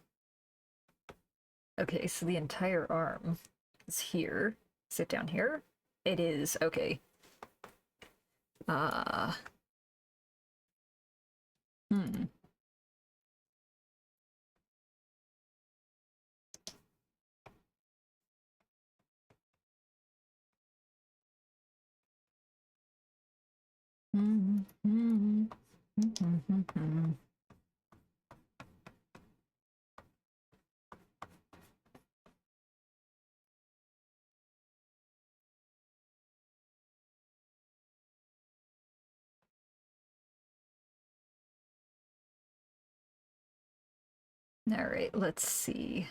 Okay, so the entire arm is here. Is it down here? It is, okay. Hmm. All right, let's see.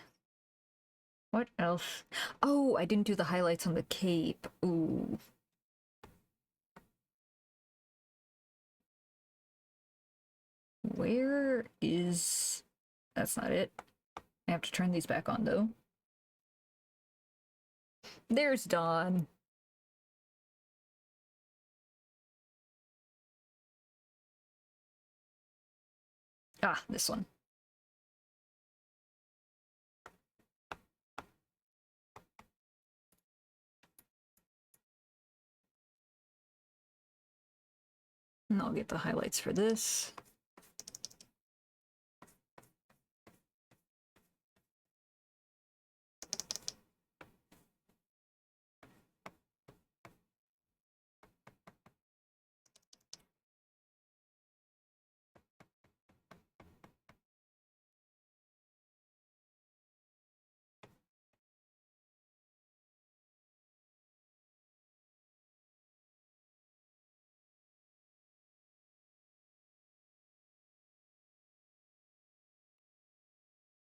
What else? Oh, I didn't do the highlights on the cape. Ooh. Where is... That's not it. I have to turn these back on, though. There's Dawn. Ah, this one. And I'll get the highlights for this.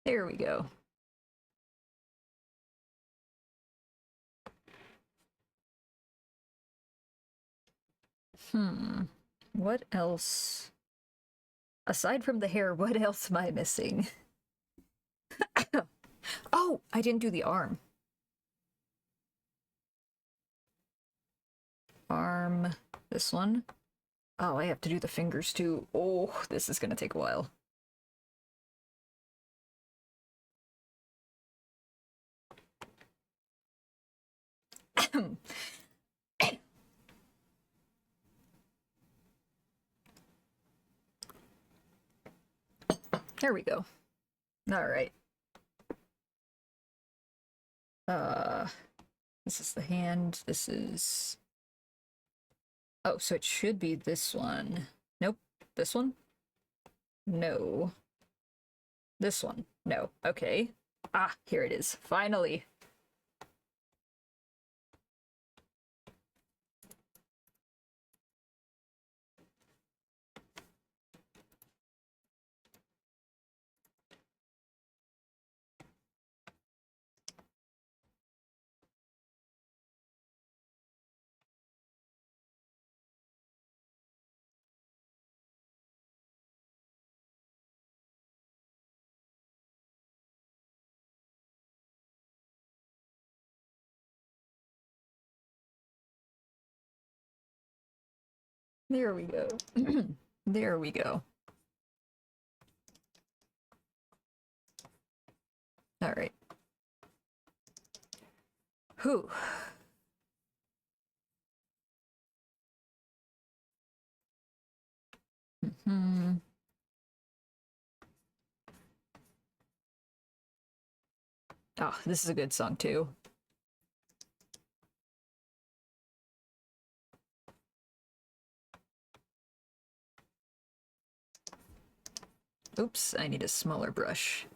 There we go. What else? Aside from the hair, what else am I missing? Oh, I didn't do the arm. Arm, this one. Oh, I have to do the fingers too. Oh, this is gonna take a while. There we go. All right. This is the hand. This is... Oh, so it should be this one. Nope. This one? No. This one? No. Okay. Ah, here it is. Finally. There we go. There we go. All right. Whew. Hmm. Oh, this is a good song too. Oops, I need a smaller brush.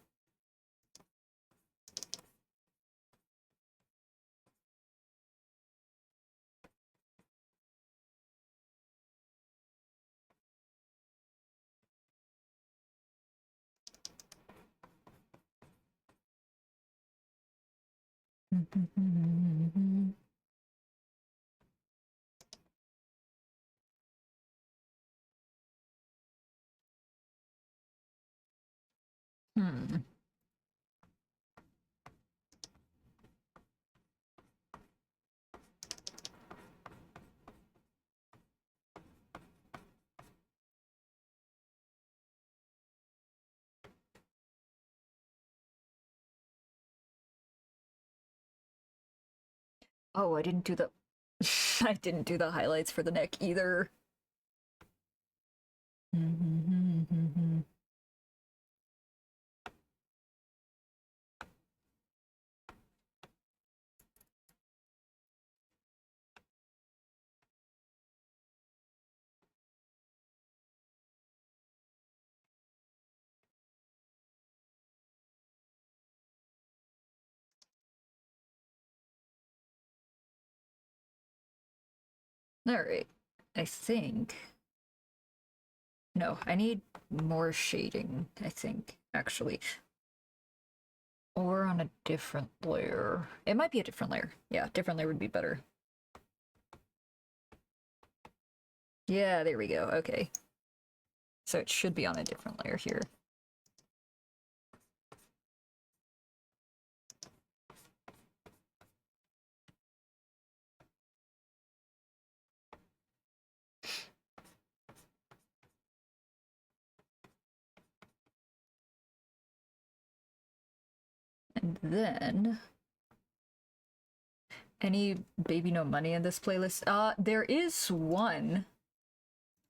Hmm. Oh, I didn't do the... I didn't do the highlights for the neck either. Alright. I think... No, I need more shading, I think, actually. Or on a different layer. It might be a different layer. Yeah, different layer would be better. Yeah, there we go. Okay. So it should be on a different layer here. And then... Any Baby No Money in this playlist? There is one.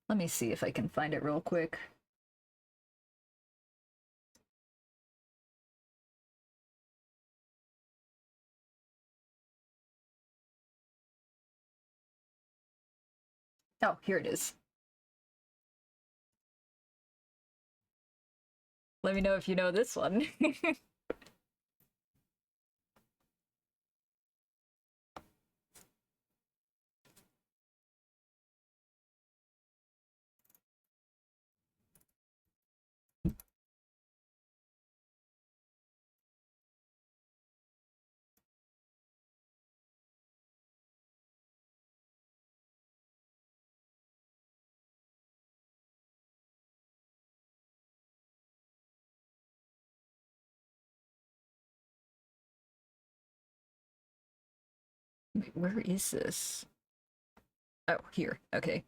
Let me see if I can find it real quick. Oh, here it is. Let me know if you know this one. Wait, where is this? Oh, here. Okay.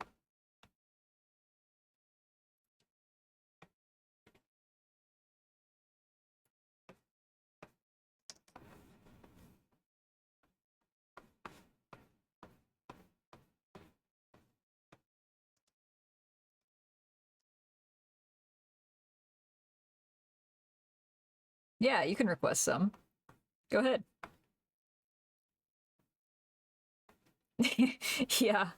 Yeah, you can request some. Go ahead. Yeah.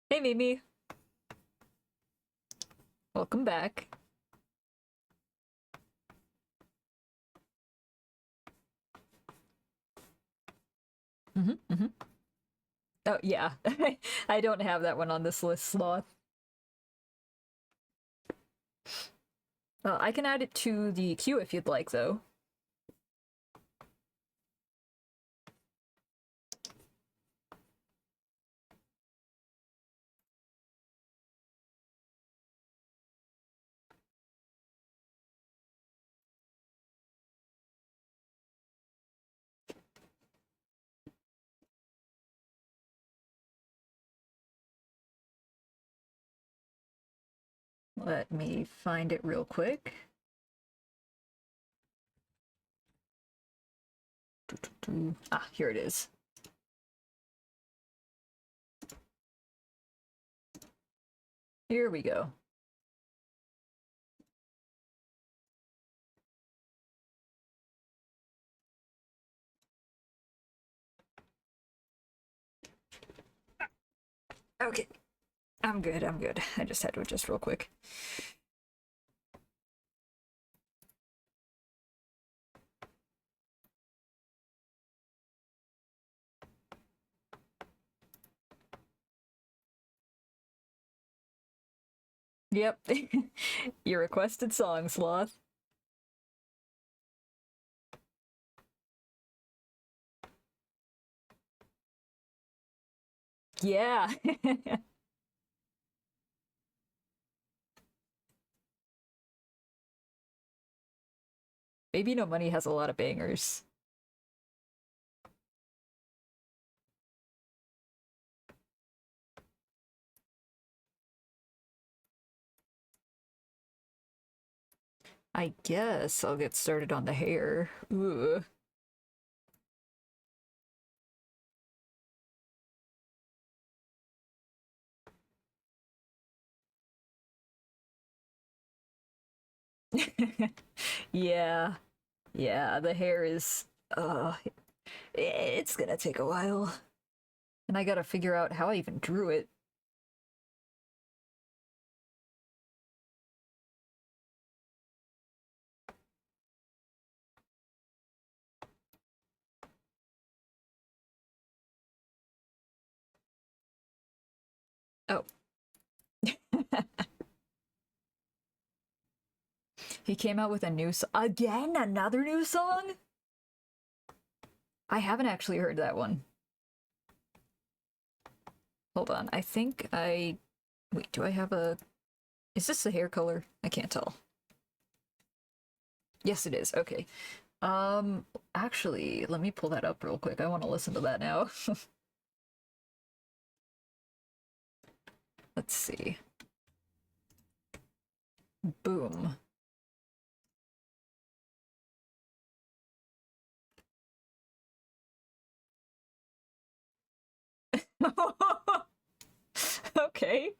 Hey, Mimi. Welcome back. Oh, yeah. I don't have that one on this list, Sloth. I can add it to the queue if you'd like, though. Let me find it real quick. Ah, here it is. Here we go. Okay. I'm good, I'm good. I just had to adjust real quick. Yep. Your requested song, Sloth. Yeah. Baby No Money has a lot of bangers. I guess I'll get started on the hair. Ooh. Yeah. Yeah, the hair is it's gonna take a while. And I gotta figure out how I even drew it. Oh. He came out with a new again, another new song? I haven't actually heard that one. Hold on. I think I wait, do I have a is this the hair color? I can't tell. Yes, it is. Okay. Actually, let me pull that up real quick. I want to listen to that now. Let's see. Boom. Okay.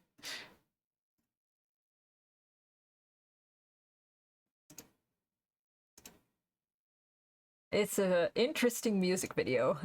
It's a interesting music video.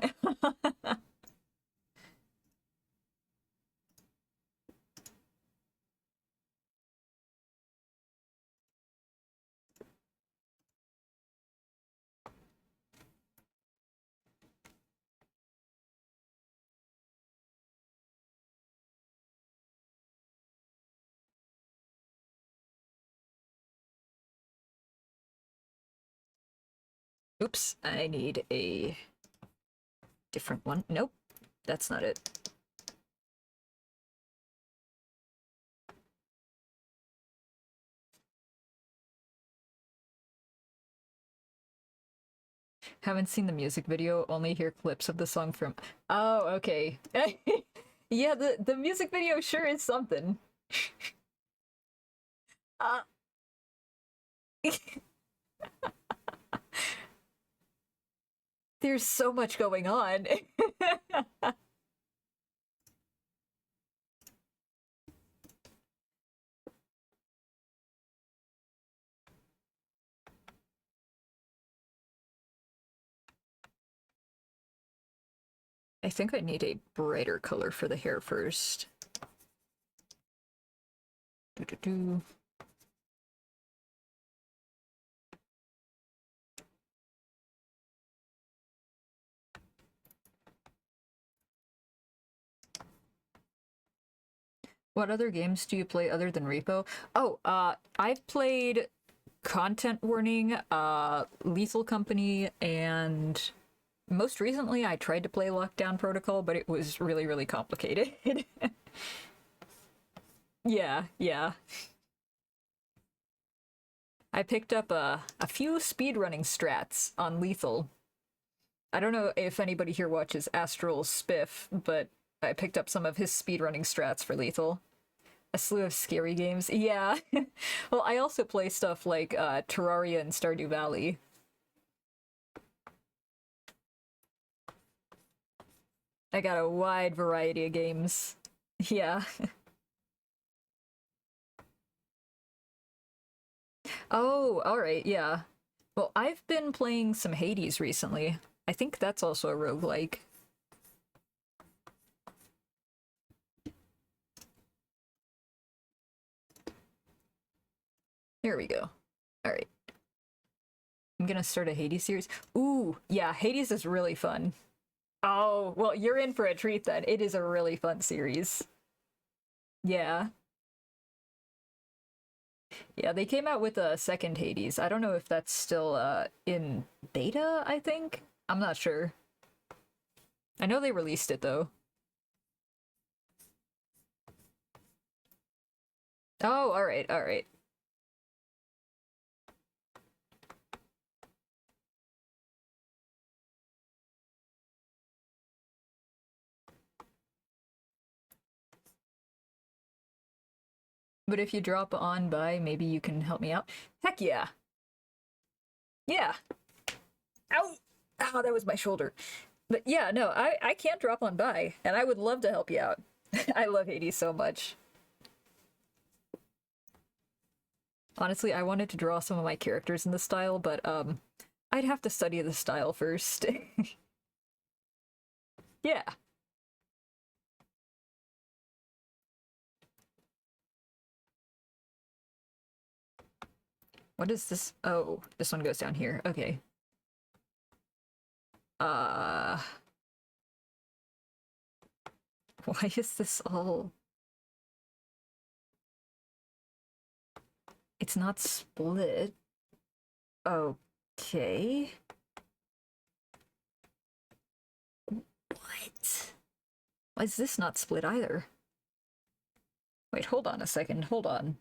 Oops, I need a different one. Nope, that's not it. Haven't seen the music video, only hear clips of the song from. Oh, okay. Yeah, the music video sure is something. Uh, there's so much going on. I think I need a brighter color for the hair first. Doo-doo-doo. What other games do you play other than Repo? Oh, I've played Content Warning, Lethal Company, and most recently I tried to play Lockdown Protocol, but it was really, really complicated. Yeah, yeah. I picked up a few speedrunning strats on Lethal. I don't know if anybody here watches Astral Spiff, but I picked up some of his speedrunning strats for Lethal. A slew of scary games. Yeah. Well, I also play stuff like Terraria and Stardew Valley. I got a wide variety of games. Yeah. Oh, alright, yeah. Well, I've been playing some Hades recently. I think that's also a roguelike. There we go. Alright. I'm gonna start a Hades series. Ooh, yeah, Hades is really fun. Oh, well, you're in for a treat then. It is a really fun series. Yeah. Yeah, they came out with a second Hades. I don't know if that's still in beta, I think. I'm not sure. I know they released it though. Oh, all right, all right. But if you drop on by, maybe you can help me out. Heck yeah. Yeah. Ow! Ow, that was my shoulder. But yeah, no, I can't drop on by, and I would love to help you out. I love Hades so much. Honestly, I wanted to draw some of my characters in the style, but I'd have to study the style first. Yeah. What is this? Oh, this one goes down here. Okay. Uh, why is this all... It's not split. Okay. What? Why is this not split either? Wait, hold on a second. Hold on.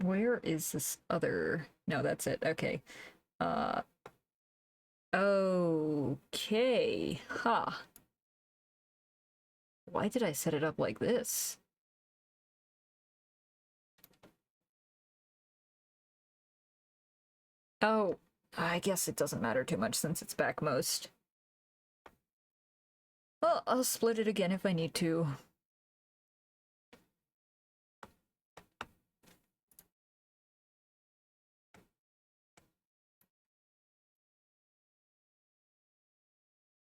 Where is this other... No, that's it. Okay. Uh, okay. Huh. Why did I set it up like this? Oh, I guess it doesn't matter too much since it's backmost. Well, I'll split it again if I need to.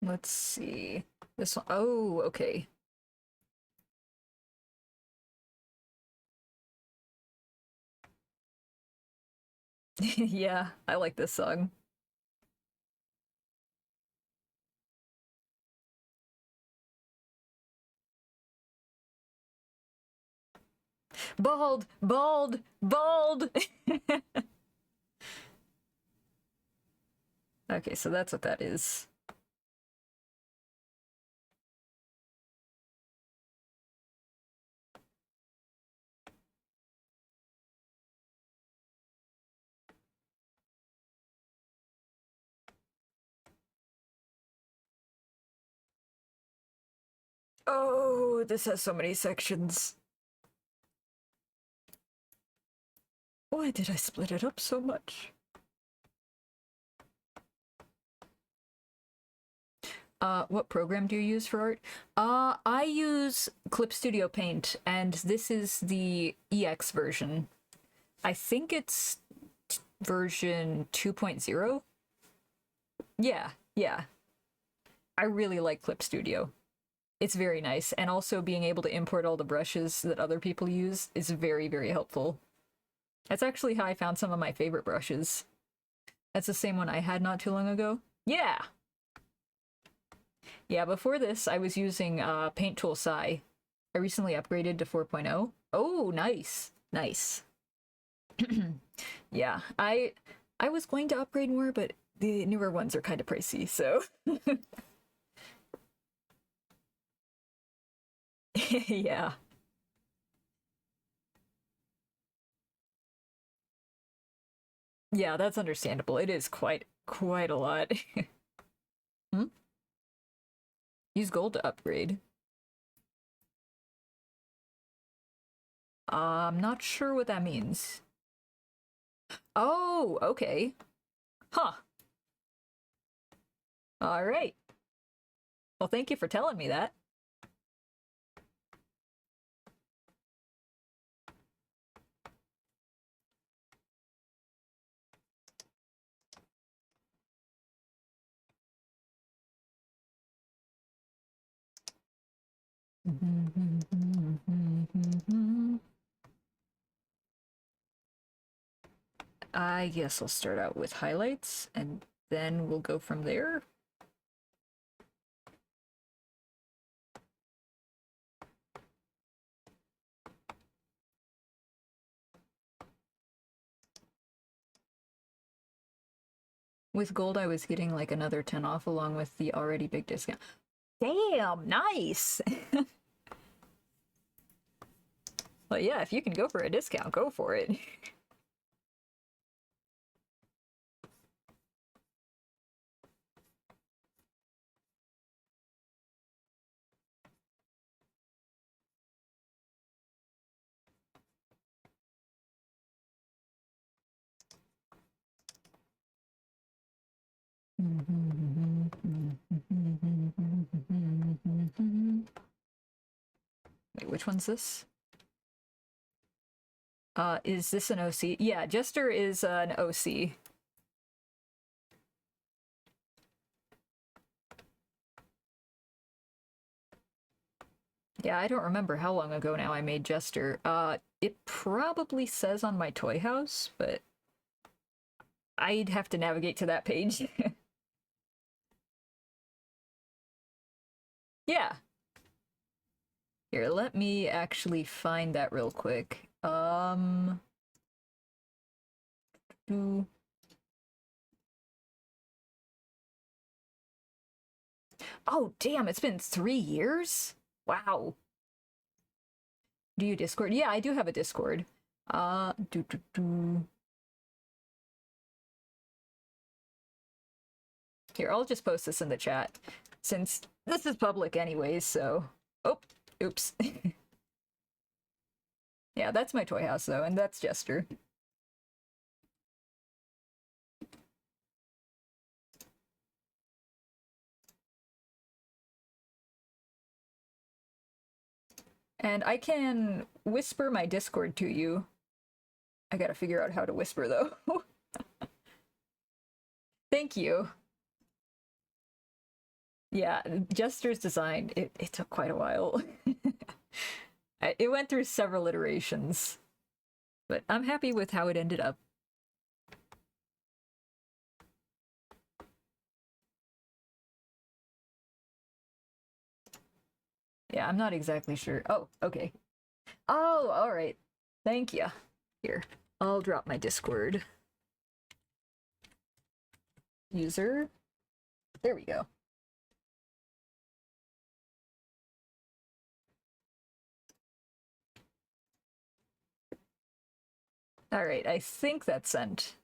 Let's see. This one. Oh, okay. Yeah, I like this song. Bald! Bald! Bald! Okay, so that's what that is. Oh, this has so many sections. Why did I split it up so much? What program do you use for art? I use Clip Studio Paint, and this is the EX version. I think it's version 2.0. Yeah, yeah. I really like Clip Studio. It's very nice, and also being able to import all the brushes that other people use is very, very helpful. That's actually how I found some of my favorite brushes. That's the same one I had not too long ago. Yeah! Yeah, before this, I was using Paint Tool Sai. I recently upgraded to 4.0. Oh, nice. Nice. Yeah, I was going to upgrade more, but the newer ones are kind of pricey, so... Yeah. Yeah, that's understandable. It is quite a lot. Hmm? Use gold to upgrade. I'm not sure what that means. Oh, okay. Huh. All right. Well, thank you for telling me that. I guess I'll start out with highlights, and then we'll go from there. With gold, I was getting like another 10 off along with the already big discount. Damn, nice! Well, yeah, if you can go for a discount, go for it. Wait, which one's this? Is this an OC? Yeah, Jester is an OC. Yeah, I don't remember how long ago now I made Jester. It probably says on my toy house, but I'd have to navigate to that page. Yeah. Here, let me actually find that real quick. Do... Oh, damn, it's been 3 years? Wow. Do you Discord? Yeah, I do have a Discord. Here, I'll just post this in the chat, since this is public anyways, so... Oh, oops. Yeah, that's my toy house, though, and that's Jester. And I can whisper my Discord to you. I gotta figure out how to whisper, though. Thank you. Yeah, Jester's design, it took quite a while. It went through several iterations, but I'm happy with how it ended up. Yeah, I'm not exactly sure. Oh, okay. Oh, all right. Thank you. Here, I'll drop my Discord. User. There we go. All right, I think that's sent.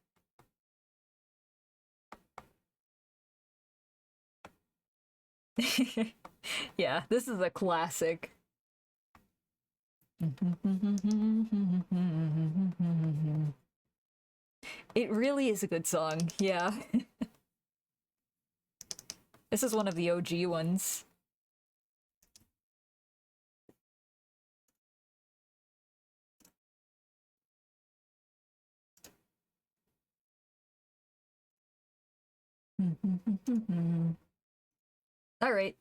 Yeah, this is a classic. It really is a good song, yeah. This is one of the OG ones. All right.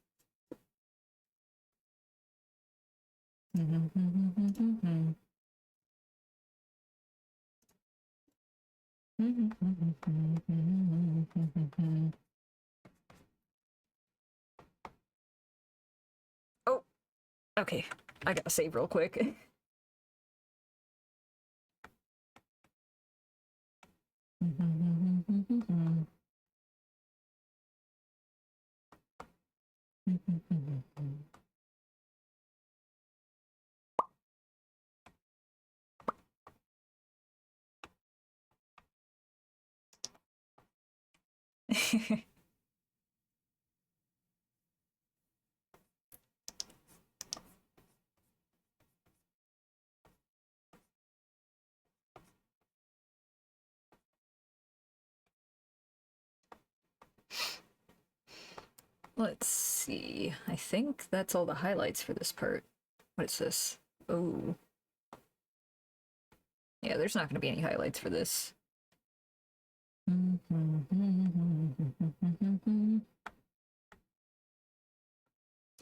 Oh, okay. I gotta save real quick. Let's see. I think that's all the highlights for this part. What is this? Oh. Yeah, there's not going to be any highlights for this.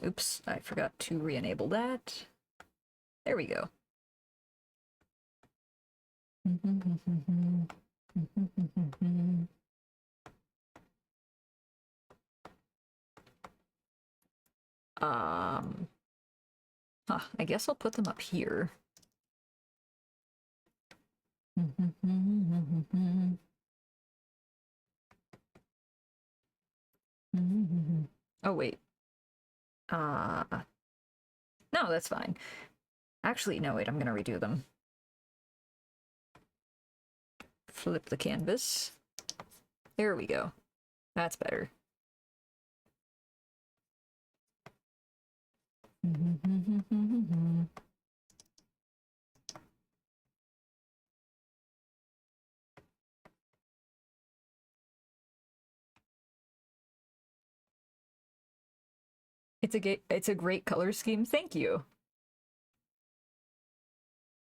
Oops, I forgot to re-enable that. There we go. I guess I'll put them up here. Oh, wait. No, that's fine. Actually, no, wait, I'm gonna redo them. Flip the canvas. There we go. That's better. It's a great color scheme. Thank you.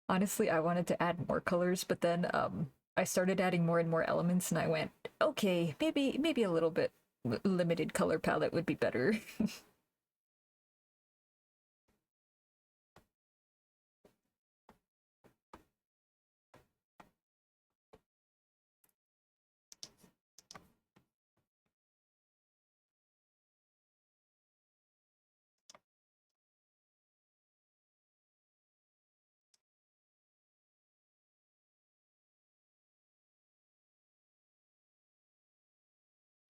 Honestly, I wanted to add more colors, but then I started adding more and more elements, and I went, okay, maybe a little bit limited color palette would be better.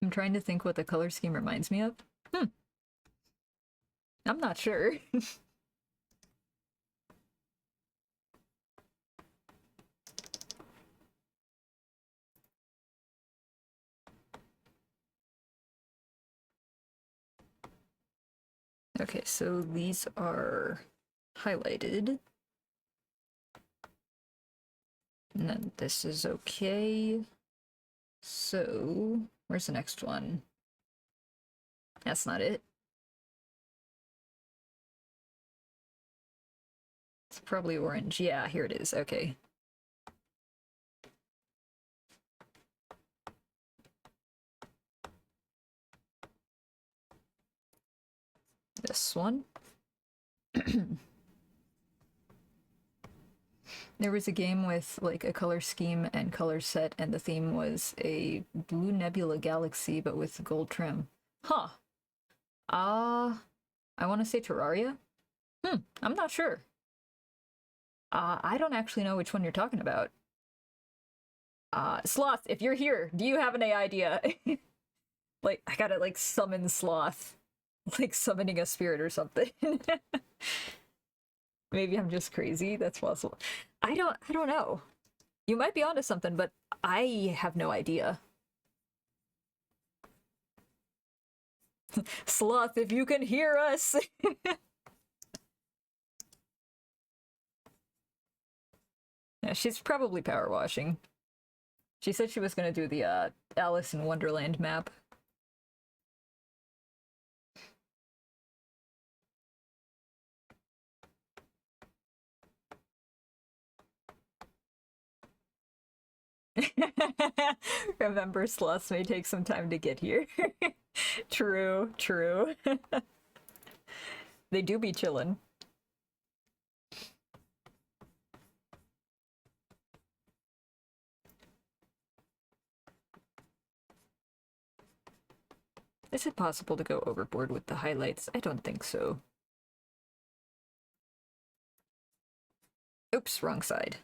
I'm trying to think what the color scheme reminds me of. I'm not sure. Okay, so these are highlighted. And then this is okay. So, where's the next one? That's not it. It's probably orange. Yeah, here it is. Okay. This one. There was a game with like a color scheme and color set, and the theme was a blue nebula galaxy, but with gold trim. Huh. I want to say Terraria? I'm not sure. I don't actually know which one you're talking about. Sloth, if you're here, do you have any idea? Like, I gotta, like, summon Sloth. Like, summoning a spirit or something. Maybe I'm just crazy. That's possible. I don't know. You might be onto something, but I have no idea. Sloth, if you can hear us! Yeah, she's probably power washing. She said she was gonna do the Alice in Wonderland map. Remember, sloths may take some time to get here. True, true. They do be chillin'. Is it possible to go overboard with the highlights? I don't think so. Oops, wrong side.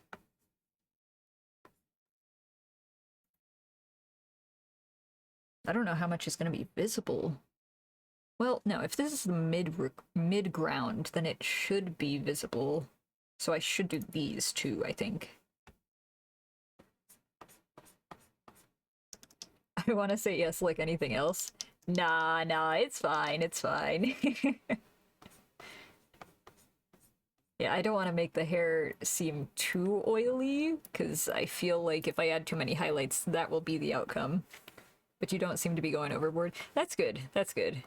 I don't know how much is going to be visible. Well, no, if this is the mid-ground, then it should be visible. So I should do these two, I think. I want to say yes like anything else. Nah, it's fine, it's fine. Yeah, I don't want to make the hair seem too oily, because I feel like if I add too many highlights, that will be the outcome. But you don't seem to be going overboard. That's good, that's good.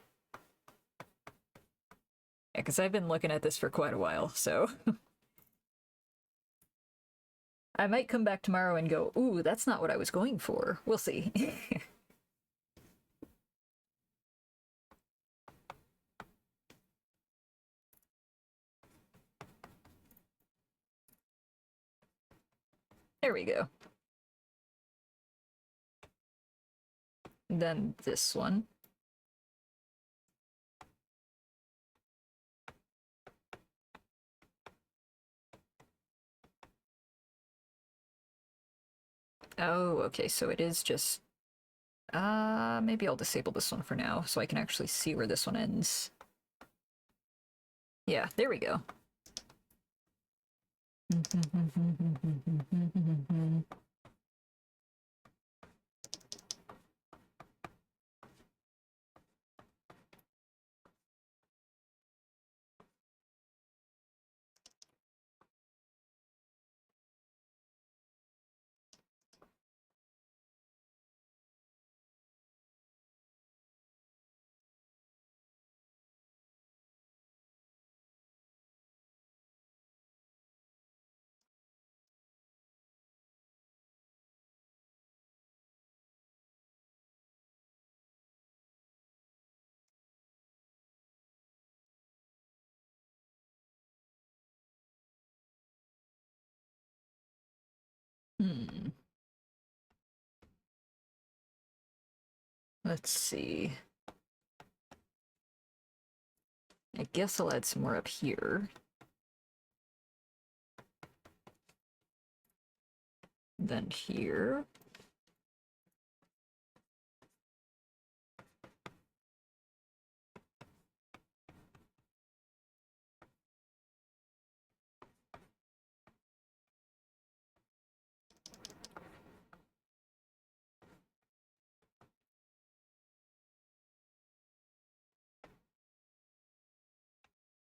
Yeah, because I've been looking at this for quite a while, so... I might come back tomorrow and go, ooh, that's not what I was going for. We'll see. There we go. Then this one. Oh, okay, so it is just... maybe I'll disable this one for now, so I can actually see where this one ends. Yeah, there we go. Let's see. I guess I'll add some more up here. Then here.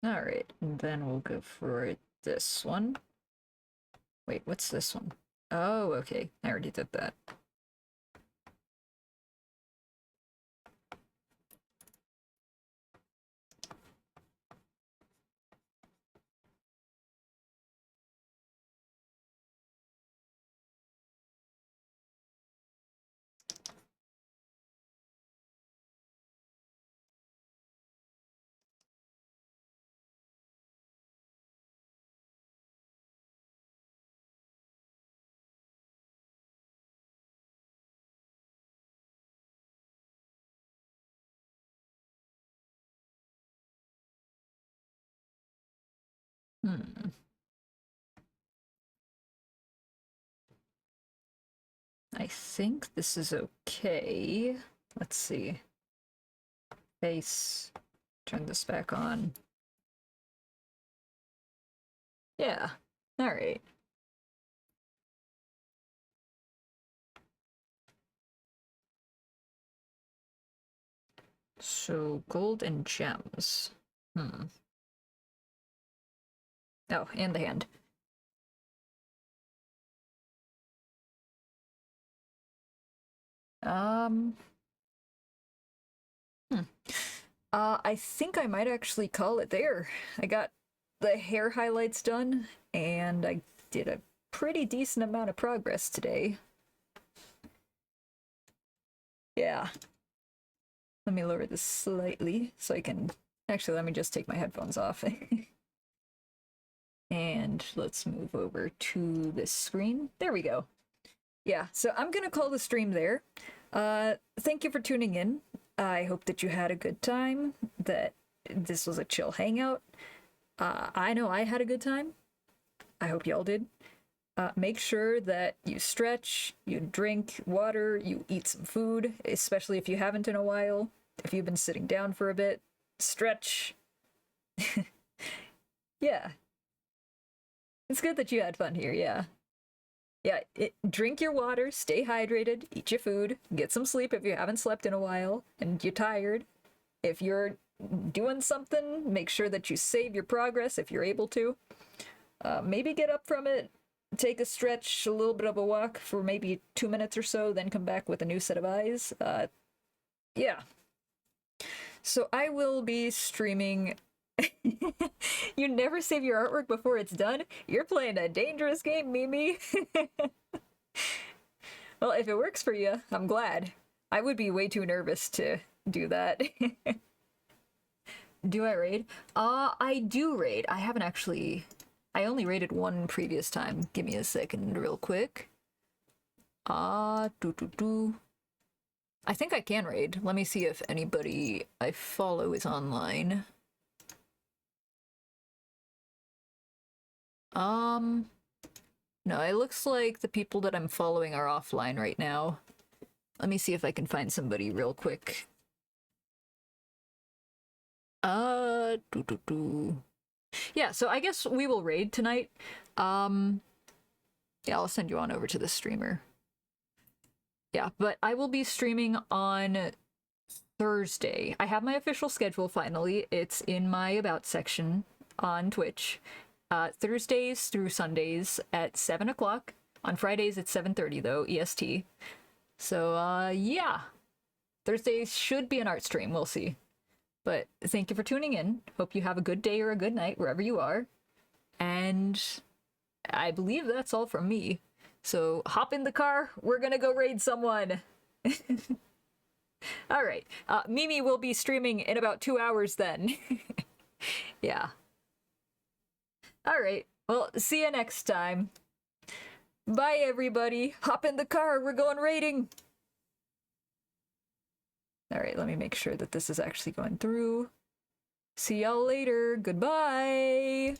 Alright, and then we'll go for this one. Wait, what's this one? Oh, okay. I already did that. I think this is okay. Let's see. Face. Turn this back on. Yeah. Alright. So, gold and gems. Oh, and the hand. I think I might actually call it there. I got the hair highlights done, and I did a pretty decent amount of progress today. Yeah. Let me lower this slightly so I can... Actually, let me just take my headphones off. And let's move over to this screen. There we go. Yeah, so I'm gonna call the stream there. Thank you for tuning in. I hope that you had a good time, that this was a chill hangout. I know I had a good time. I hope y'all did. Make sure that you stretch, you drink water, you eat some food, especially if you haven't in a while. If you've been sitting down for a bit, stretch. Yeah. It's good that you had fun here, yeah. Yeah, drink your water, stay hydrated, eat your food, get some sleep if you haven't slept in a while and you're tired. If you're doing something, make sure that you save your progress if you're able to. Maybe get up from it, take a stretch, a little bit of a walk for maybe 2 minutes or so, then come back with a new set of eyes. Yeah. So I will be streaming... You never save your artwork before it's done? You're playing a dangerous game, Mimi. Well, if it works for you, I'm glad. I would be way too nervous to do that. Do I raid? I do raid. I haven't actually... I only raided one previous time. Give me a second real quick. I think I can raid. Let me see if anybody I follow is online. No, it looks like the people that I'm following are offline right now. Let me see if I can find somebody real quick. Yeah, so I guess we will raid tonight. Yeah, I'll send you on over to the streamer. Yeah, but I will be streaming on Thursday. I have my official schedule finally. It's in my About section on Twitch. Thursdays through Sundays at 7 o'clock. On Fridays it's 7:30 though, EST. So, yeah. Thursdays should be an art stream, we'll see. But thank you for tuning in. Hope you have a good day or a good night wherever you are. And I believe that's all from me. So hop in the car, we're gonna go raid someone. Alright, Mimi will be streaming in about 2 hours then. Yeah. Alright, well, see you next time. Bye, everybody. Hop in the car, we're going raiding. Alright, let me make sure that this is actually going through. See y'all later. Goodbye.